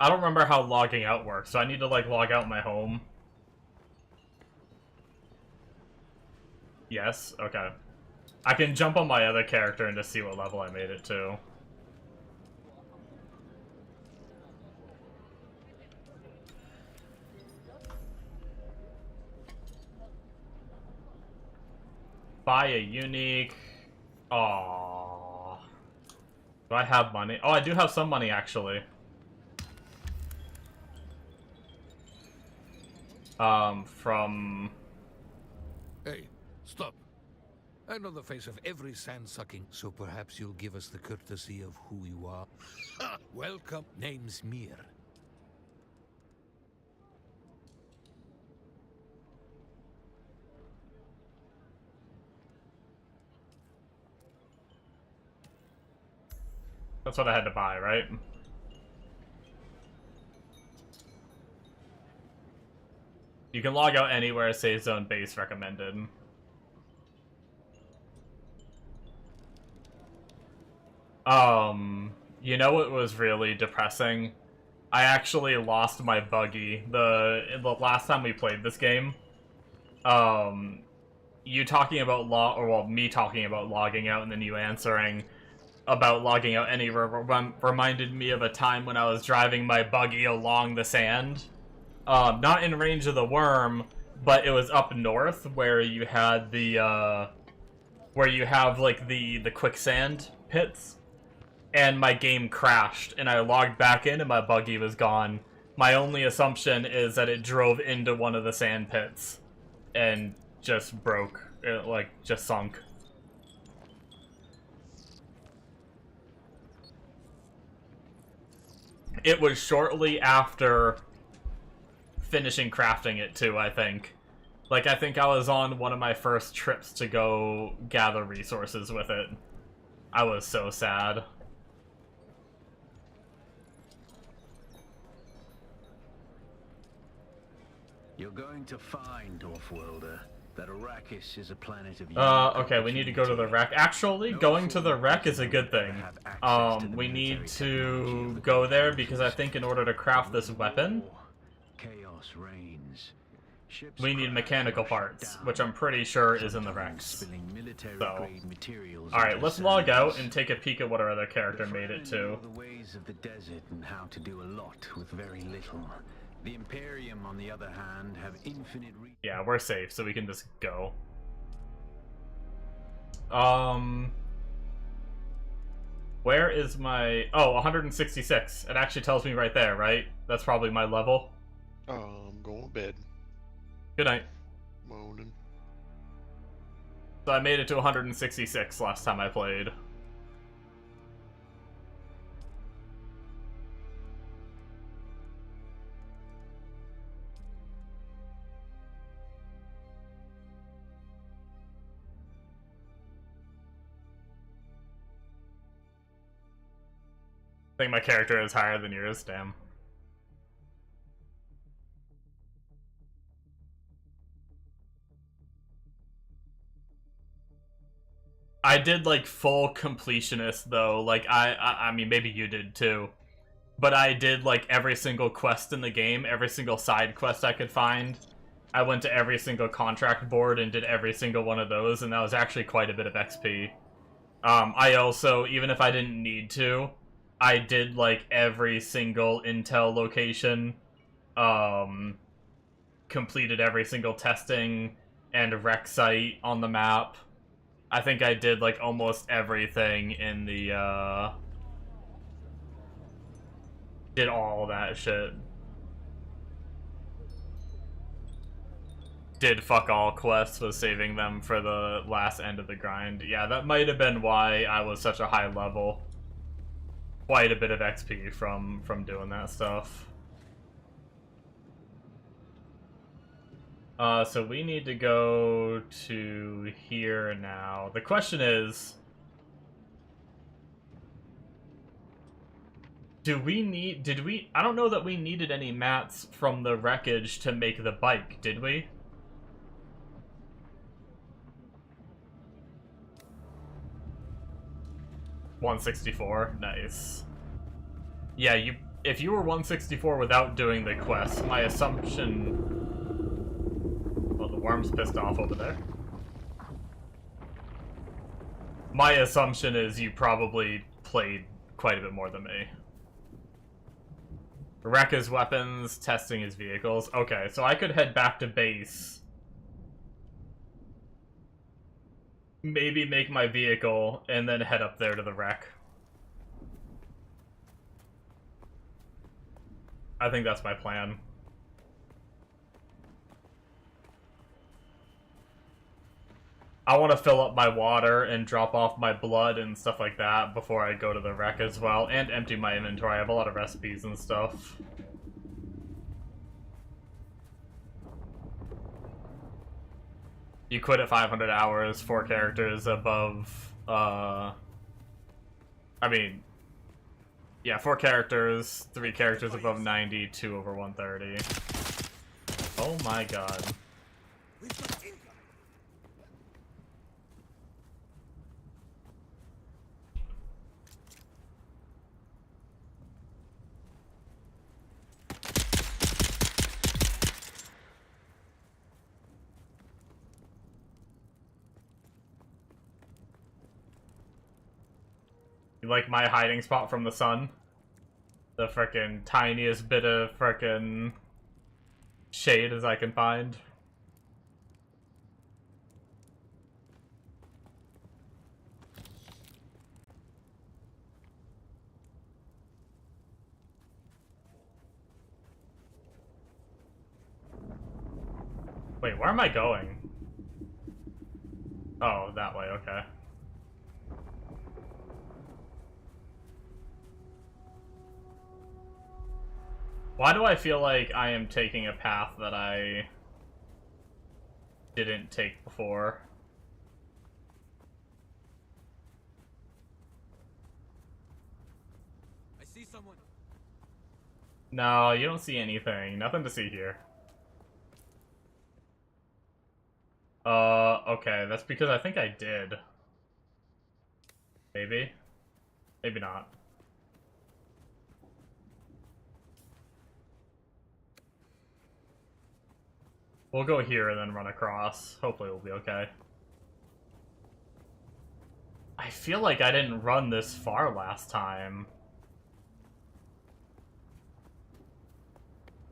I don't remember how logging out works, so I need to, like, log out my home. Yes? Okay. I can jump on my other character and just see what level I made it to. Buy a unique... Aww. Do I have money? Oh, I do have some money, actually. From... Hey, stop. I know the face of every sand-sucking, so perhaps you'll give us the courtesy of who you are. Welcome. Name's Mir. That's what I had to buy, right? You can log out anywhere, save zone base recommended. You know what was really depressing? I actually lost my buggy the last time we played this game. You talking about me talking about logging out, and then you answering about logging out reminded me of a time when I was driving my buggy along the sand. Not in range of the worm, but it was up north where you had the where you have like the quicksand pits, and my game crashed and I logged back in and my buggy was gone. My only assumption is that it drove into one of the sand pits and just broke, it, like just sunk. It was shortly after finishing crafting it too, I think. Like, I think I was on one of my first trips to go gather resources with it. I was so sad. You're going to find, Offworlder, that Arrakis is a planet of okay, we need to go to the wreck. Actually, going to the wreck is a good thing. We need to go there because I think in order to craft this weapon, chaos reigns. we need mechanical parts, which I'm pretty sure is in the wrecks. So, alright, let's log out and take a peek at what our other character made it to. The ways of the desert and how to do a lot with very little. The Imperium, on the other hand, have infinite reach. Yeah, we're safe, so we can just go. Where is my... Oh, 166. It actually tells me right there, right? That's probably my level. I'm going to bed. Good night. Moaning. So I made it to 166 last time I played. I think my character is higher than yours, damn. I did like full completionist though, like I mean maybe you did too. But I did like every single quest in the game, every single side quest I could find. I went to every single contract board and did every single one of those, and that was actually quite a bit of XP. I also, even if I didn't need to, I did like every single intel location, completed every single testing and wreck site on the map. I think I did like almost everything in the, did all that shit. Did fuck all quests, was saving them for the last end of the grind. Yeah, that might have been why I was such a high level. Quite a bit of XP from doing that stuff. So we need to go to here now. The question is, I don't know that we needed any mats from the wreckage to make the bike, did we? $164, nice. Yeah, if you were 164 without doing the quest, my assumption... Well, the worm's pissed off over there. My assumption is you probably played quite a bit more than me. Wreck his weapons, testing his vehicles. Okay, so I could head back to base. Maybe make my vehicle, and then head up there to the wreck. I think that's my plan. I want to fill up my water and drop off my blood and stuff like that before I go to the wreck as well, and empty my inventory. I have a lot of recipes and stuff. You quit at 500 hours, 4 characters above, I mean, yeah, 4 characters, 3 characters above 90, 2 over 130. Oh my god. You like my hiding spot from the sun? The frickin' tiniest bit of frickin' shade as I can find. Wait, where am I going? Oh, that way, okay. Why do I feel like I am taking a path that I didn't take before? I see someone. No, you don't see anything. Nothing to see here. Okay, that's because I think I did. Maybe? Maybe not. We'll go here and then run across. Hopefully we'll be okay. I feel like I didn't run this far last time.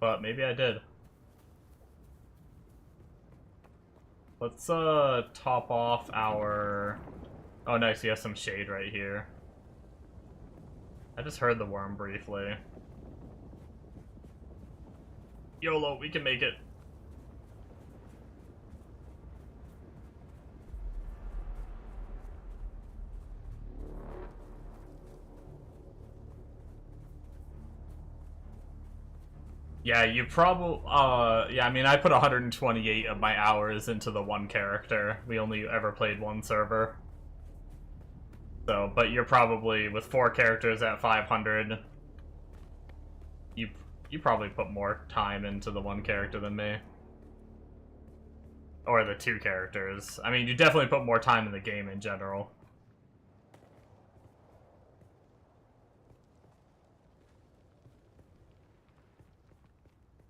But maybe I did. Let's top off our... Oh nice, he has some shade right here. I just heard the worm briefly. YOLO, we can make it. Yeah, you probably, yeah, I mean, I put 128 of my hours into the one character. We only ever played one server. So, but you're probably, with 4 characters at 500, you probably put more time into the one character than me. Or the 2 characters. I mean, you definitely put more time in the game in general.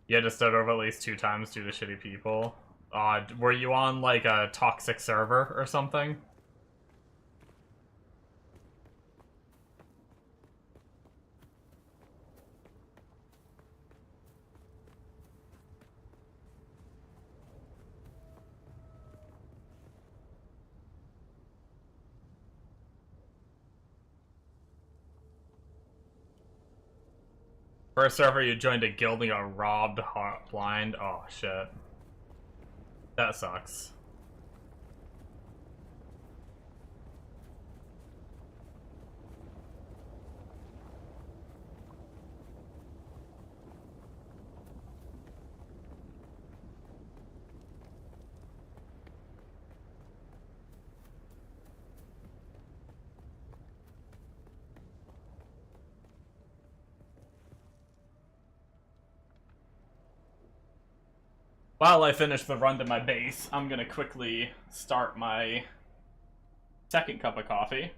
You had to start over at least 2 times due to shitty people. Were you on, like, a toxic server or something? First server you joined a guild and got robbed blind. Oh shit. That sucks. While I finish the run to my base, I'm gonna quickly start my second cup of coffee.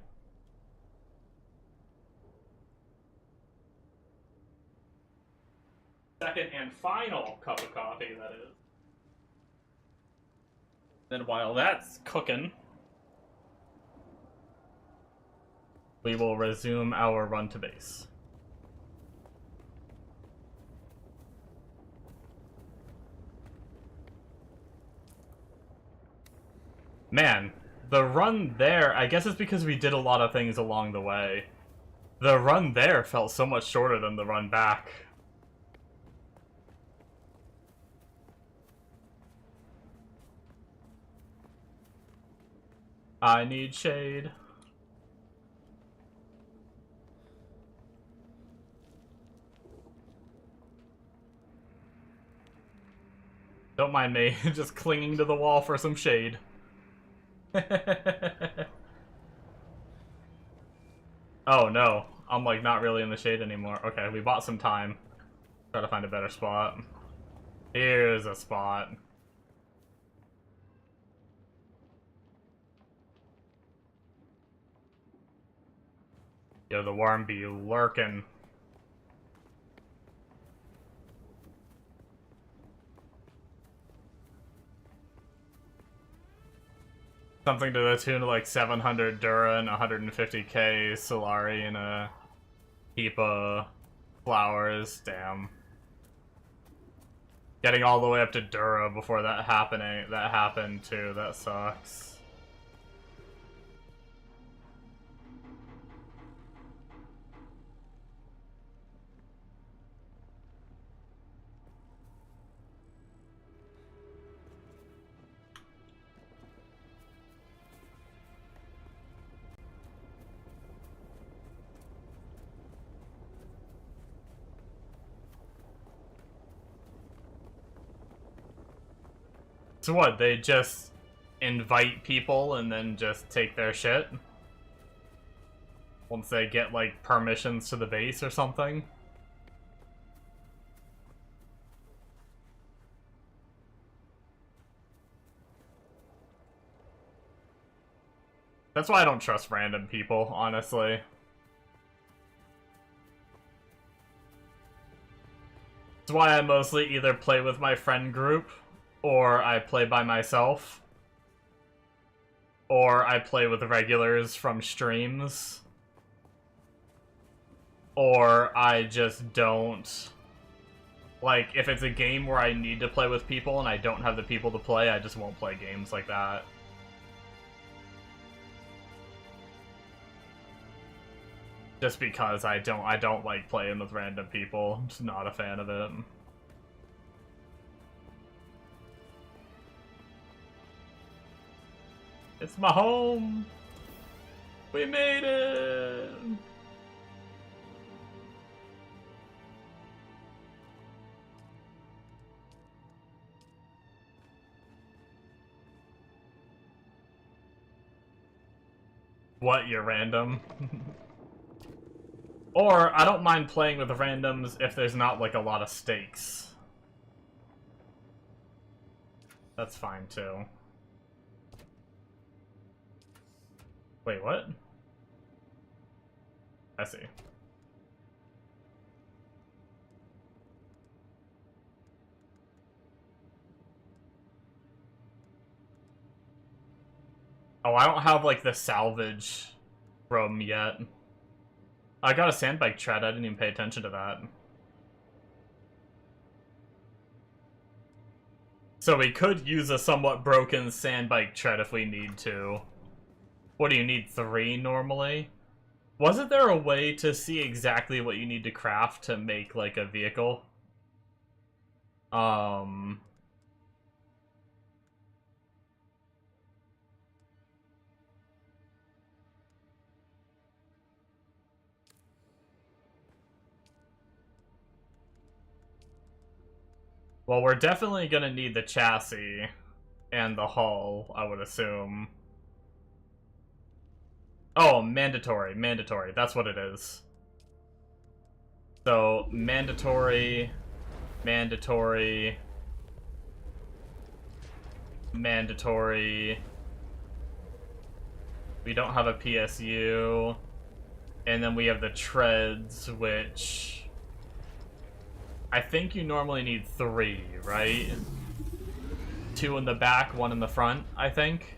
Second and final cup of coffee, that is. Then while that's cooking, we will resume our run to base. Man, the run there, I guess it's because we did a lot of things along the way. The run there felt so much shorter than the run back. I need shade. Don't mind me, just clinging to the wall for some shade. Oh no, I'm like not really in the shade anymore. Okay, we bought some time. Try to find a better spot. Here's a spot. Yo, the worm be lurking. Something to the tune of like 700 Dura and 150k Solari and a heap of flowers. Damn. Getting all the way up to Dura before that happened too. That sucks. So what, they just invite people and then just take their shit? Once they get, like, permissions to the base or something? That's why I don't trust random people, honestly. That's why I mostly either play with my friend group, or I play by myself, or I play with regulars from streams, or I just don't. Like, if it's a game where I need to play with people and I don't have the people to play, I just won't play games like that. Just because I don't like playing with random people. I'm just not a fan of it. It's my home! We made it! What, you're random? Or, I don't mind playing with randoms if there's not, like, a lot of stakes. That's fine, too. Wait, what? I see. Oh, I don't have, like, the salvage room yet. I got a sandbike tread, I didn't even pay attention to that. So we could use a somewhat broken sandbike tread if we need to. What do you need, 3 normally? Wasn't there a way to see exactly what you need to craft to make, like, a vehicle? Well, we're definitely gonna need the chassis and the hull, I would assume. Oh, mandatory, that's what it is. So, mandatory. We don't have a PSU. And then we have the treads, which I think you normally need 3, right? 2 in the back, 1 in the front, I think.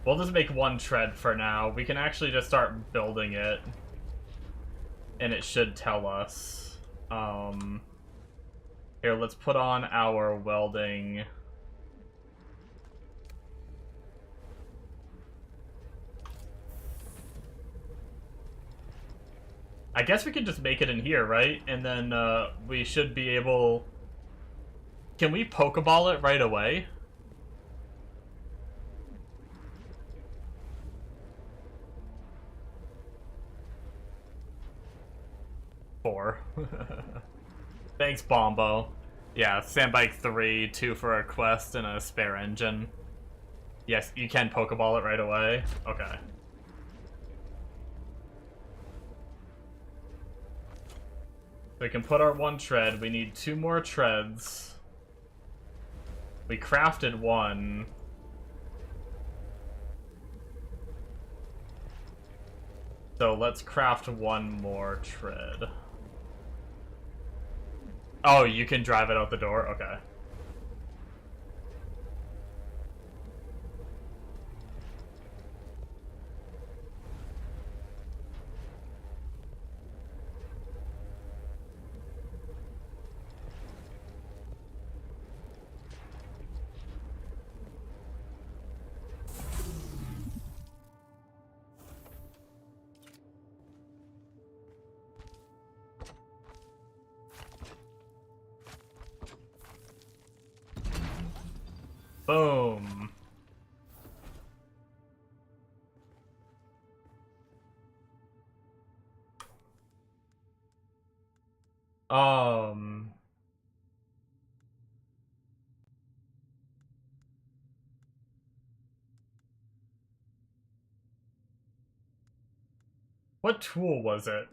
We'll just make 1 tread for now. We can actually just start building it. And it should tell us. Here, let's put on our welding. I guess we could just make it in here, right? And then we should be able... Can we Pokeball it right away? Four. Thanks, Bombo. Yeah, Sandbike 3, 2 for a quest, and a spare engine. Yes, you can Pokeball it right away. Okay. We can put our 1 tread. We need 2 more treads. We crafted 1. So let's craft 1 more tread. Oh, you can drive it out the door? Okay. Boom. Um. What tool was it?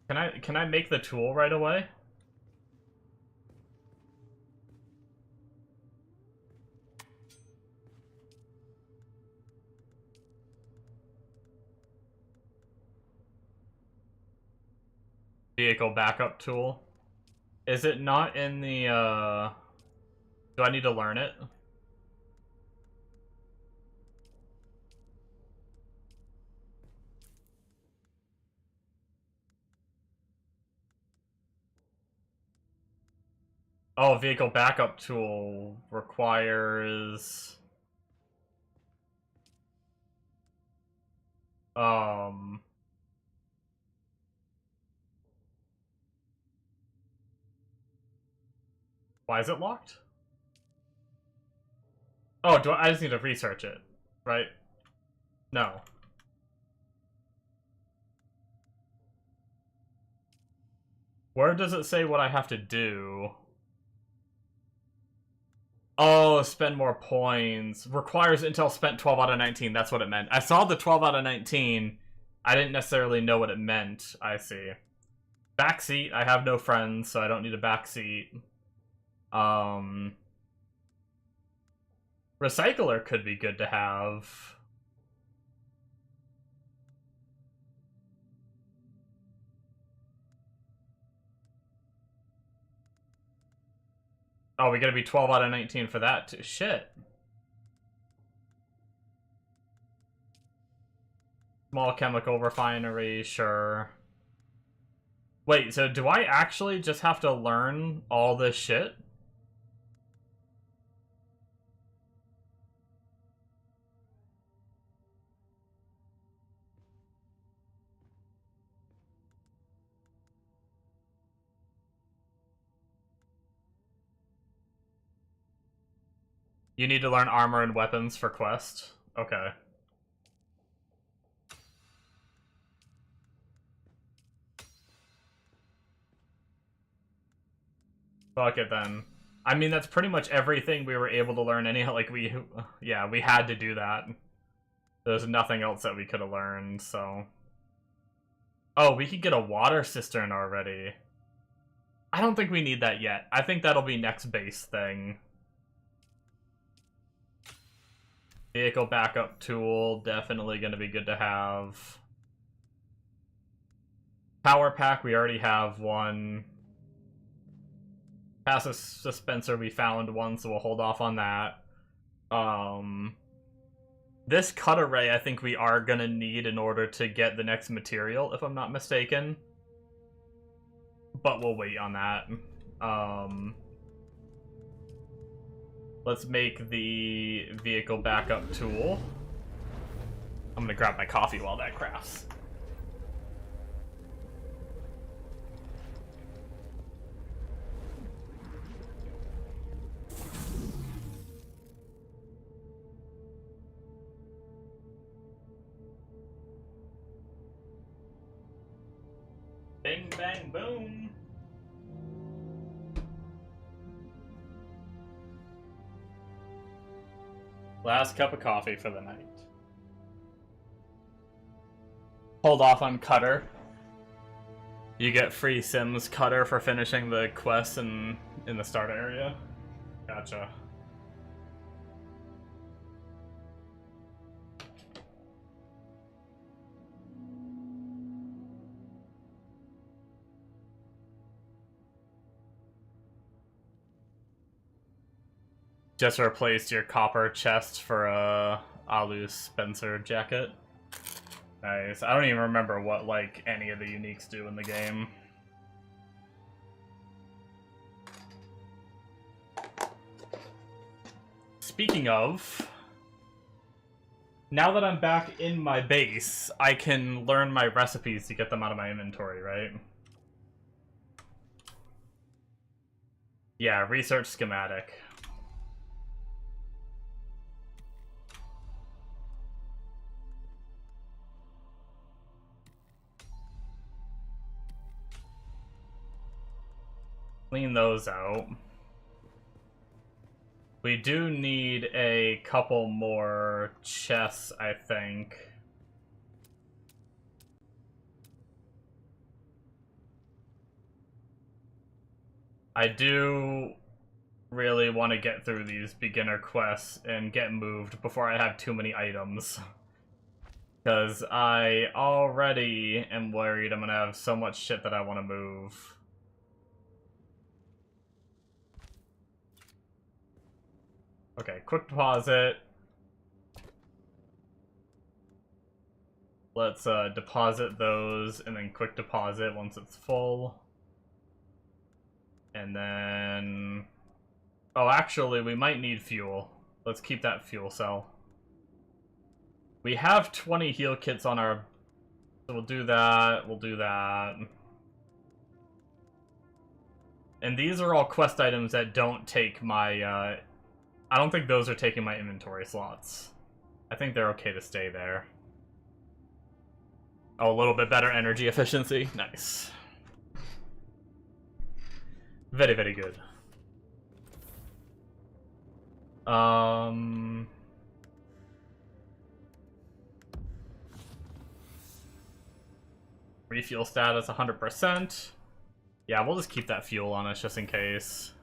Can I make the tool right away? Vehicle backup tool. Is it not in the, do I need to learn it? Oh, vehicle backup tool requires... Why is it locked? Oh, I just need to research it, right? No. Where does it say what I have to do? Oh, spend more points. Requires intel spent 12 out of 19. That's what it meant. I saw the 12 out of 19. I didn't necessarily know what it meant. I see. Backseat. I have no friends, so I don't need a backseat. Recycler could be good to have. Oh, we gotta be 12 out of 19 for that too. Shit. Small chemical refinery, sure. Wait, so do I actually just have to learn all this shit? You need to learn armor and weapons for quest? Okay. Fuck it then. I mean, that's pretty much everything we were able to learn anyhow. Like, yeah, we had to do that. There's nothing else that we could have learned, so... Oh, we could get a water cistern already. I don't think we need that yet. I think that'll be next base thing. Vehicle backup tool, definitely going to be good to have. Power pack, we already have one. Passive dispenser, we found one, so we'll hold off on that. This cut array, I think we are going to need in order to get the next material, if I'm not mistaken. But we'll wait on that. Let's make the vehicle backup tool. I'm gonna grab my coffee while that crafts. Bing, bang, boom. Last cup of coffee for the night. Hold off on Cutter. You get free Sims Cutter for finishing the quest in the start area. Gotcha. Just replaced your copper chest for a Alu Spencer jacket. Nice. I don't even remember what, like, any of the uniques do in the game. Speaking of, now that I'm back in my base, I can learn my recipes to get them out of my inventory, right? Yeah, research schematic. Clean those out. We do need a couple more chests, I think. I do really want to get through these beginner quests and get moved before I have too many items. Because I already am worried I'm going to have so much shit that I want to move. Okay, quick deposit. Let's deposit those and then quick deposit once it's full. And then... oh, actually, we might need fuel. Let's keep that fuel cell. We have 20 heal kits on our... so we'll do that, we'll do that. And these are all quest items that don't take my, I don't think those are taking my inventory slots. I think they're okay to stay there. Oh, a little bit better energy efficiency. Nice. Very, very good. Refuel status 100%. Yeah, we'll just keep that fuel on us just in case.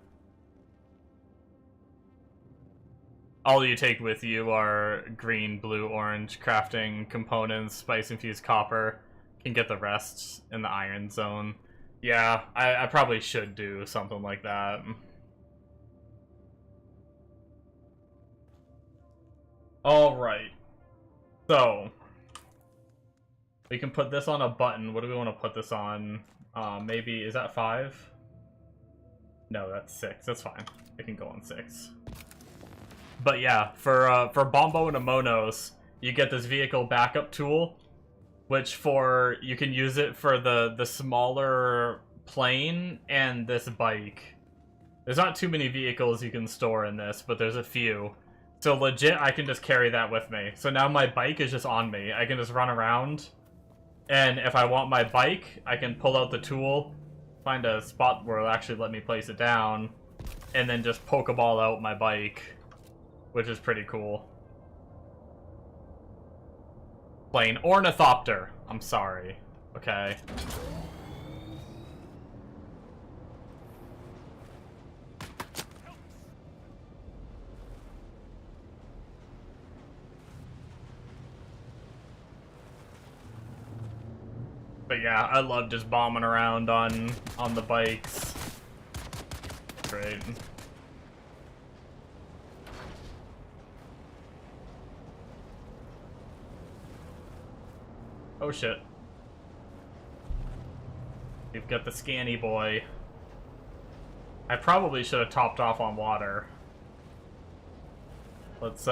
All you take with you are green, blue, orange crafting components, spice-infused copper. Can get the rest in the iron zone. Yeah, I probably should do something like that. Alright. So, we can put this on a button. What do we want to put this on? Maybe, is that 5? No, that's 6. That's fine. It can go on 6. But yeah, for Bombo and Amonos, you get this vehicle backup tool, which you can use it for the smaller plane and this bike. There's not too many vehicles you can store in this, but there's a few. So legit, I can just carry that with me. So now my bike is just on me. I can just run around, and if I want my bike, I can pull out the tool, find a spot where it'll actually let me place it down, and then just Pokeball out my bike. Which is pretty cool. Plane. Ornithopter. I'm sorry. Okay. But yeah, I love just bombing around on the bikes. Great. Oh shit. We've got the scanny boy. I probably should have topped off on water. Let's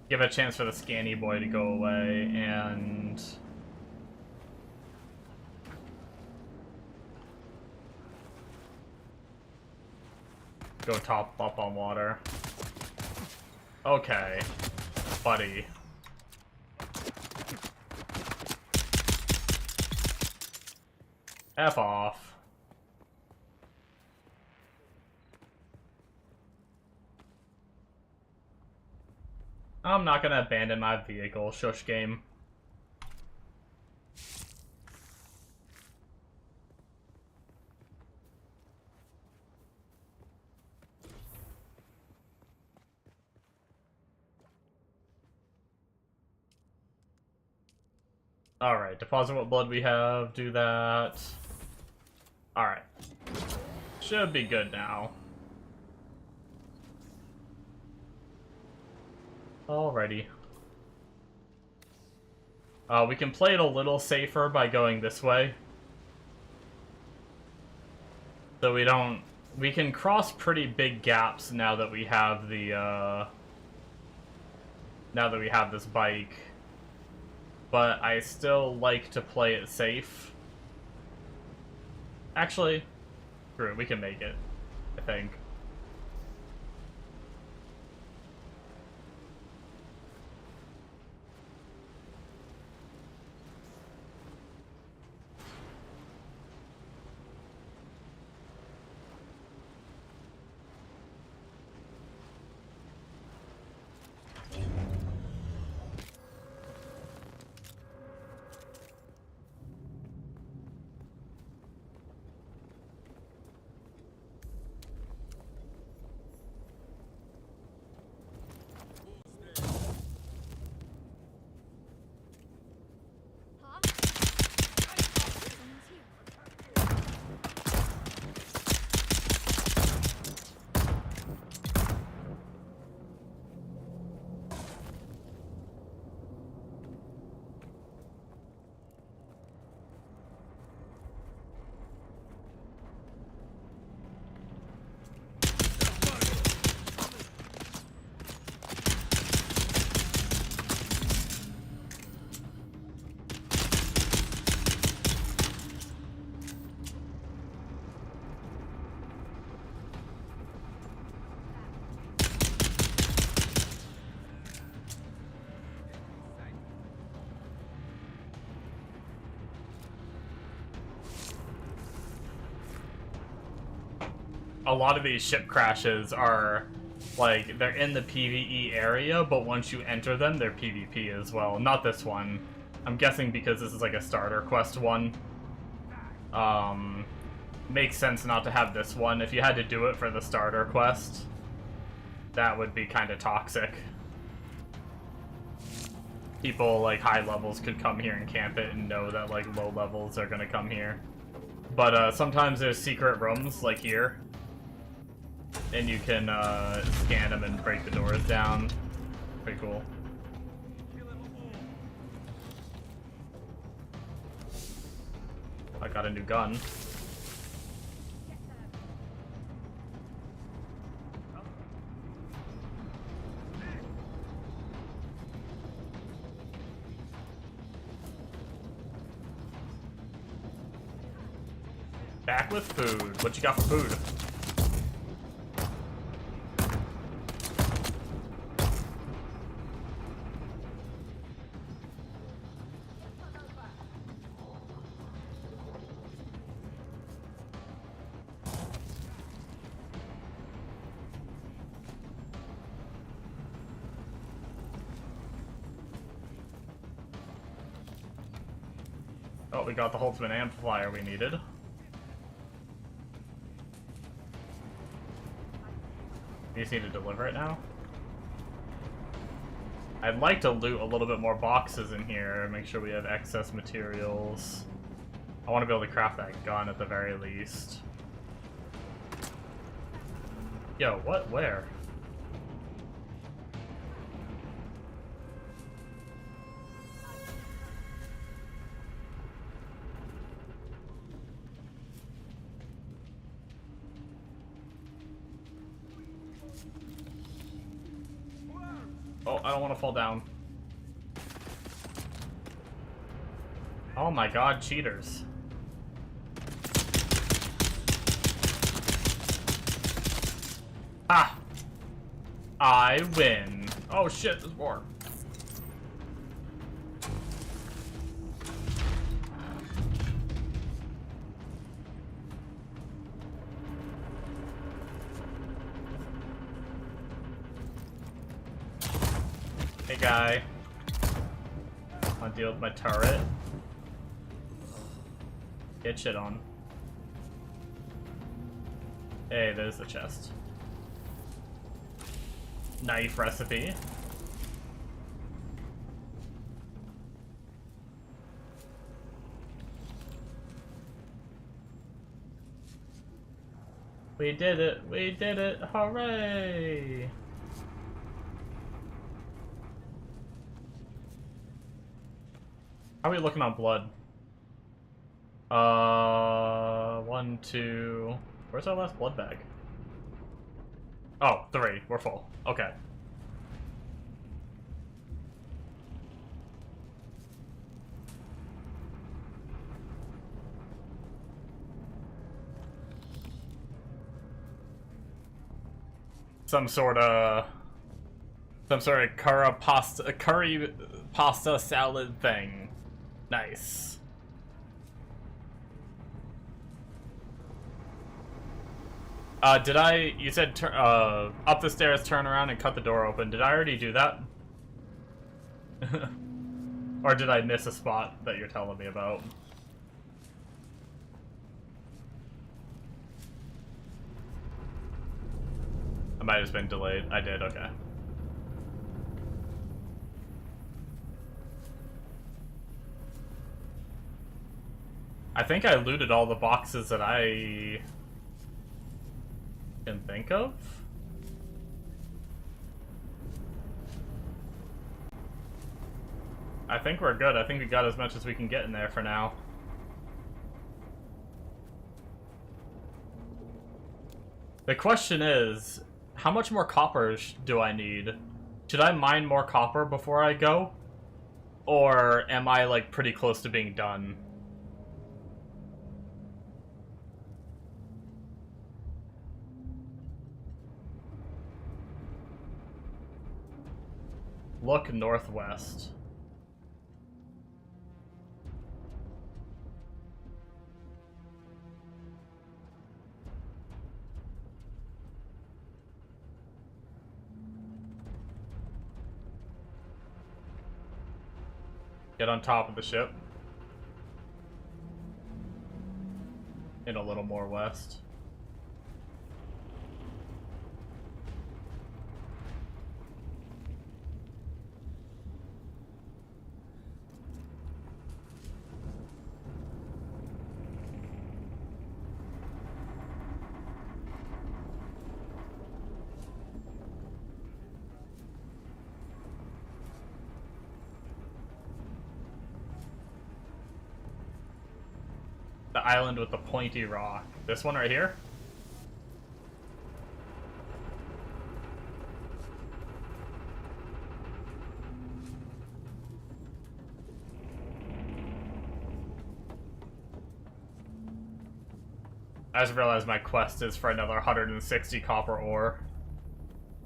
give a chance for the scanny boy to go away and go top up on water. Okay. Buddy. F off. I'm not gonna abandon my vehicle, shush game. Alright, deposit what blood we have, do that. Alright. Should be good now. Alrighty. We can play it a little safer by going this way. So we can cross pretty big gaps now that we have the, now that we have this bike. But I still like to play it safe. Actually, screw it, we can make it, I think. A lot of these ship crashes are, like, they're in the PvE area, but once you enter them, they're PvP as well. Not this one. I'm guessing because this is like a starter quest one. Makes sense not to have this one. If you had to do it for the starter quest, that would be kind of toxic. People, like, high levels could come here and camp it and know that, like, low levels are gonna come here. But, sometimes there's secret rooms, like here. And you can scan them and break the doors down. Pretty cool. I got a new gun. Back with food. What you got for food? Oh, we got the ultimate amplifier we needed. You just need to deliver it now? I'd like to loot a little bit more boxes in here, make sure we have excess materials. I want to be able to craft that gun at the very least. Yo, what? Where? Oh, I don't want to fall down. Oh my god, cheaters. Ah! I win. Oh shit, there's more. Hey guy. Wanna deal with my turret? Get shit on. Hey, there's the chest. Knife recipe. We did it! We did it! Hooray! How are we looking on blood? 1, 2... Where's our last blood bag? Oh, 3. We're full. Okay. Some sort of curry pasta salad thing. Nice. You said up the stairs, turn around and cut the door open. Did I already do that? Or did I miss a spot that you're telling me about? I might have just been delayed. I did, okay. I think I looted all the boxes that I can think of. I think we're good. I think we got as much as we can get in there for now. The question is, how much more copper do I need? Should I mine more copper before I go? Or am I, like, pretty close to being done? Look northwest. Get on top of the ship. And a little more west. The island with the pointy rock. This one right here? I just realized my quest is for another 160 copper ore.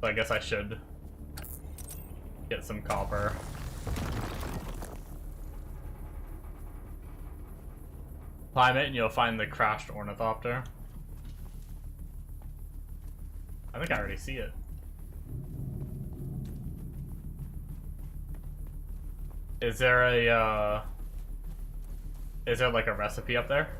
So I guess I should get some copper. Climb it and you'll find the crashed ornithopter. I think I already see it. Is there like a recipe up there?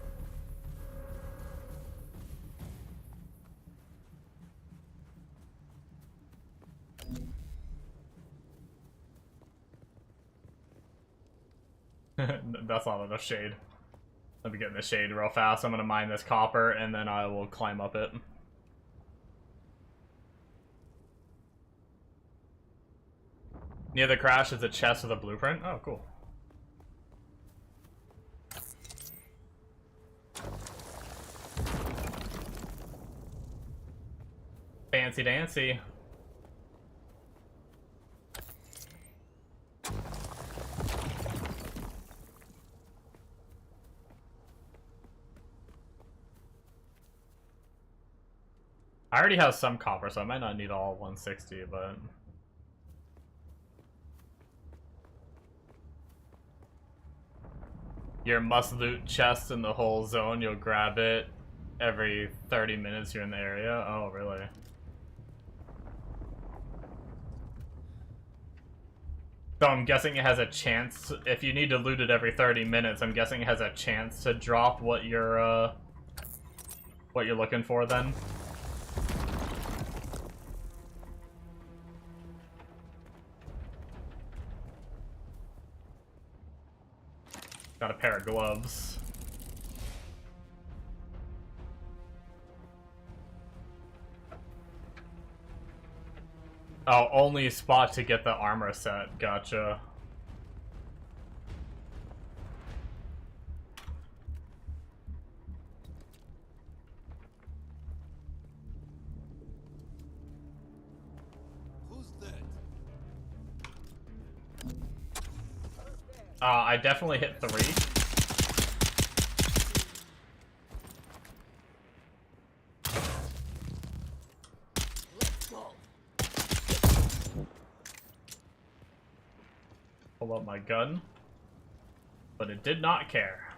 That's not enough shade. Let me get in the shade real fast. I'm gonna mine this copper and then I will climb up it. Near the crash is a chest with a blueprint. Oh, cool. Fancy dancy. I already have some copper, so I might not need all 160, but... Your must-loot chest in the whole zone, you'll grab it every 30 minutes you're in the area? Oh, really? So I'm guessing it has a chance, if you need to loot it every 30 minutes, I'm guessing it has a chance to drop what you're looking for then? Got a pair of gloves. Oh, only spot to get the armor set. Gotcha. Who's that? I definitely hit 3. Pull up my gun, but it did not care.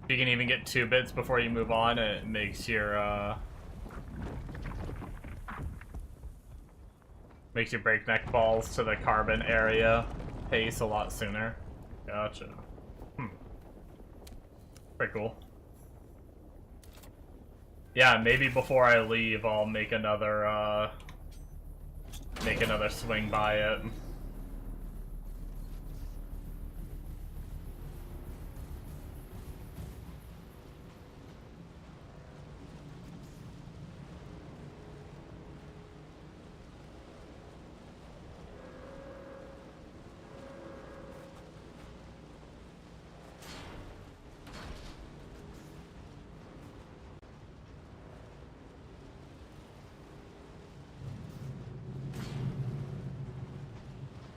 You can even get 2 bits before you move on. It makes your breakneck balls to the carbon area pace a lot sooner. Gotcha. Pretty cool. Yeah, maybe before I leave, I'll make another swing by it.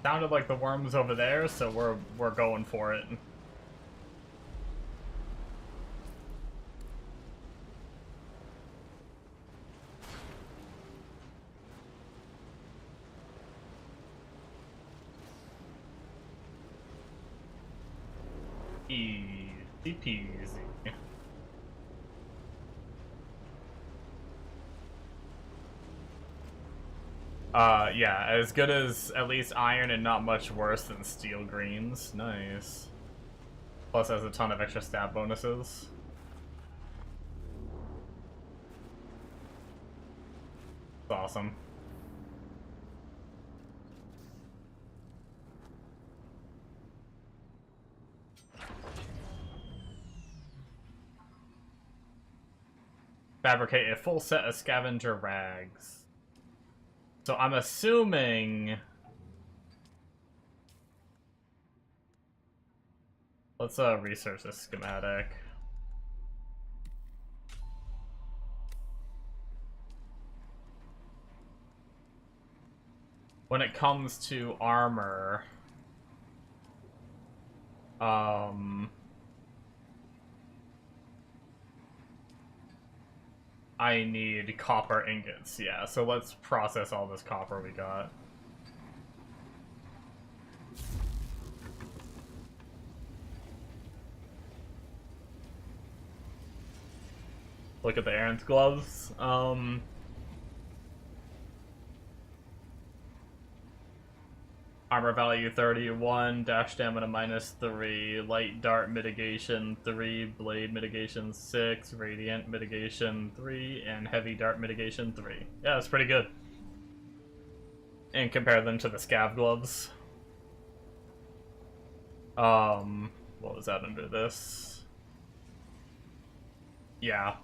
Sounded like the worm's over there, so we're going for it. Easy peasy. Yeah, as good as at least iron and not much worse than steel greens. Nice. Plus has a ton of extra stat bonuses. It's awesome. Fabricate a full set of scavenger rags. So I'm assuming... Let's research this schematic. When it comes to armor... I need copper ingots, yeah, so let's process all this copper we got. Look at the Aaron's gloves. Armor value 31, dash stamina -3, light dart mitigation 3, blade mitigation 6, radiant mitigation 3, and heavy dart mitigation 3. Yeah, that's pretty good. And compare them to the scav gloves. What was that under this? Yeah.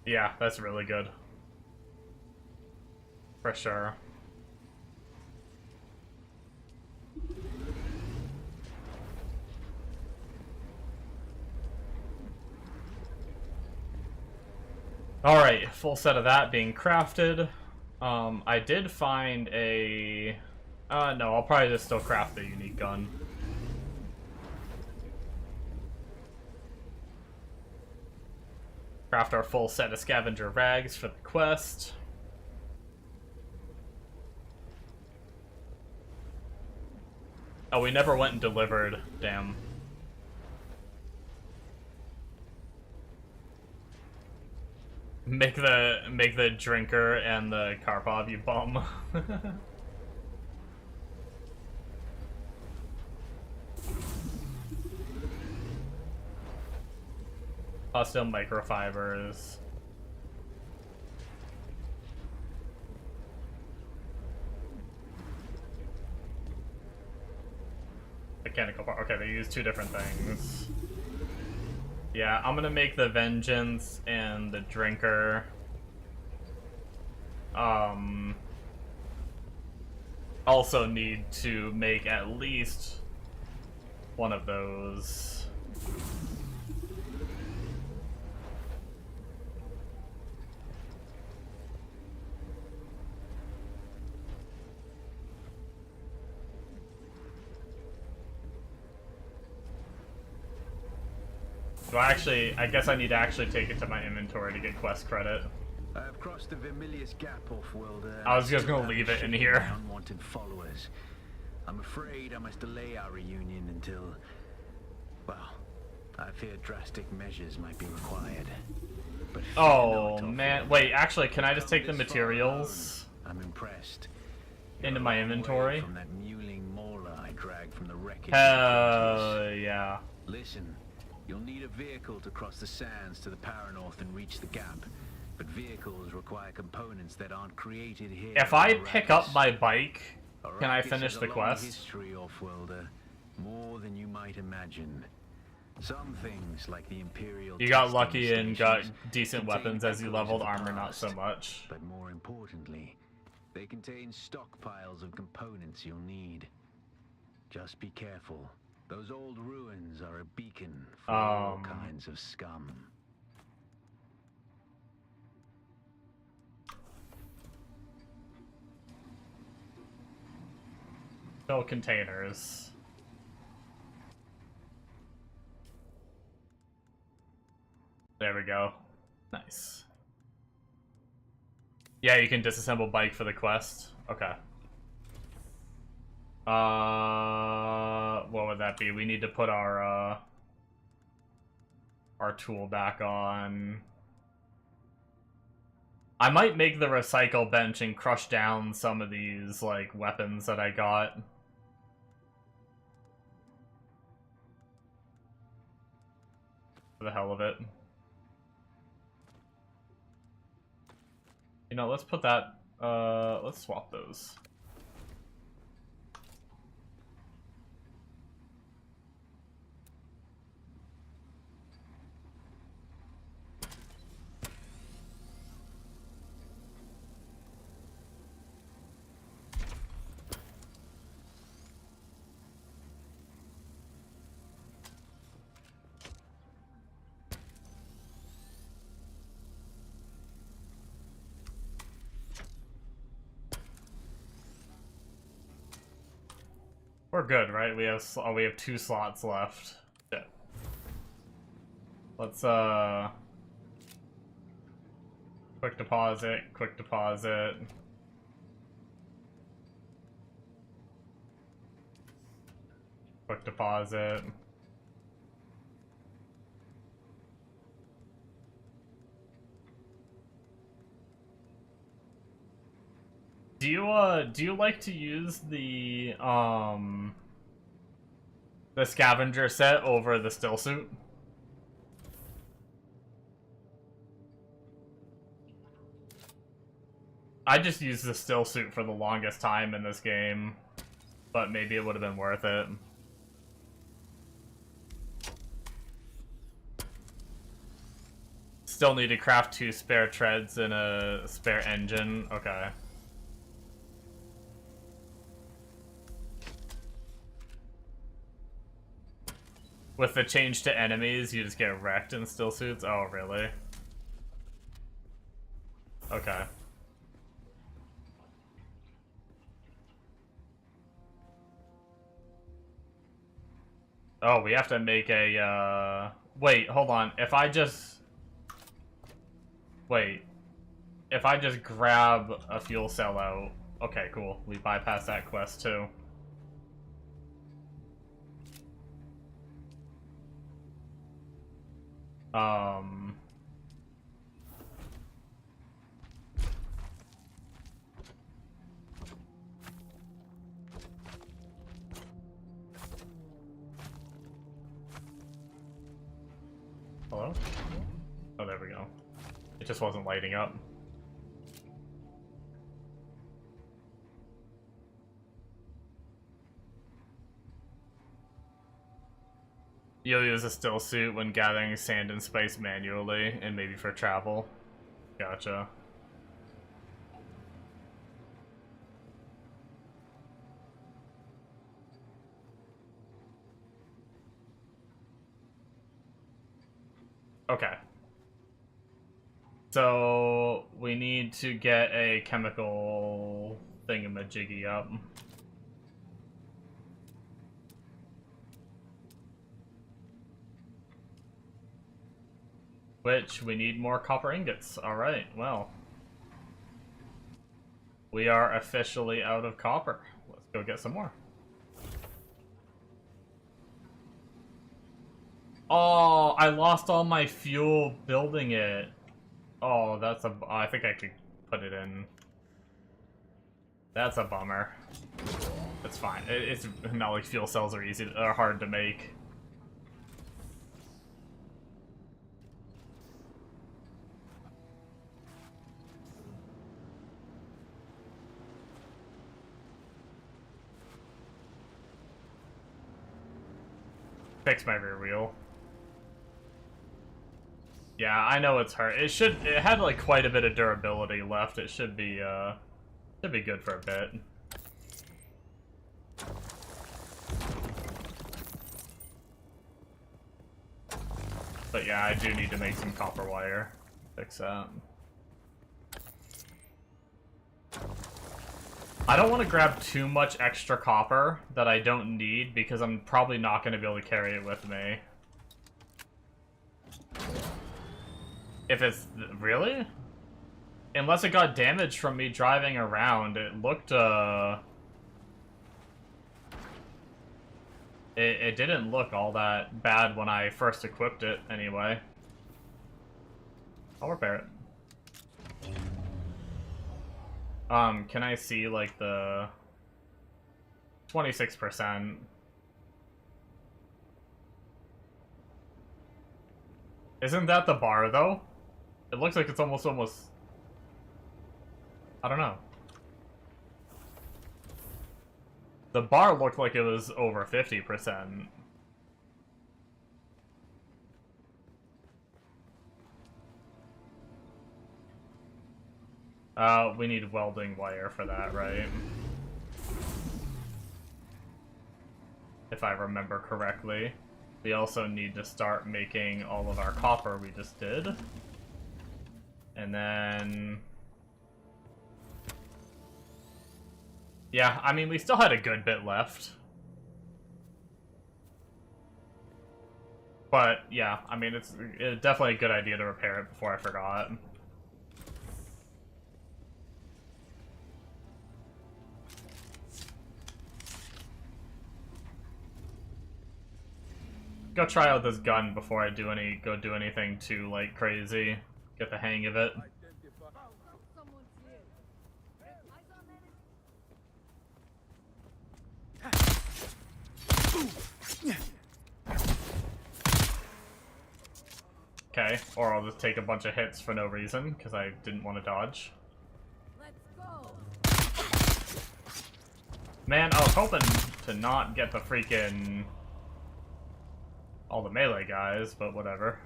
Yeah, that's really good. For sure. Alright, full set of that being crafted. I did find a... no, I'll probably just still craft the unique gun. Craft our full set of scavenger rags for the quest. Oh, we never went and delivered. Damn. Make the drinker and the Karpov, you bum. Custom microfibers. Mechanical part. Okay, they use two different things. Yeah, I'm gonna make the Vengeance and the Drinker. Also need to make at least one of those. Do I actually, I guess I need to actually take it to my inventory to get quest credit. I have crossed the Vermilius Gap, Offworlder. I was just gonna leave it in here. Unwanted followers. I'm afraid I must delay our reunion until, well, I fear drastic measures might be required. But oh man, wait, actually, can I just take the materials? I'm impressed. Into my inventory? From that mewling mauler I dragged from the wreckage. Hell yeah. Listen, you'll need a vehicle to cross the sands to the Paranorth and reach the gap. But vehicles require components that aren't created here. If I pick up my bike, can I finish the quest? History, Offworlder, more than you might imagine. Some things like the Imperial. You got lucky and got decent weapons as you leveled, armor not so much. But more importantly, they contain stockpiles of components you'll need. Just be careful. Those old ruins are a beacon for all kinds of scum. Fill containers. There we go. Nice. Yeah, you can disassemble bike for the quest. Okay. What would that be? We need to put our tool back on. I might make the recycle bench and crush down some of these, like, weapons that I got. For the hell of it. You know, let's put that, let's swap those. We're good, right? We have 2 slots left. Yeah. Let's quick deposit, quick deposit. Quick deposit. Do you like to use the scavenger set over the still suit? I just used the still suit for the longest time in this game, but maybe it would have been worth it. Still need to craft 2 spare treads and a spare engine. Okay. With the change to enemies, you just get wrecked in still suits? Oh, really? Okay. Oh, we have to make a, Wait, hold on. If I just... Wait. If I just grab a fuel cell out... Okay, cool. We bypass that quest, too. Hello? Oh, there we go. It just wasn't lighting up. You'll use a still suit when gathering sand and spice manually, and maybe for travel. Gotcha. Okay. So, we need to get a chemical thingamajiggy up. Which, we need more copper ingots. Alright, well. We are officially out of copper. Let's go get some more. Oh, I lost all my fuel building it. Oh, that's a... I think I could put it in. That's a bummer. It's fine. It's not like fuel cells are hard to make. Fix my rear wheel. Yeah, I know it's hurt. It had like quite a bit of durability left. It should be good for a bit. But yeah, I do need to make some copper wire. Fix that. I don't want to grab too much extra copper that I don't need because I'm probably not going to be able to carry it with me. If it's... Really? Unless it got damaged from me driving around, it looked, It didn't look all that bad when I first equipped it, anyway. I'll repair it. Can I see, like, the... 26%. Isn't that the bar, though? It looks like it's almost... I don't know. The bar looked like it was over 50%. We need welding wire for that, right? If I remember correctly. We also need to start making all of our copper we just did. And then... Yeah, I mean, we still had a good bit left. But, yeah, I mean, it's definitely a good idea to repair it before I forgot. Go try out this gun before I do anything too, like, crazy. Get the hang of it. Okay, or I'll just take a bunch of hits for no reason, because I didn't want to dodge. Man, I was hoping to not get the freaking... all the melee guys, but whatever.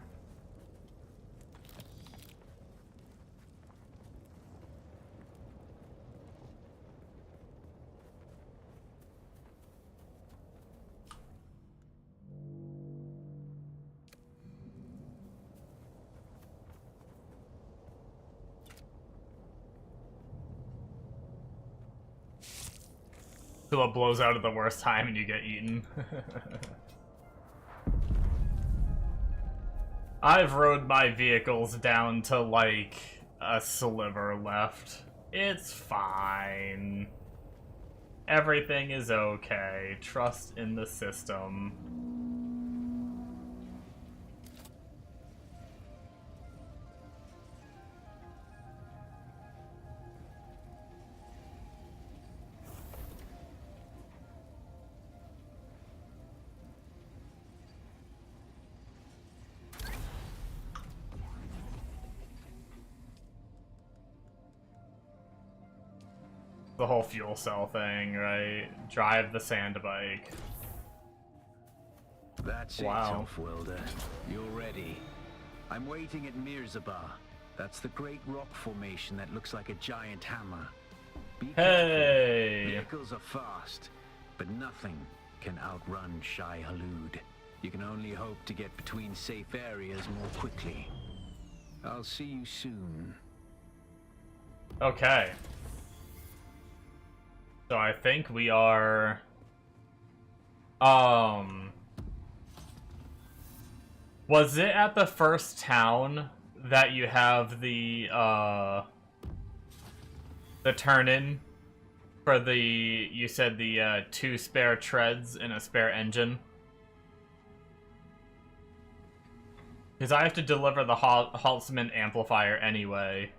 Till it blows out at the worst time and you get eaten. I've rode my vehicles down to, like, a sliver left. It's fine. Everything is okay. Trust in the system. The whole fuel cell thing, right? Drive the sand bike. That's Wow. it, Offworlder. You're ready. I'm waiting at Mirzabah. That's the great rock formation that looks like a giant hammer. Be Hey! careful. Vehicles are fast, but nothing can outrun Shai Hulud. You can only hope to get between safe areas more quickly. I'll see you soon. Okay. So I think we are... Was it at the first town that you have the turn-in for the, you said the 2 spare treads and a spare engine? Because I have to deliver the Haltzman amplifier anyway.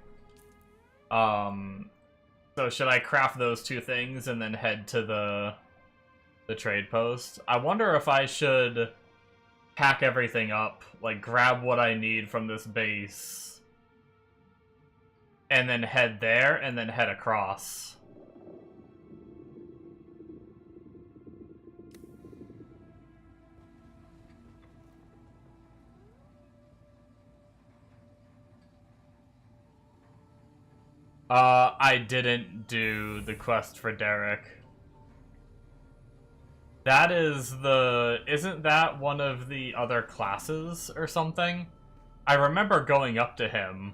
So should I craft those 2 things and then head to the trade post? I wonder if I should pack everything up, like grab what I need from this base, and then head there, and then head across. I didn't do the quest for Derek. That is the... Isn't that one of the other classes or something? I remember going up to him.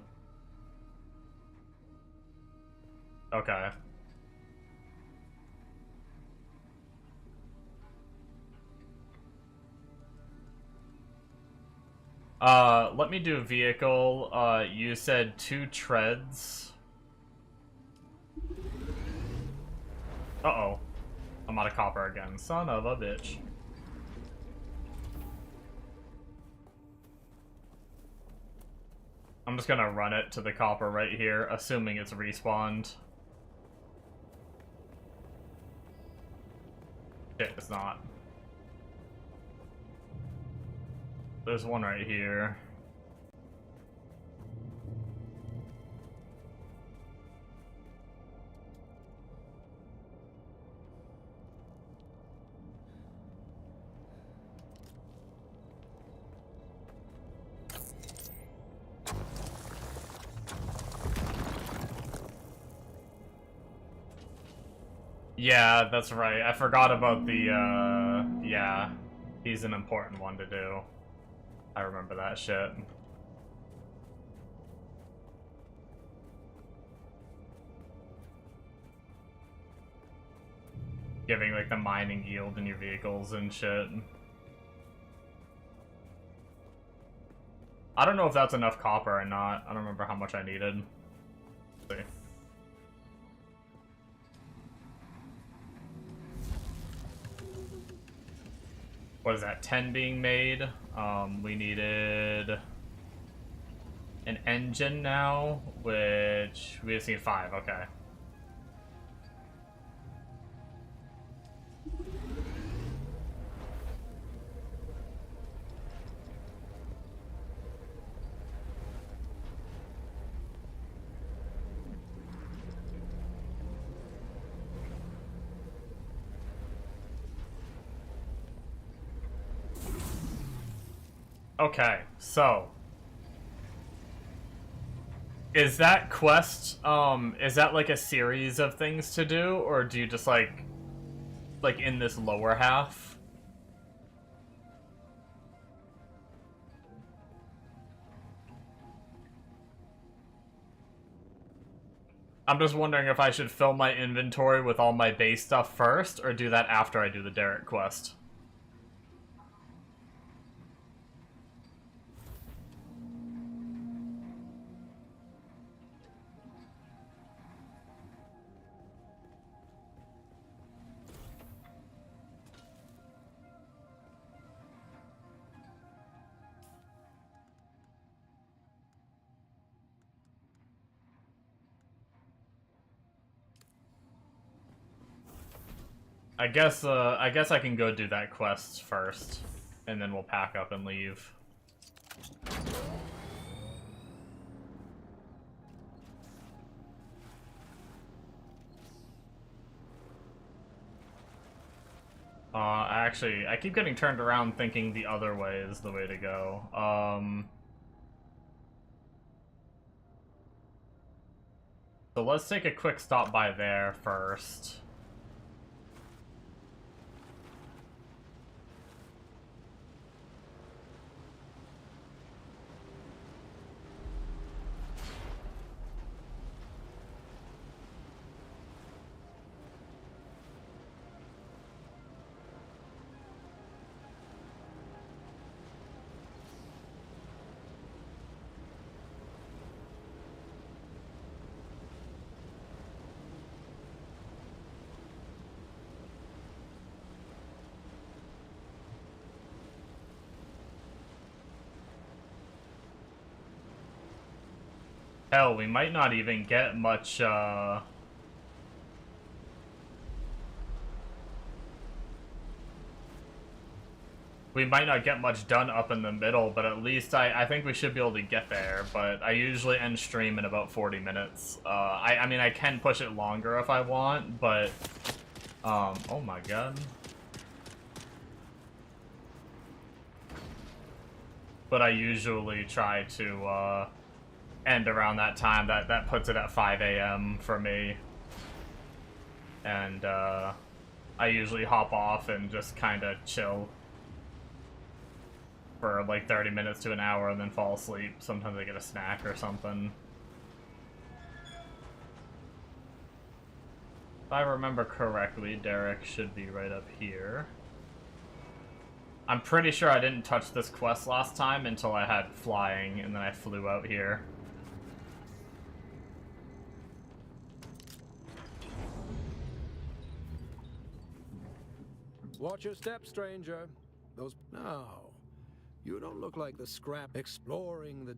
Okay. Let me do vehicle. You said 2 treads. Uh-oh. I'm out of copper again. Son of a bitch. I'm just gonna run it to the copper right here, assuming it's respawned. Shit, it's not. There's one right here. Yeah, that's right. I forgot about the, yeah. He's an important one to do. I remember that shit. Giving, like, the mining yield in your vehicles and shit. I don't know if that's enough copper or not. I don't remember how much I needed. Let's see. What is that, 10 being made? We needed an engine now, which we just need 5, okay. Okay, so is that quest, is that like a series of things to do, or do you just like in this lower half? I'm just wondering if I should fill my inventory with all my base stuff first, or do that after I do the Derek quest. I guess I can go do that quest first, and then we'll pack up and leave. Actually, I keep getting turned around thinking the other way is the way to go. So let's take a quick stop by there first. Hell, we might not even get much, we might not get much done up in the middle, but at least I think we should be able to get there, but I usually end stream in about 40 minutes. I mean, I can push it longer if I want, but, oh my god. But I usually try to, end around that time. That puts it at 5 a.m. for me. And, I usually hop off and just kind of chill for like 30 minutes to an hour and then fall asleep. Sometimes I get a snack or something. If I remember correctly, Derek should be right up here. I'm pretty sure I didn't touch this quest last time until I had flying, and then I flew out here. Watch your step, stranger. Those... No. You don't look like the scrap exploring the...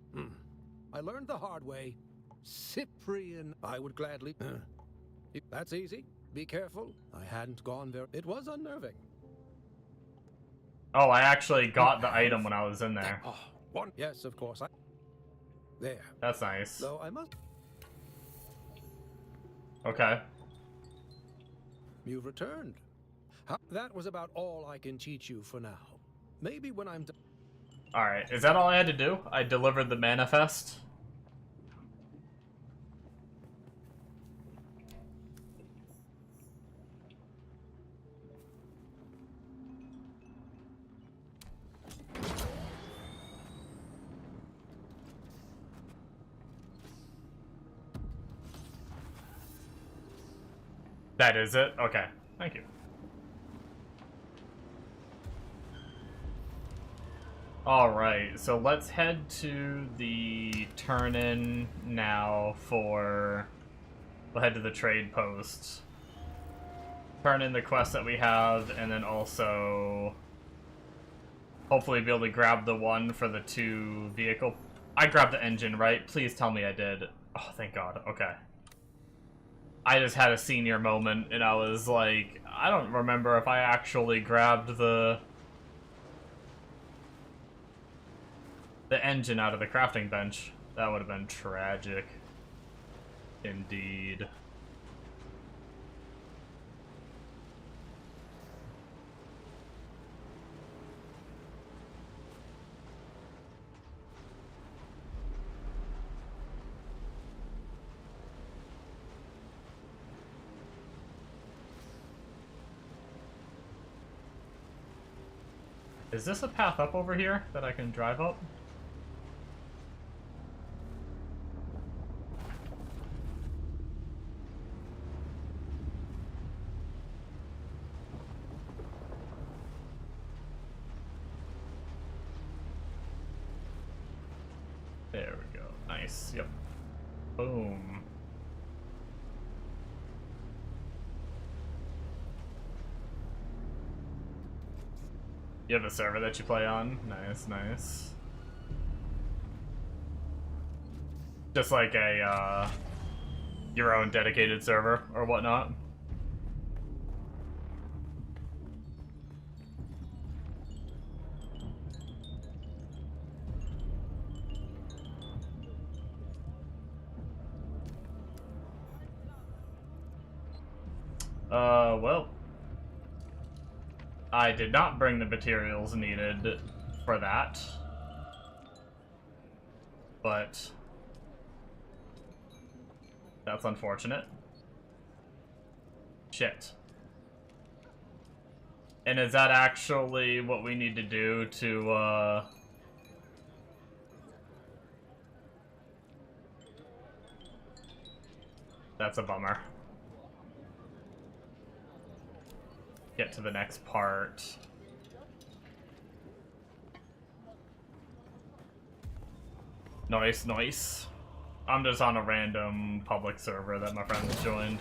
I learned the hard way. Cyprian, I would gladly... That's easy. Be careful. I hadn't gone there. It was unnerving. Oh, I actually got the item when I was in there. Oh, one. Yes, of course. There. That's nice. Though I must... Okay. You've returned. That was about all I can teach you for now. Maybe when I'm done... Alright, is that all I had to do? I delivered the manifest? That is it? Okay, thank you. Alright, so let's head to the turn-in now for... We'll head to the trade post. Turn in the quest that we have, and then also... Hopefully be able to grab the one for the 2 vehicle... I grabbed the engine, right? Please tell me I did. Oh, thank God. Okay. I just had a senior moment, and I was like, I don't remember if I actually grabbed the engine out of the crafting bench. That would have been tragic. Indeed. Is this a path up over here that I can drive up? There we go. Nice. Yep. Boom. You have a server that you play on? Nice, nice. Just like a, your own dedicated server or whatnot? Well. I did not bring the materials needed for that. But that's unfortunate. Shit. And is that actually what we need to do to, That's a bummer. Get to the next part. Nice, nice. I'm just on a random public server that my friends joined.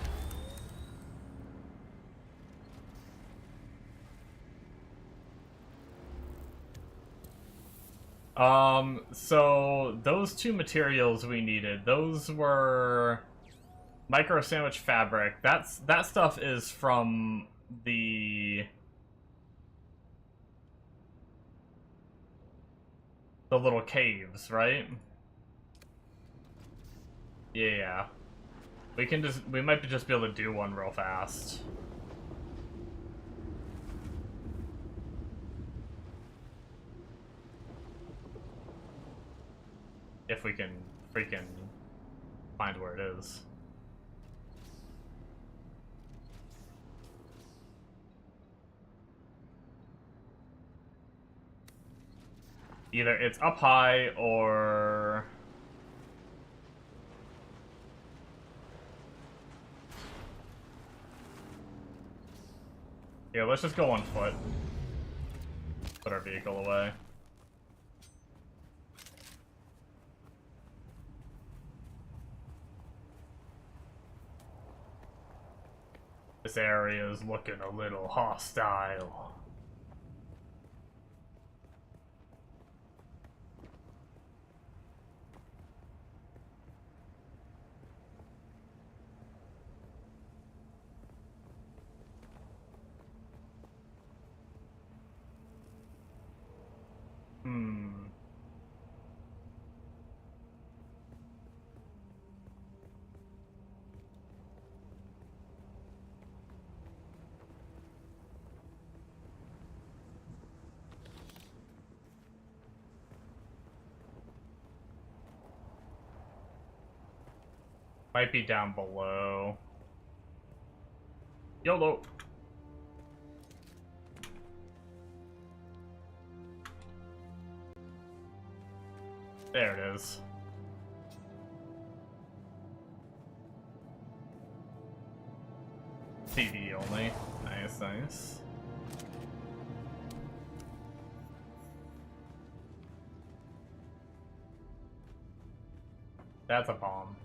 So those two materials we needed, those were micro sandwich fabric. That stuff is from the little caves, right? Yeah. We might just be able to do one real fast. If we can freaking find where it is. Either it's up high or... Yeah, let's just go on foot. Put our vehicle away. This area is looking a little hostile. Might be down below. YOLO! There it is. CD only. Nice, nice. That's a bomb.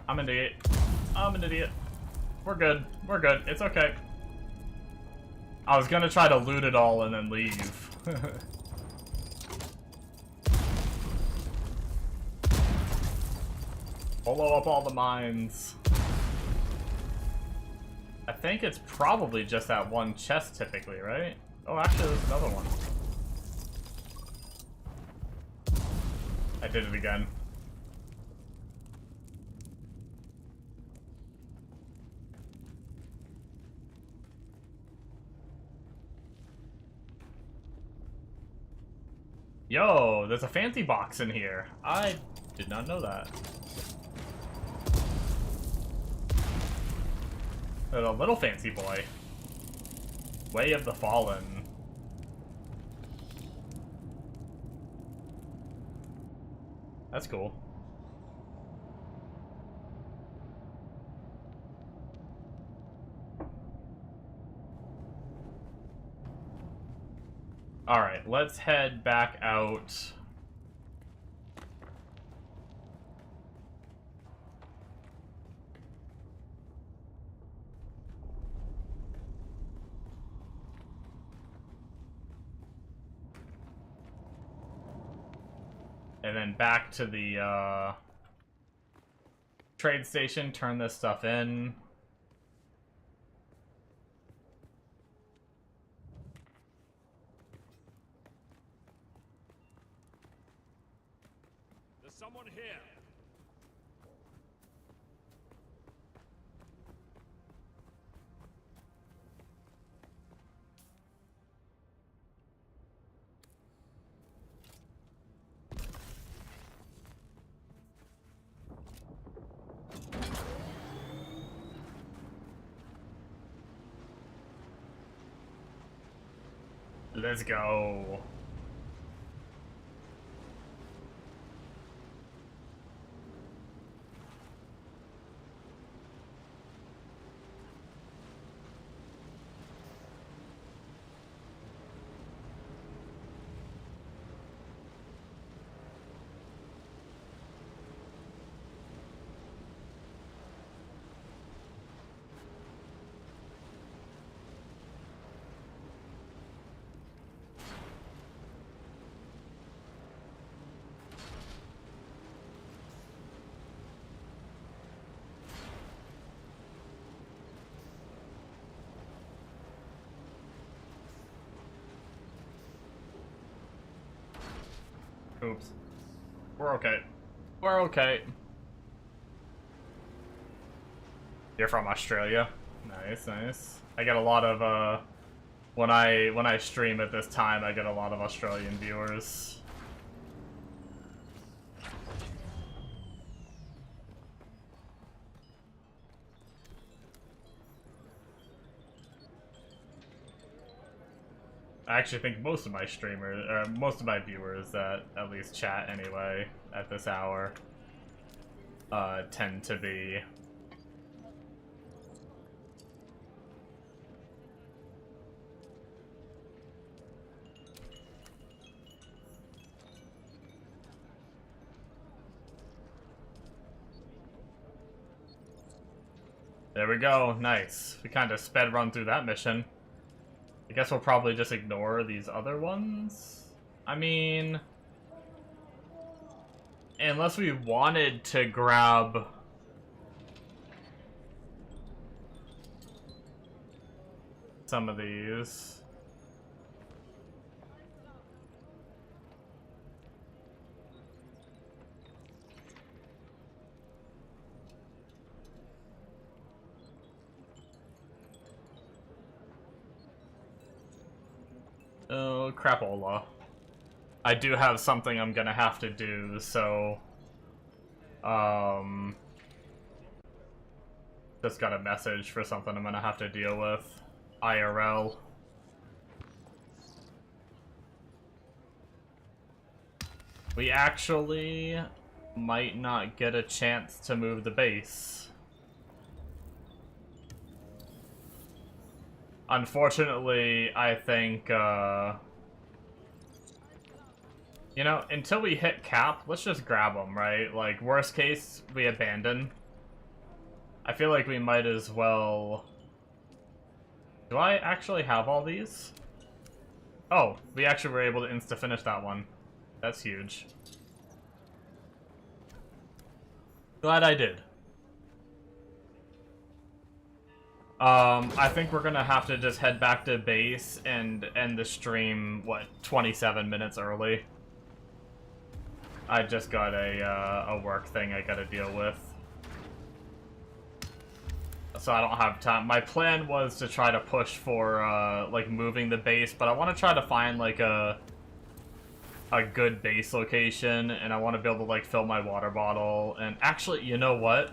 I'm an idiot. I'm an idiot. We're good. We're good. It's okay. I was gonna try to loot it all and then leave. Blow up all the mines. I think it's probably just that one chest typically, right? Oh, actually there's another one. I did it again. Yo, there's a fancy box in here. I did not know that. There's a little fancy boy. Way of the Fallen. That's cool. Alright, let's head back out. And then back to the trade station, turn this stuff in. There's someone here. Let's go. Oops. We're okay. We're okay. You're from Australia? Nice, nice. I get a lot of, when I stream at this time, I get a lot of Australian viewers. I actually think most of my streamers, or most of my viewers that at least chat anyway at this hour, tend to be. There we go, nice. We kind of sped run through that mission. I guess we'll probably just ignore these other ones. I mean, unless we wanted to grab some of these. Oh, crapola. I do have something I'm gonna have to do, so... Just got a message for something I'm gonna have to deal with. IRL. We actually might not get a chance to move the base. Unfortunately, I think, you know, until we hit cap, let's just grab them, right? Like, worst case, we abandon. I feel like we might as well... Do I actually have all these? Oh, we actually were able to insta-finish that one. That's huge. Glad I did. I think we're gonna have to just head back to base and end the stream, what, 27 minutes early. I just got a work thing I gotta deal with. So I don't have time. My plan was to try to push for, like, moving the base, but I want to try to find, like, a good base location, and I want to be able to, like, fill my water bottle, and actually, you know what?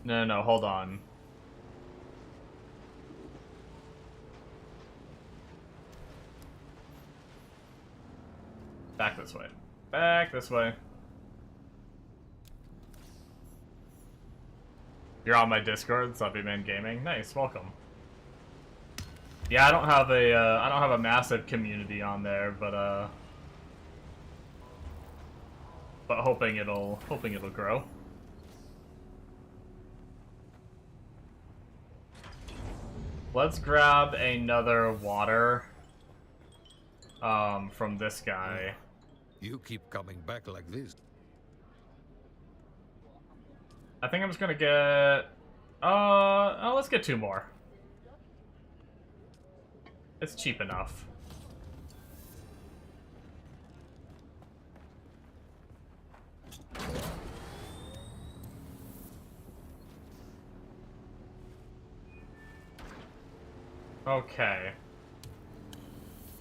No, hold on. Back this way. Back this way. You're on my Discord, Suppyman Gaming. Nice, welcome. Yeah, I don't have a massive community on there, but hoping it'll grow. Let's grab another water from this guy. You keep coming back like this. I think I'm just gonna get... oh, let's get 2 more. It's cheap enough. Okay.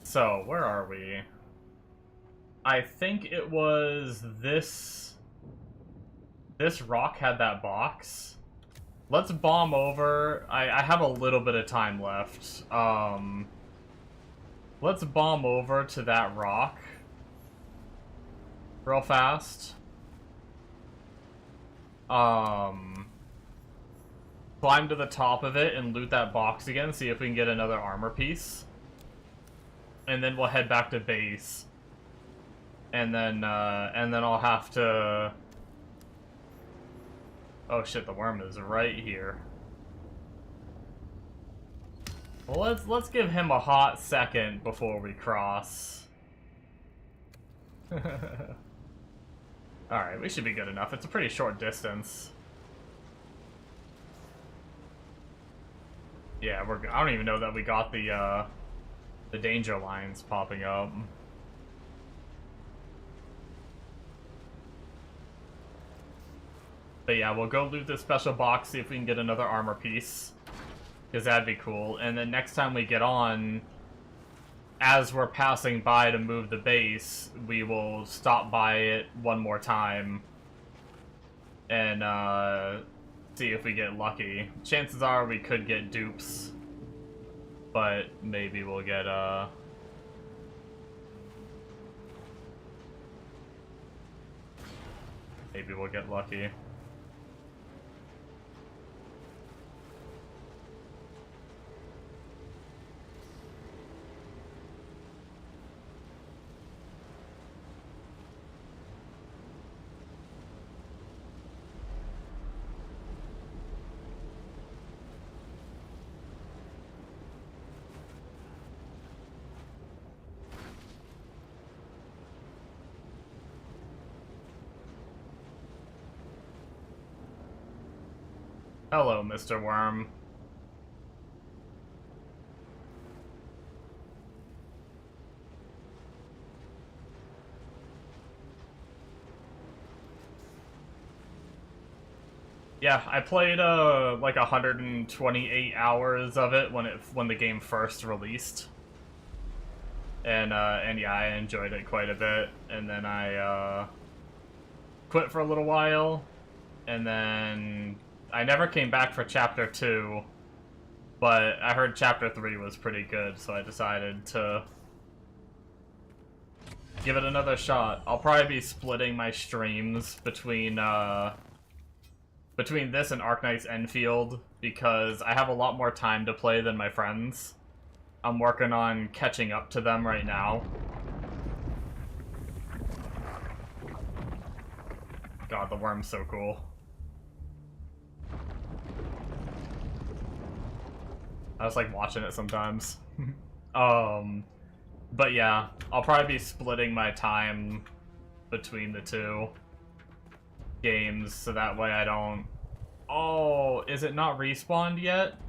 So, where are we? I think it was this... This rock had that box. Let's bomb over. I have a little bit of time left. Let's bomb over to that rock. Real fast. Climb to the top of it and loot that box again, see if we can get another armor piece. And then we'll head back to base. And then I'll have to... Oh shit, the worm is right here. Well, let's give him a hot second before we cross. Alright, we should be good enough. It's a pretty short distance. Yeah, I don't even know that we got the danger lines popping up. But yeah, we'll go loot this special box, see if we can get another armor piece. Because that'd be cool. And then next time we get on, as we're passing by to move the base, we will stop by it one more time. And see if we get lucky. Chances are we could get dupes. But maybe we'll get maybe we'll get lucky. Hello, Mr. Worm. Yeah, I played like 128 hours of it when the game first released. And yeah, I enjoyed it quite a bit. And then I quit for a little while, and then I never came back for Chapter 2, but I heard Chapter 3 was pretty good, so I decided to give it another shot. I'll probably be splitting my streams between this and Arknight's Enfield, because I have a lot more time to play than my friends. I'm working on catching up to them right now. God, the worm's so cool. I just like watching it sometimes. But yeah, I'll probably be splitting my time between the 2 games, so that way I don't... Oh, is it not respawned yet?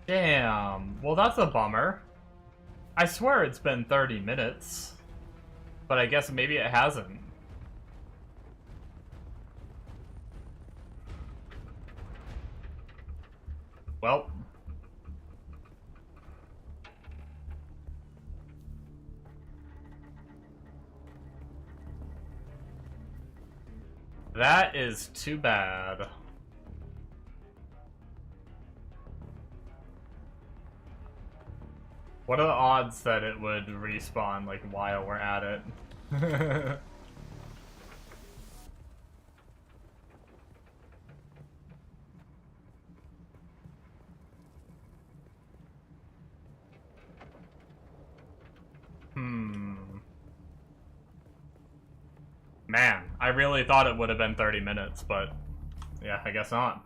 Damn. Well, that's a bummer. I swear it's been 30 minutes. But I guess maybe it hasn't. Well. That is too bad. What are the odds that it would respawn, like, while we're at it? Man, I really thought it would have been 30 minutes, but yeah, I guess not.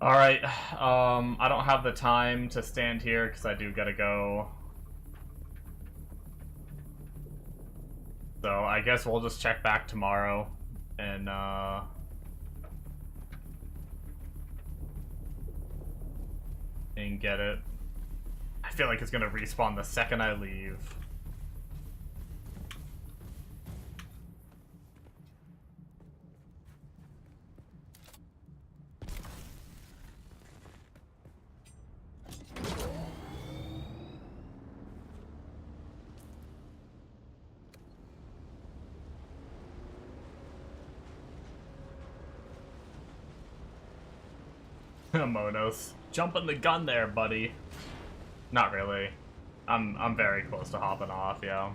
Alright, I don't have the time to stand here because I do gotta go So I guess we'll just check back tomorrow and get it. I feel like it's gonna respawn the second I leave. Monos. Jumping the gun there, buddy. Not really. I'm very close to hopping off, yeah.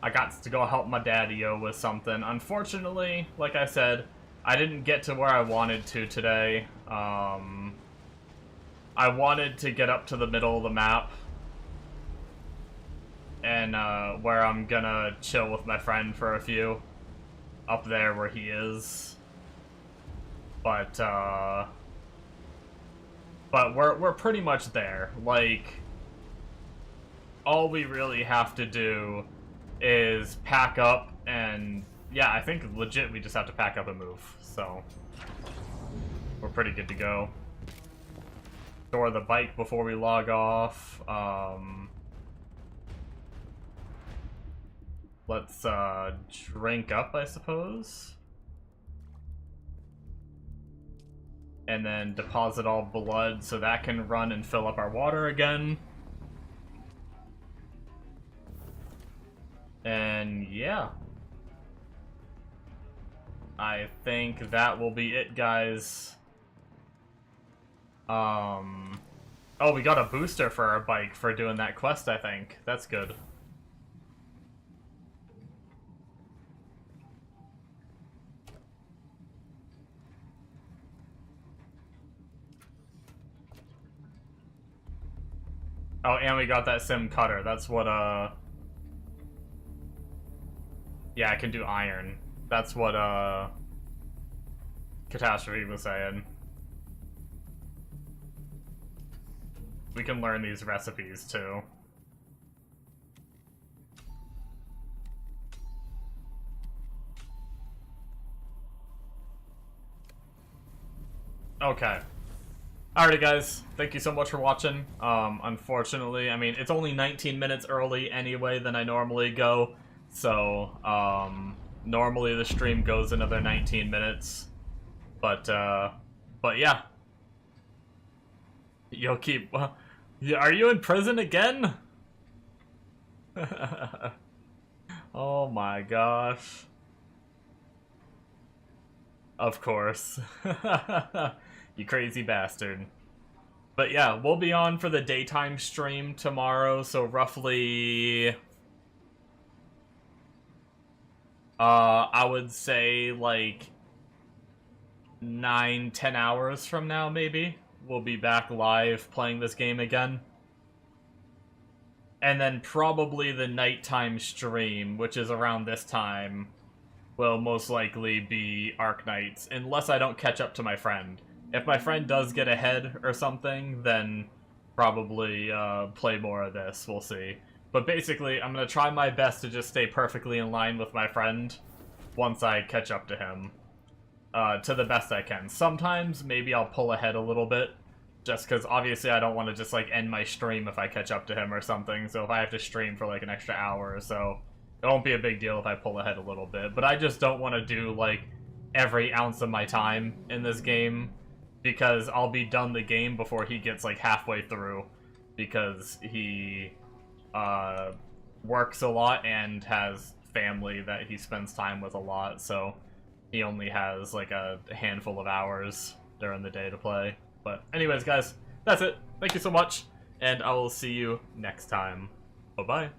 I got to go help my daddy-o with something. Unfortunately, like I said, I didn't get to where I wanted to today. I wanted to get up to the middle of the map and where I'm gonna chill with my friend for a few. Up there where he is. But we're pretty much there. Like, all we really have to do is pack up and, yeah, I think legit we just have to pack up and move. So, we're pretty good to go. Store the bike before we log off. Let's drink up, I suppose. And then deposit all blood so that can run and fill up our water again. And yeah. I think that will be it, guys. Oh, we got a booster for our bike for doing that quest, I think. That's good. Oh, and we got that sim cutter. That's what, yeah, I can do iron. That's what, Catastrophe was saying. We can learn these recipes, too. Okay. Alrighty guys, thank you so much for watching. Unfortunately, I mean, it's only 19 minutes early anyway than I normally go, so, normally the stream goes another 19 minutes, but yeah. You'll keep, are you in prison again? Oh my gosh. Of course. You crazy bastard. But yeah, we'll be on for the daytime stream tomorrow, so roughly... I would say, like, 9-10 hours from now, maybe. We'll be back live playing this game again. And then probably the nighttime stream, which is around this time, will most likely be Arknights, unless I don't catch up to my friend. If my friend does get ahead or something, then probably play more of this. We'll see. But basically, I'm going to try my best to just stay perfectly in line with my friend once I catch up to him. To the best I can. Sometimes, maybe I'll pull ahead a little bit. Just because, obviously, I don't want to just, like, end my stream if I catch up to him or something. So if I have to stream for, like, an extra hour or so, it won't be a big deal if I pull ahead a little bit. But I just don't want to do, like, every ounce of my time in this game. Because I'll be done the game before he gets, like, halfway through. Because he works a lot and has family that he spends time with a lot. So he only has, like, a handful of hours during the day to play. But anyways, guys, that's it. Thank you so much. And I will see you next time. Bye-bye.